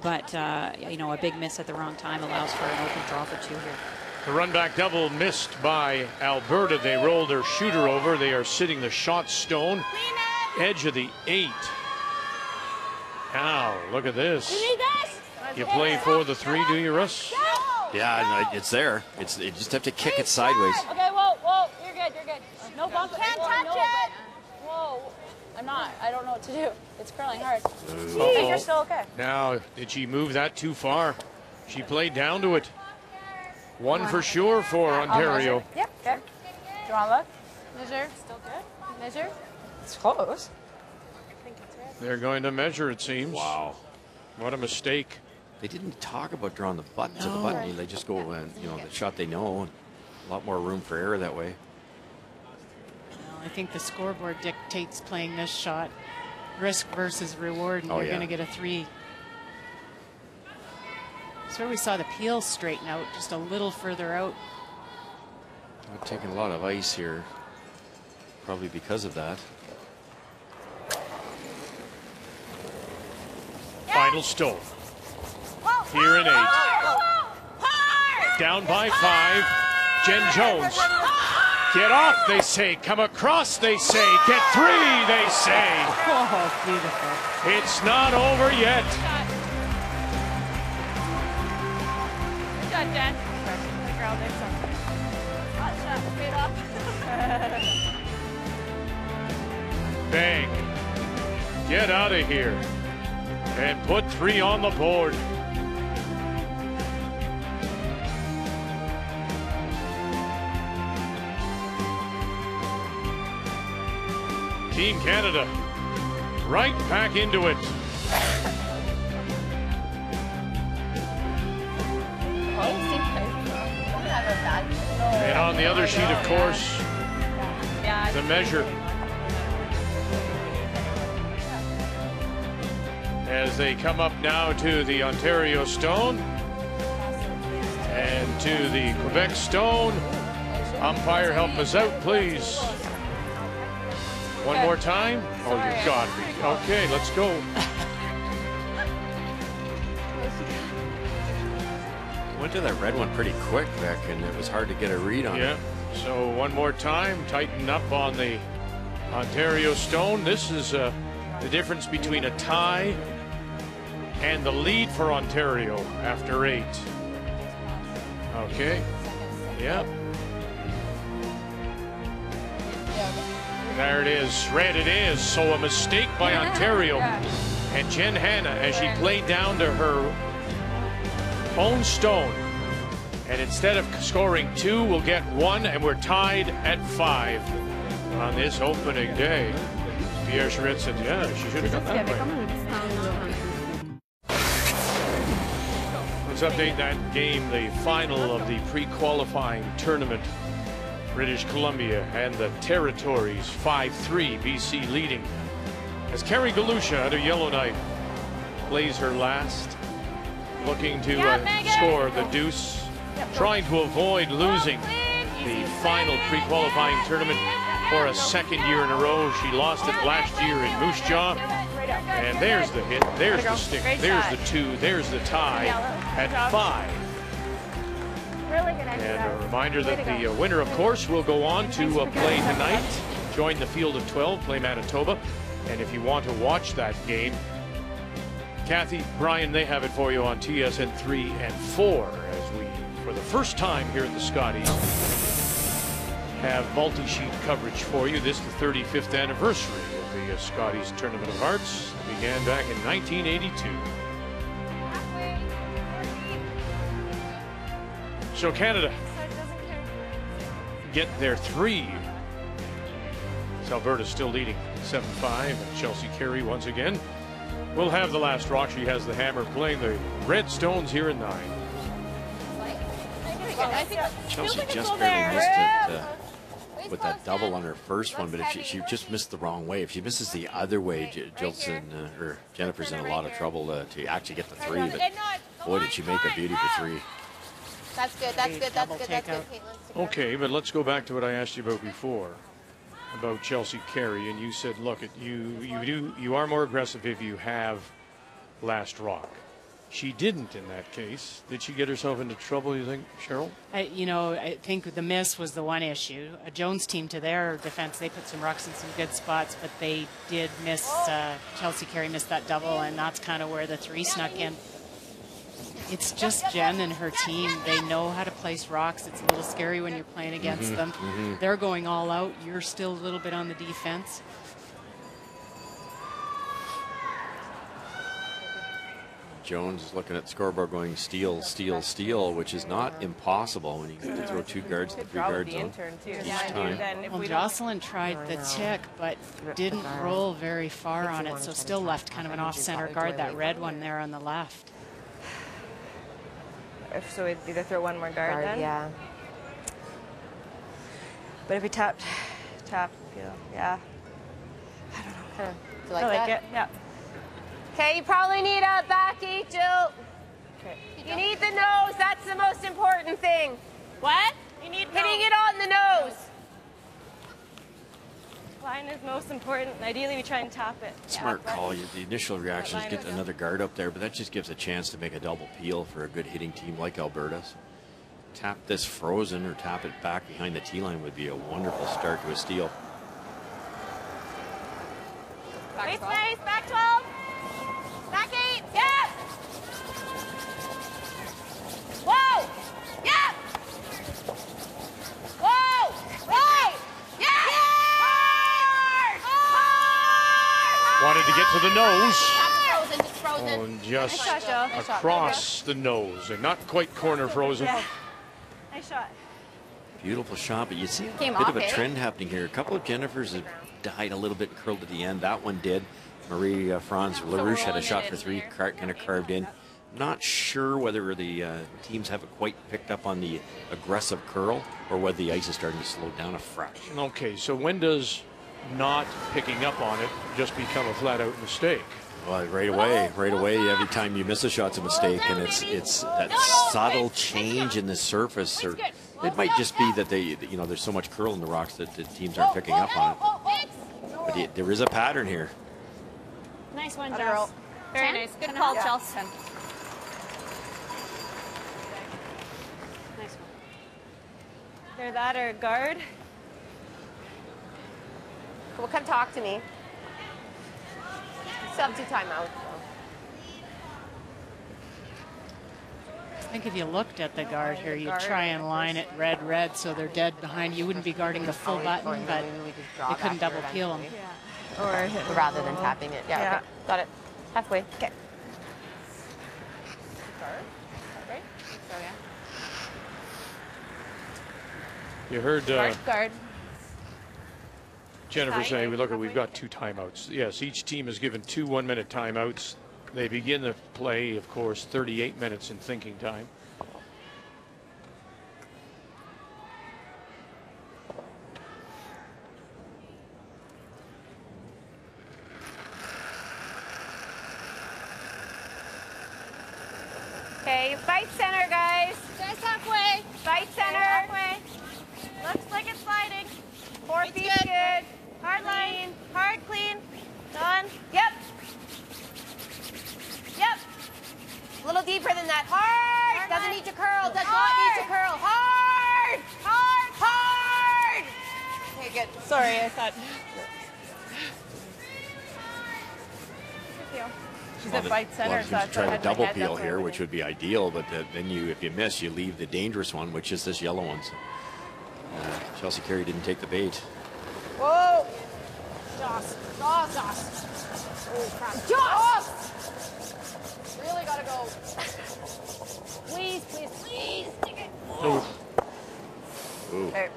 But a big miss at the wrong time allows for an open draw for 2 here. The run back double missed by Alberta. They rolled their shooter over. They are sitting the shot stone, edge of the 8. Now, look at this. You play for the 3, do you, Russ? Yeah, it's there. You just have to kick it sideways. Okay, whoa, you're good. No bump. Can't touch it. Whoa, I'm not. I don't know what to do. It's curling hard. I think you're still okay. Now, did she move that too far? She played down to it. 1 for sure for Ontario. Yep, okay. Do you want to look? Measure. Still good. Measure. It's close. I think it's red. They're going to measure, it seems. Wow. What a mistake. They didn't talk about drawing the button to the button. They just go, the shot they know. A lot more room for error that way. Well, I think the scoreboard dictates playing this shot. Risk versus reward, and you're going to get a 3. That's where we saw the peel straighten out just a little further out. Not taking a lot of ice here, probably because of that. Final stone. Here in 8. Down by 5. Jen Jones. Get off, they say. Come across, they say. Get 3, they say. Oh, beautiful. It's not over yet. Good job, Jen. The girl did something. Hot shot, straight up. Bang. Get out of here. And put 3 on the board. Team Canada right back into it. And on the other sheet, of course, the measure. As they come up now to the Ontario Stone and to the Quebec Stone. Umpire, help us out, please. One more time. Oh, you got me. Okay, let's go. Went to that red one pretty quick, Beck, and it was hard to get a read on it. Yeah, so one more time, tighten up on the Ontario Stone. This is the difference between a tie and the lead for Ontario after 8. Okay, yeah. There it is, red it is, so a mistake by Ontario. And Jen Hanna, as she played down to her own stone, and instead of scoring 2, we'll get 1, and we're tied at 5 on this opening day. Pierre Charette said, yeah, she should have got that way. Let's update that game, the final of the pre-qualifying tournament. British Columbia and the Territories 5-3, BC leading. As Carey Galusha at a Yellowknife plays her last, looking to score the deuce, trying to avoid losing the final pre-qualifying tournament for a 2nd year in a row. She lost it last year in Moose Jaw. And there's the hit, there's the stick, there's the 2, there's the tie at 5. Really good idea. And a reminder that the winner, of course, will go on to play tonight, join the field of 12, play Manitoba. And if you want to watch that game, Kathy, Brian, they have it for you on TSN 3 and 4 as we, for the first time here at the Scotties, have multi-sheet coverage for you. This is the 35th anniversary of the Scotties Tournament of Hearts. It began back in 1982. So Canada get their 3. So Alberta's still leading 7-5, and Chelsea Carey once again will have the last rock. She has the hammer, playing the Red Stones here in 9. Chelsea just barely missed it with that double on her first one, but if she just missed the wrong way. If she misses the other way, or Jennifer's in a lot of trouble to actually get the 3. But boy, did she make a beauty for 3. That's good. That's good. That's good. That's good. Caitlin. Okay, but let's go back to what I asked you about before, about Chelsea Carey, and you said, look, you are more aggressive if you have last rock. She didn't in that case. Did she get herself into trouble, you think, Cheryl? I think the miss was the one issue. A Jones team, to their defense, they put some rucks in some good spots, but they did miss, Chelsea Carey missed that double, and that's kind of where the 3 snuck in. It's just Jen and her team. They know how to place rocks. It's a little scary when you're playing against them. They're going all out. You're still a little bit on the defense. Jones is looking at the scoreboard going steal, steal, steal, which is not impossible when you get to throw 2 guards in the 3 guard zone each time. Well, Jocelyn tried the tick, but didn't roll very far on it, so still left kind of an off-center guard, that red one there on the left. So we'd either throw one more guard then? Yeah. But if we tap, yeah. I don't know. Do you like I like that? it, yeah. Okay, you probably need a backy, Jill. Okay. You need the nose. That's the most important thing. What? You need hitting it on the nose. Line is most important. Ideally, we try and tap it. Smart call. The initial reaction is get another guard up there, but that just gives a chance to make a double peel for a good hitting team like Alberta's. Tap this frozen or tap it back behind the T line would be a wonderful start to a steal. Back space, back 12. Back 8. Yes. Whoa. Yeah. Whoa. Right. Yeah. Wanted to get to the nose. Frozen, just frozen. Oh, and just across the nose, and not quite corner frozen. Yeah. Nice shot. Beautiful shot, but you see a Came bit off, of a eh? trend happening here. A couple of Jennifers have died a little bit and curled at the end. That one did. Marie Franz LaRouche had a shot for 3, kind of carved in. Not sure whether the teams haven't quite picked up on the aggressive curl or whether the ice is starting to slow down a fraction. Okay, so when does not picking up on it just become a flat-out mistake? Well, right away, every time you miss a shot's a mistake, and it's that subtle change in the surface, or it might just be that there's so much curl in the rocks that the teams aren't picking up on it. But there is a pattern here. Nice one, Other Jels. roll. Very nice. Good call, Yeah. Jels. 10. Nice one. Either that or guard. Well, come talk to me. Still have 2 timeouts. I think if you looked at the guard here, you'd try and line it red, so they're dead behind. You wouldn't be guarding the full button, but you couldn't double peel them. Or rather than tapping it. Yeah. Okay. Got it. Halfway. Okay. Right? So, yeah. You heard guard. Jennifer say, we've got 2 timeouts. Yes, each team is given 2 one-minute timeouts. They begin the play, of course, 38 minutes in thinking time. Okay, fight center, guys. Guys, halfway. Fight center. Halfway. Looks like it's sliding. 4 feet good. Hard line. Hard, clean. Done. Yep. Yep. A little deeper than that. Hard. Doesn't need to curl. Does not need to curl. She's at fight center, so that's try to double peel here, which would be ideal, but then if you miss, you leave the dangerous one, which is this yellow one. So, Chelsea Carey didn't take the bait. Whoa! Joss. Oh, crap. Joss! Really gotta go. Please. Take it. Ooh. Okay.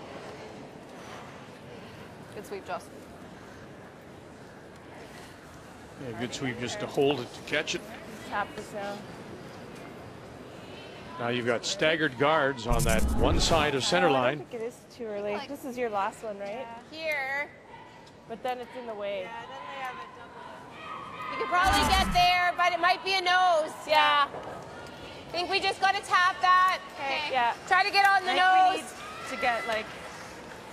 Good sweep, Joss. Yeah, good sweep just to hold it, to catch it. Tap this down. Now you've got staggered guards on that one side of center I line. don't think it is too early. This is your last one, right? Here. But then it's in the way. You could probably get there, but it might be a nose. Yeah. I think we just got to tap that. Okay. Yeah. Try to get on the We nose. need to get like.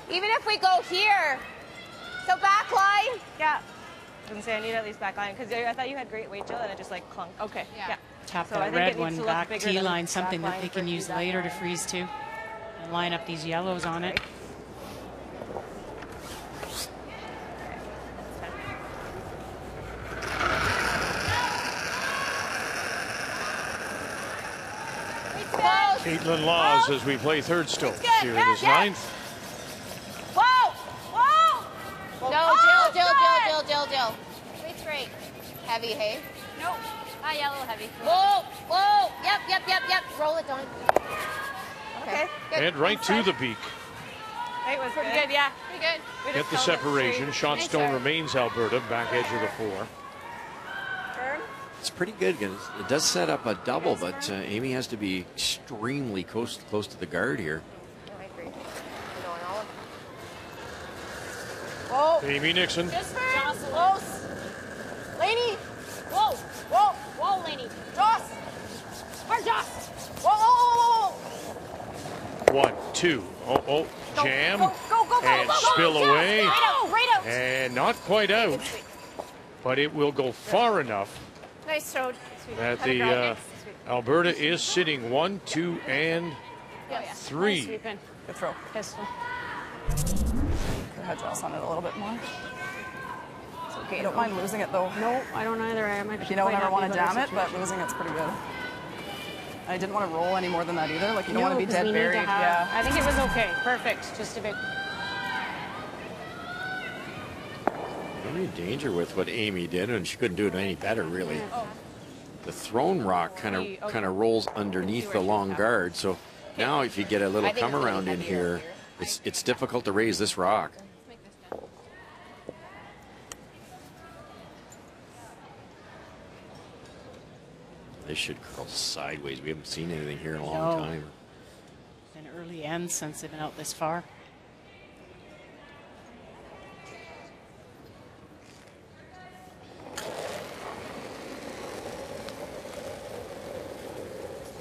Even if we go here. So back line. Yeah. I was gonna say I need at least back line because I thought you had great weight, Jill, and it just like clunked. Okay. Yeah. Tap So I that think it red needs one to look back bigger T than line, back something that line they can versus use that later to line. freeze to. And line up these yellows on it. Caitlin Laws as we play third stroke here in this ninth. Whoa! No, Jill. Wait straight. Heavy, hey? Nope. Yellow heavy. Whoa! Yep. Roll it, Dawn. Okay. Good. And right to the beak. It was Pretty good, yeah. Pretty good. We Get just the held it separation. straight. Shotstone remains Alberta, back edge of the four. It's pretty good because it does set up a double, but Amy has to be extremely close to the guard here. I agree. Whoa. Amy Nixon. Just first. Close. Laney. Whoa, Laney. Joss. Hard Joss. Whoa. 1, 2. Oh, jam. Go. And spill away. Right out. And not quite out, but it will go far enough Nice throw. that the Alberta is sitting 1, 2, and 3. Good throw. Pistol. Could have Joss on it a little bit more. It's okay. I don't mind losing it though. No, I don't either. I might Like, you don't ever want to jam it, but losing it's pretty good. I didn't want to roll any more than that either. Like you don't want to be dead buried. Yeah. I think it was okay. Perfect. Just a bit. Very in danger with what Amy did, and she couldn't do it any better, really. The thrown rock kind of rolls underneath the long guard, so now if you get a little come around in here, it's difficult to raise this rock. This should curl sideways. We haven't seen anything here in a long time. An early end since they've been out this far.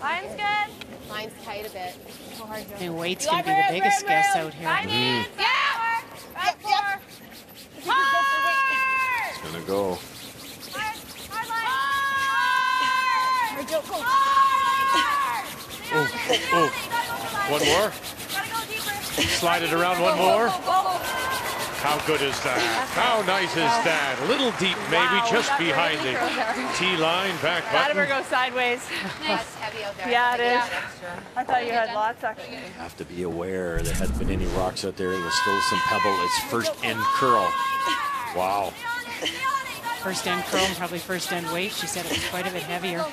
Line's good. Line's tight a bit. And weight's going to be the biggest guess out here. Yeah. Back four. It's going to go. Oh. One more. Slide it around one more. How good is that? How nice is that? A little deep, maybe, just behind the T-line back button. Latimer goes sideways. That's heavy out there. Yeah, it is. I thought you had lots actually. You have to be aware there hadn't been any rocks out there. There's still some pebble. It's first end curl. Wow. First end curl and probably first end weight. She said it was quite a bit heavier.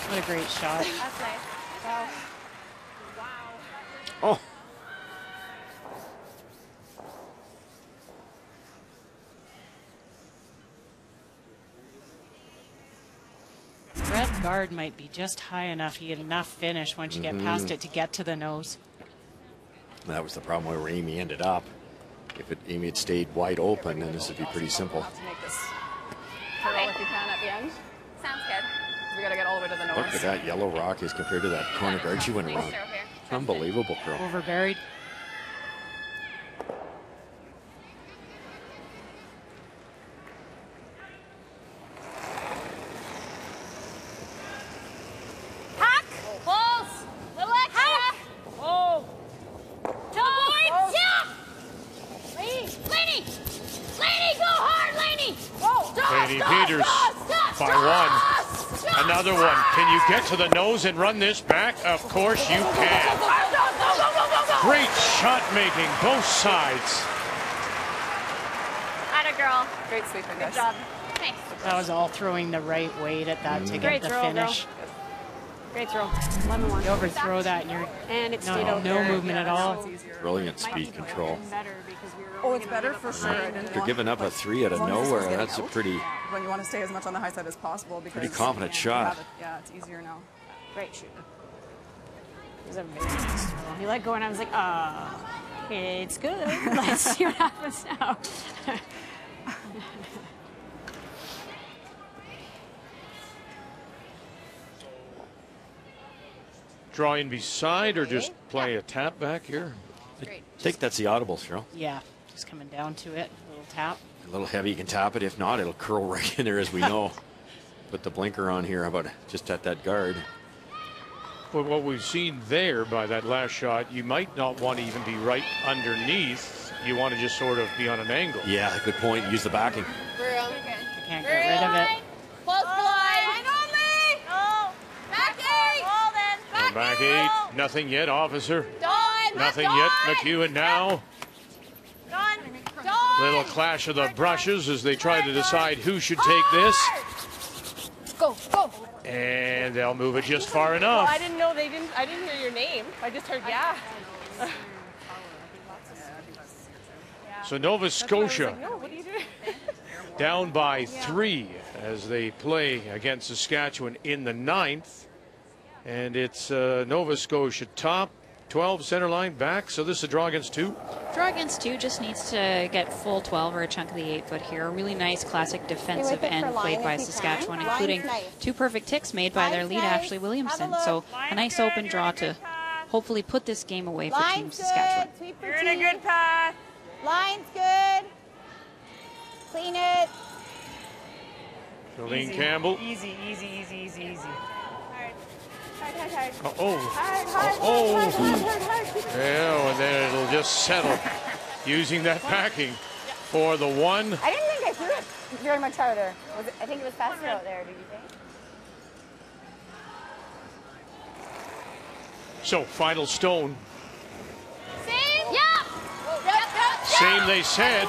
What a great shot. That's nice. Wow. Oh. Red guard might be just high enough. You get enough finish once you get past it to get to the nose. That was the problem where Amy ended up. If Amy had stayed wide open, then this would be pretty simple. To make this curl if you can at the end. Sounds good. We got to get all the way to the nose. Look at that yellow rock as compared to that corner guard she went around. Unbelievable curl. Overburied. Hack. Balls. Little extra. Oh. Jones. Yeah. Wait. Lainey! Lainey, go hard, Lainey! Whoa, Lainey Peters by one. Another one. Can you get to the nose and run this back? Of course you can. Great shot making, both sides. Atta girl. Great sweeping, Good job. Nice. That was all throwing the right weight at that to get Great the throw, finish. girl. Great throw. 11-1. You overthrow that and you're it stayed out no there. movement at all. Brilliant speed control. Oh, it's better for sure. They're giving up a 3 out of nowhere. That's a pretty When you want to stay as much on the high side as possible because pretty confident you shot. have it. Yeah, it's easier now. Great shoot. It was a very nice throw. He let go and I was like, it's good. Let's see what happens now. Draw in beside or just play a tap back here? I think that's the audible throw. Yeah, just coming down to it. A little tap. A little heavy, you can tap it. If not, it'll curl right in there, as we know. Put the blinker on here. How about just at that guard? Well, what we've seen there by that last shot, you might not want to even be right underneath. You want to just sort of be on an angle. Yeah, good point. Use the backing. You can't get rid of it. Close blind! Hang on me! Oh! Back 8! Well then. Back 8. Nothing yet, officer. Dawn! Nothing Dawn! yet, McEwen now. Dawn. Dawn! Little clash of the brushes as they try to decide who should take this. Go, go! And they'll move it just far Well, enough. I didn't know I didn't hear your name. I just heard yeah. So Nova Scotia No, what are you doing? down by 3 as they play against Saskatchewan in the 9th. And it's Nova Scotia top, 12 center line back. So this is a draw against 2. Draw against 2 just needs to get full 12 or a chunk of the 8-foot here. A really nice classic defensive end played by Saskatchewan, including 2 perfect ticks made by their lead, Ashley Williamson. So a nice open draw to hopefully put this game away for Team Saskatchewan. You're in a good path. Line's good. Clean it. Jolene Campbell. Easy, easy, easy, easy, easy. Yeah, and then it'll just settle using that backing for the 1. I didn't think I threw it very much harder. I think it was faster out there, do you think? So final stone. Same? Yep. Same they said,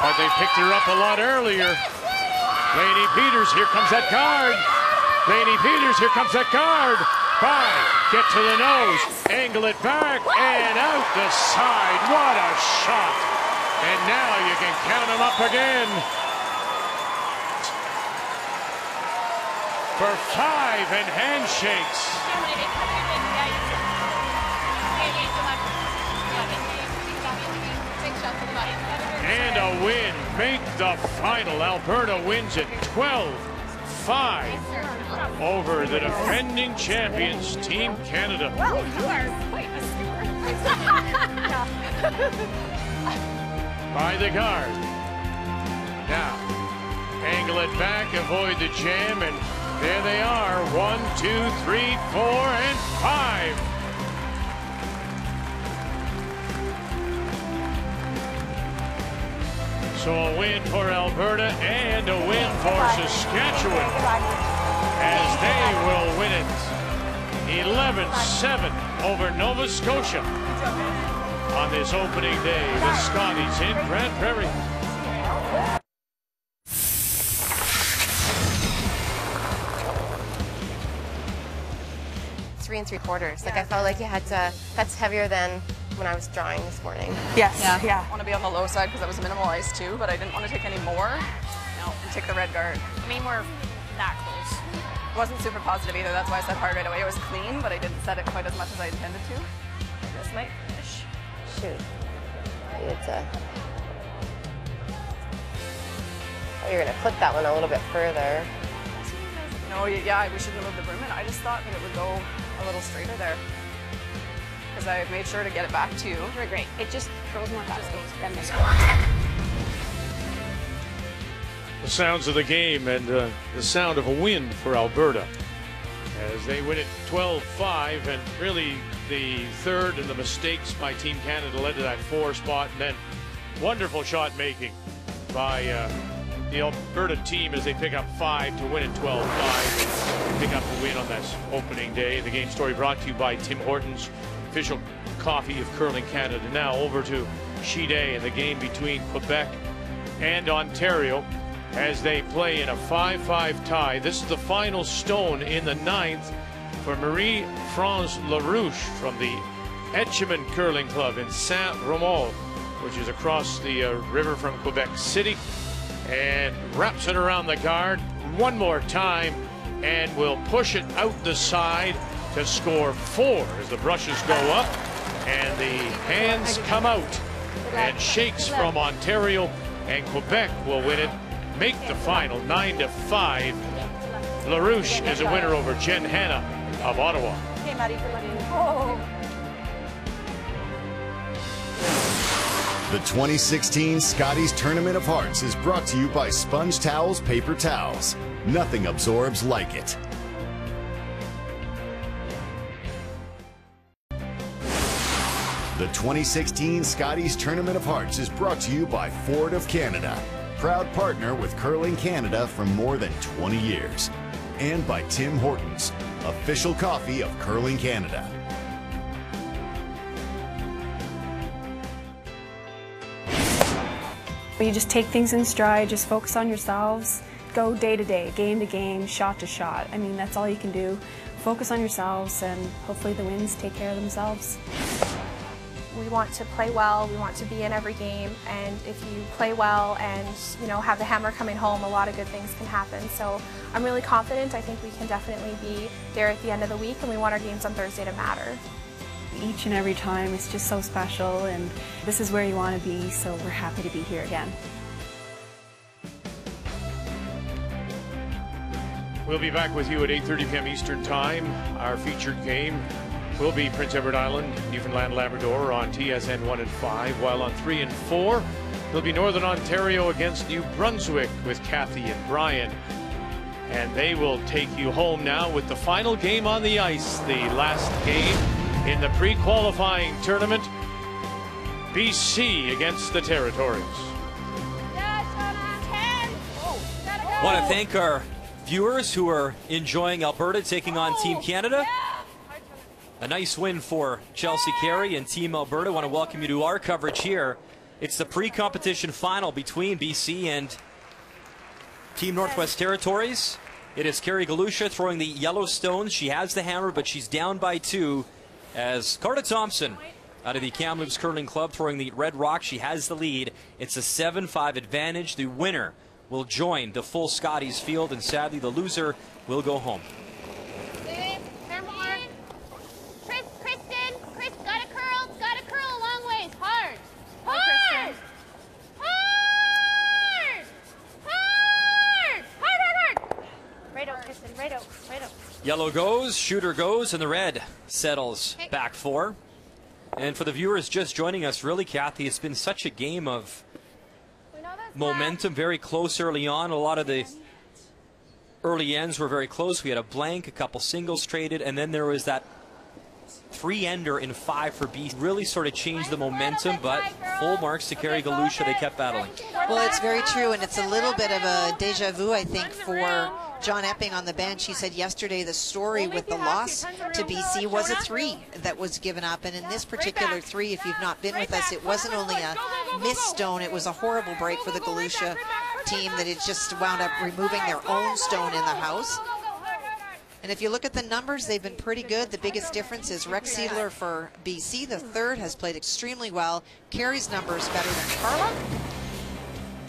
but they picked her up a lot earlier. Lainey Peters, here comes that guard. Lainey Peters, here comes that guard. By, get to the nose, angle it back, and out the side. What a shot. And now you can count them up again. For 5 and handshakes. And a win. Make the final. Alberta wins it 12-5 over the defending champions, Team Canada. Well, you are quite a By the guard. Now, angle it back, avoid the jam, and there they are. 1, 2, 3, 4, and 5. So a win for Alberta and a win for Saskatchewan as they will win it 11-7 over Nova Scotia on this opening day with Scotties in Grande Prairie. 3 3/4. Like I felt like you had to, that's heavier than when I was drawing this morning. Yes, yeah. I want to be on the low side because that was minimal ice too, but I didn't want to take any more. No, and take the red guard. I mean, we're that close. It wasn't super positive either, that's why I said hard right away. It was clean, but I didn't set it quite as much as I intended to. This might finish. Shoot. It's a... Oh, you're going to clip that one a little bit further. No, yeah, we shouldn't have moved the broom in. I just thought that it would go a little straighter there. Because I made sure to get it back too. Very great. It just curls more fast than this The sounds of the game and the sound of a win for Alberta as they win it 12-5, and really the third and the mistakes by Team Canada led to that 4 spot, and then Wonderful shot making by the Alberta team as they pick up 5 to win it 12-5. Pick up the win on this opening day. The game story brought to you by Tim Hortons, official coffee of Curling Canada. Now over to Shide and the game between Quebec and Ontario as they play in a 5-5 tie. This is the final stone in the 9th for Marie-France LaRouche from the Etchemin Curling Club in Saint-Romuald, which is across the river from Quebec City, and wraps it around the guard one more time and will push it out the side to score 4 as the brushes go up and the hands come out, and shakes from Ontario, and Quebec will win it, make the final 9-5. LaRouche is a winner over Jen Hanna of Ottawa. Okay, Maddie, good luck. Oh. The 2016 Scotties Tournament of Hearts is brought to you by Sponge Towels Paper Towels. Nothing absorbs like it. The 2016 Scotties Tournament of Hearts is brought to you by Ford of Canada, proud partner with Curling Canada for more than 20 years. And by Tim Hortons, official coffee of Curling Canada. You just take things in stride, just focus on yourselves, go day to day, game to game, shot to shot. I mean, that's all you can do. Focus on yourselves, and hopefully the wins take care of themselves. We want to play well, we want to be in every game, and if you play well and have the hammer coming home, a lot of good things can happen. So I'm really confident. I think we can definitely be there at the end of the week, and we want our games on Thursday to matter. Each and every time, it's just so special, and this is where you want to be, so we're happy to be here again. We'll be back with you at 8:30 p.m. Eastern Time. Our featured game will be Prince Edward Island, Newfoundland, Labrador on TSN 1 and 5, while on 3 and 4, it'll be Northern Ontario against New Brunswick with Kathy and Brian. And they will take you home now with the final game on the ice, the last game in the pre-qualifying tournament, BC against the Territories. Want to thank our viewers who are enjoying Alberta taking on Team Canada. A nice win for Chelsea Carey and Team Alberta. Want to welcome you to our coverage here. It's the pre-competition final between BC and Team Northwest Territories. It is Carey Galusha throwing the yellow stones. She has the hammer, but she's down by 2. As Carter Thompson out of the Kamloops Curling Club throwing the red rock. She has the lead. It's a 7-5 advantage. The winner will join the full Scotties field, and sadly the loser will go home. Chris, gotta curl a long ways. Hard. Hard. Hard. Right out, Kristen. Right out. Yellow goes, shooter goes, and the red settles back 4. And for the viewers just joining us, really, Kathy, it's been such a game of momentum, very close early on. A lot of the early ends were very close. We had a blank, a couple singles traded, and then there was that 3-ender in 5 for BC. Really sort of changed the momentum, but full marks to Carey Galusha. They kept battling. Well, it's very true, and it's a little bit of a deja vu, I think, for John Epping on the bench. He said yesterday the story with the loss to BC was a 3 that was given up, and in this particular 3, if you've not been with us, it wasn't only a missed stone, it was a horrible break for the Galusha team that it just wound up removing their own stone in the house. And if you look at the numbers, they've been pretty good. The biggest difference is Rex Seidler for BC, the 3rd, has played extremely well. Carey's numbers better than Carla.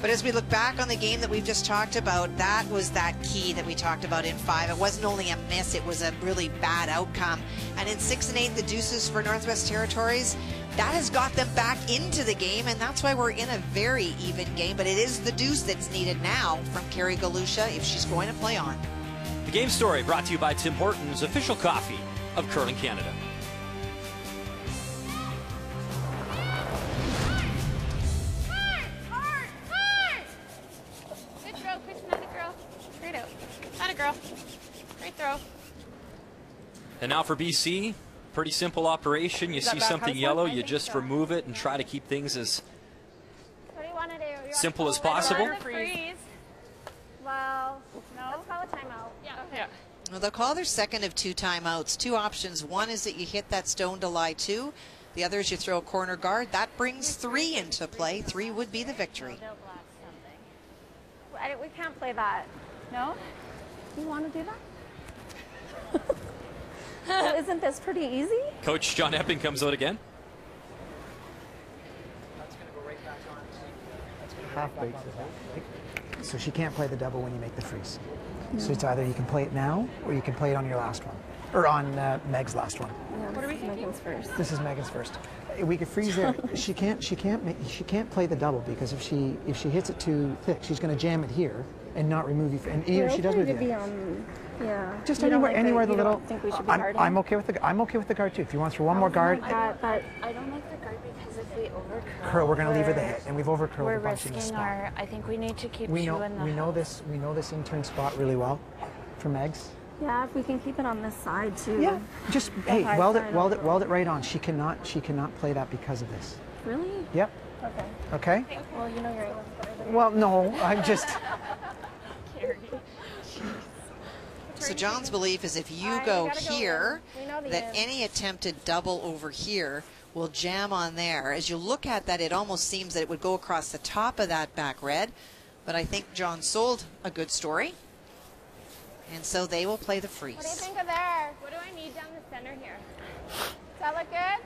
But as we look back on the game that we've just talked about, that was that key that we talked about in 5. It wasn't only a miss, it was a really bad outcome. And in 6 and 8, the deuces for Northwest Territories, that has got them back into the game, and that's why we're in a very even game. But it is the deuce that's needed now from Carey Galusha if she's going to play on. The game story brought to you by Tim Hortons, official coffee of Curling Canada. Good throw, Kristen, not a girl. Straight out. Not a girl. Great throw. And now for BC, pretty simple operation. You see something yellow, you just remove it and try to keep things as simple as possible. Freeze. Well, no. Let's call a timeout. Yeah. Well, they'll call their second of 2 timeouts. 2 options. One is that you hit that stone to lie 2. The other is you throw a corner guard. That brings 3 into play. 3 would be the victory. We can't play that. No? You want to do that? Well, isn't this pretty easy? Coach John Epping comes out again. Half break. So she can't play the double when you make the freeze. So it's either you can play it now or you can play it on your last one, or on Meg's last one. What are we Megan's first? This is Megan's first. We could freeze there. She can't play the double because if she hits it too thick, she's going to jam it here and not remove you. And either she does with it. Yeah. Just anywhere the little. Think we should be guarding? I'm okay with the guard too. If you want to throw one more guard. But I don't like the guard because if we Curl, we're going to leave her the hit, and we've overcurled we're a bunch in this risking spot. I think we need to keep We know this. We know this intern spot really well for Megs. Yeah, if we can keep it on this side too. Yeah. Just hey, weld it right on. She cannot play that because of this. Really? Yep. Okay. Okay. Well, you know you're. Well, no, I'm just. So John's belief is if you go here, that any attempted double over here will jam on there. As you look at that, it almost seems that it would go across the top of that back red. But I think John sold a good story. And so they will play the freeze. What do you think of there? What do I need down the center here? Does that look good?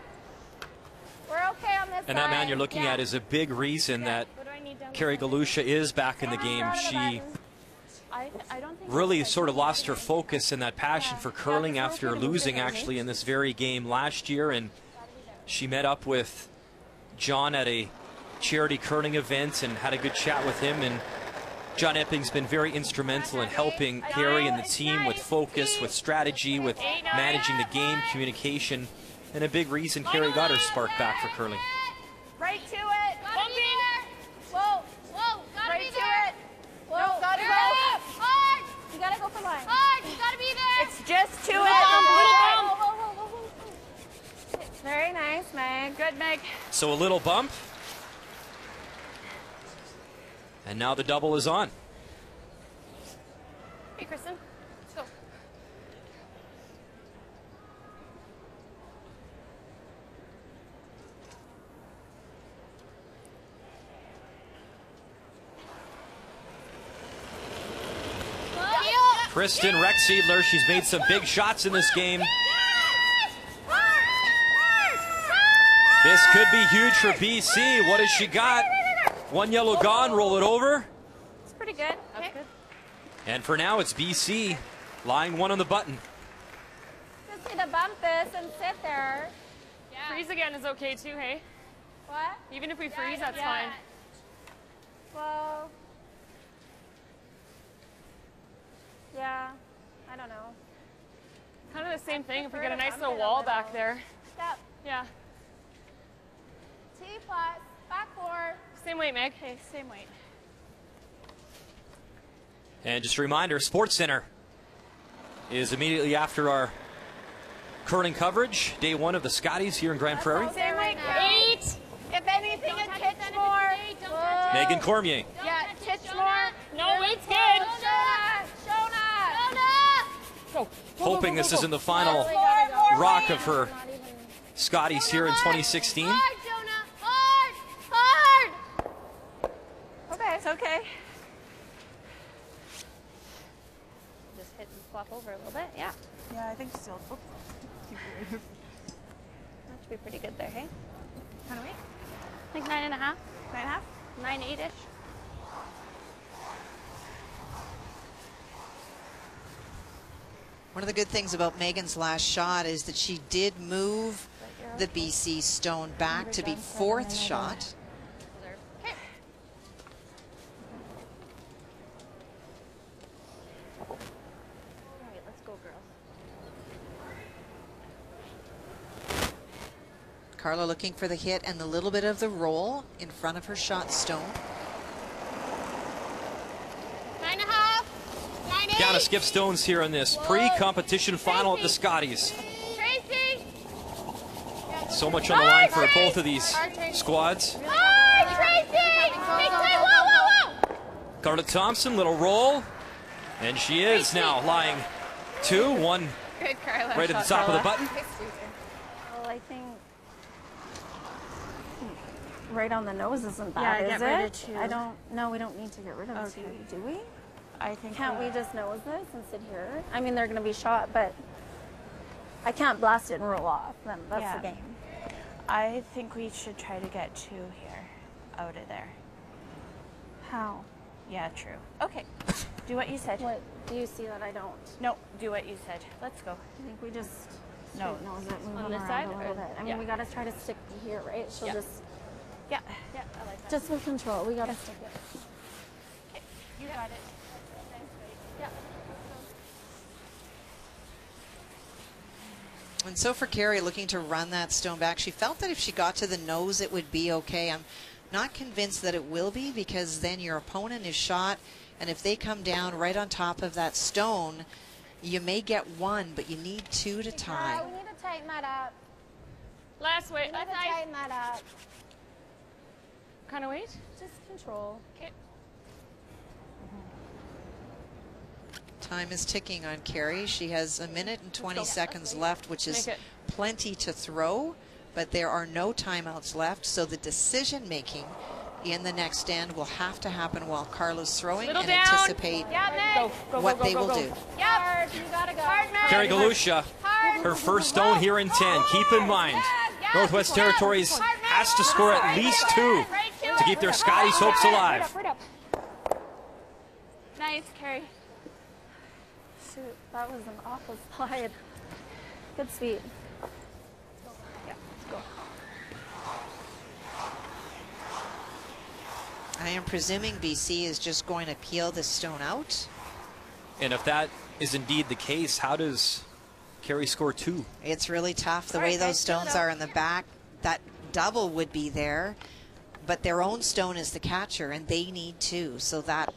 We're okay on this And that man you're looking at is a big reason that Carey Galusha is back in the game. She really sort of lost her focus and that passion for curling after losing actually in this very game last year, and she met up with John at a charity curling event and had a good chat with him, and John Epping's been very instrumental in helping Carey and the team with focus, with strategy, with managing the game, communication, and a big reason Carey got her spark back for curling. Right to it. Gotta be there. Whoa, gotta Right be to there. it. Whoa, No, gotta go. Hard. You gotta go for line. Hard, you gotta be there. It's just to Little it. bump, little bump. Very nice, Meg. Good, Meg. So a little bump. And now the double is on. Hey, Kristen. Let's go. Kristen Rexedler, she's made some big shots in this game. This could be huge for BC. What has she got? One yellow gone, roll it over. It's pretty good. That's good. And for now, it's BC lying one on the button. Just need to bump this and sit there. Freeze again is okay too, hey? What? Even if we freeze, that's fine. Well, yeah, I don't know. Kind of the same thing if we get a nice little wall back there. Step. Yeah. T plus, back 4. Same weight, Meg. Okay, same weight. And just a reminder, Sports Center is immediately after our curling coverage. Day 1 of the Scotties here in Grand Prairie. Same weight, 8. If anything, a titch more. Megan Cormier. Yeah, titch more. No, weight's good. Shona. Hoping this isn't the final rock of her Scotties here in 2016. Hard. Okay, it's okay. Just hit and flop over a little bit, yeah. Yeah, I think still. Oh. That should be pretty good there, hey? Kind of weight? I think 9.5. 9.5? 9.8-ish. One of the good things about Megan's last shot is that she did move the BC stone back to be 4th shot. Carla looking for the hit and the little bit of the roll in front of her shot stone. 9.5. 9.8. Down to skip stones here in this pre-competition final at the Scotties. Tracy. So much on the line for both of these squads. Hard, Tracy. Big time. Carla Thompson, little roll. And she is now lying 2-1 Good, Carla. right at the top of the button. Well, I think right on the nose isn't Yeah, bad, get is rid it? of two. I don't. No, we don't need to get rid of two, do we? I think. Can't we just nose this and sit here? I mean, they're going to be shot, but I can't blast it and roll off. Then that's the game. I think we should try to get two here, out of there. How? Yeah, true. Okay, do what you said. What? Do you see that I don't? No, do what you said. Let's go. I think we just No. straight nose it, move On them this around side, a or- little bit. I mean, yeah. we got to try to stick here, right? She'll Yeah. just. Yeah, yeah, I like that. Just with control, we got to stick it. Okay, you got it. Yeah. And so for Carey, looking to run that stone back, she felt that if she got to the nose, it would be okay. I'm not convinced that it will be, because then your opponent is shot, and if they come down right on top of that stone, you may get one, but you need two to tie. We need to tighten that up. Last weight. We need to tighten that up. Kind of weight? Just control. Okay. Time is ticking on Carey. She has a minute and 20 seconds left, which is Make it. plenty to throw, but there are no timeouts left, so the decision making in the next stand will have to happen while Carla's throwing Little and down. anticipate what they will do. Yep. You gotta go. Hard, Meg. Carey Galusha, her first stone here in 10. Keep in mind, Northwest Territories has to score at least 2 to keep their Scotties hopes alive. Right up. Nice, Carey. Shoot, that was an awful slide. Good speed. Yeah, let's go. I am presuming BC is just going to peel this stone out. And if that is indeed the case, how does Carey score 2? It's really tough the way those stones are in the back. That double would be there, but their own stone is the catcher, and they need 2, so that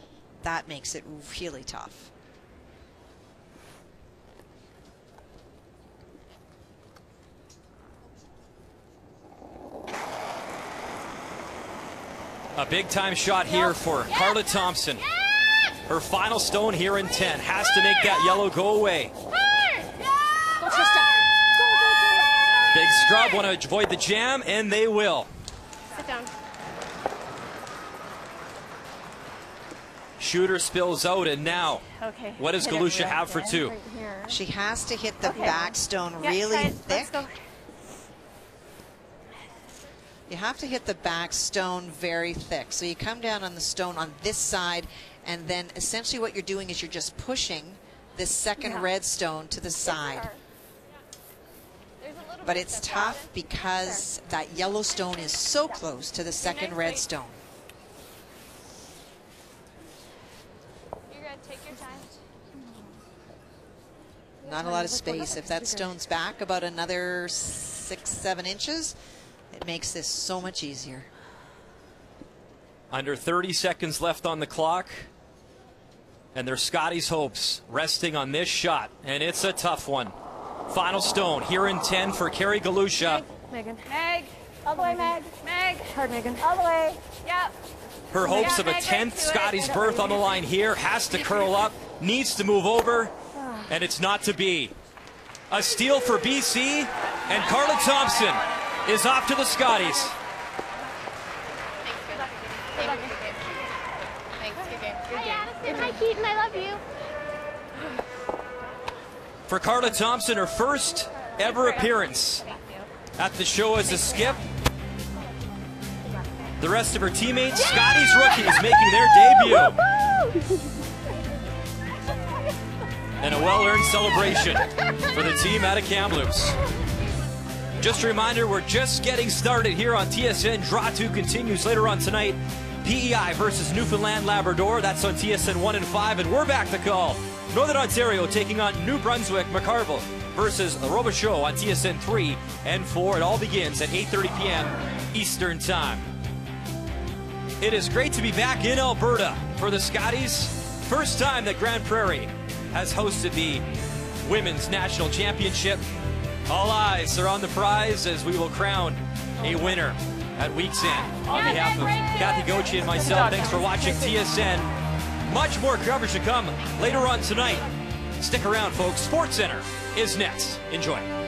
makes it really tough. A big-time shot here for Carla Thompson. Her final stone here in 10 has to make that yellow go away. Big scrub, want to avoid the jam, and they will. Sit down. Shooter spills out, and now, Okay. what does Galusha have for 2? She has to hit the back stone Yeah, really guys, thick. let's go. You have to hit the back stone very thick. So you come down on the stone on this side, and then essentially what you're doing is you're just pushing this second red stone to the side. But it's tough because that yellow stone is so close to the second red stone. You're good. Take your time. Not a lot of space. If that stone's back about another 6-7 inches, it makes this so much easier. Under 30 seconds left on the clock, and their Scotties hopes resting on this shot, and it's a tough one. Final stone here in 10 for Carey Galusha. Megan. Meg. All the way, Meg. Meg. Hard, Megan. All the way. Yep. Her hopes of a 10th Scotties berth on the line here. Has to curl up, needs to move over, and it's not to be. A steal for BC, and Carla Thompson is off to the Scotties. Hi, Keaton. I love you. For Carla Thompson, her first ever appearance at the show as a skip. The rest of her teammates, Scotties rookies, making their debut. And a well-earned celebration for the team out of Kamloops. Just a reminder, we're just getting started here on TSN. Draw 2 continues later on tonight. PEI versus Newfoundland Labrador. That's on TSN 1 and 5, and we're back to call. Northern Ontario taking on New Brunswick McCarville versus Robichaud on TSN 3 and 4. It all begins at 8:30 p.m. Eastern Time. It is great to be back in Alberta for the Scotties. First time that Grand Prairie has hosted the Women's National Championship. All eyes are on the prize as we will crown a winner at week's end. On behalf of Kathy Gochi and myself, thanks for watching TSN. Much more coverage to come later on tonight. Stick around, folks. SportsCenter is next. Enjoy.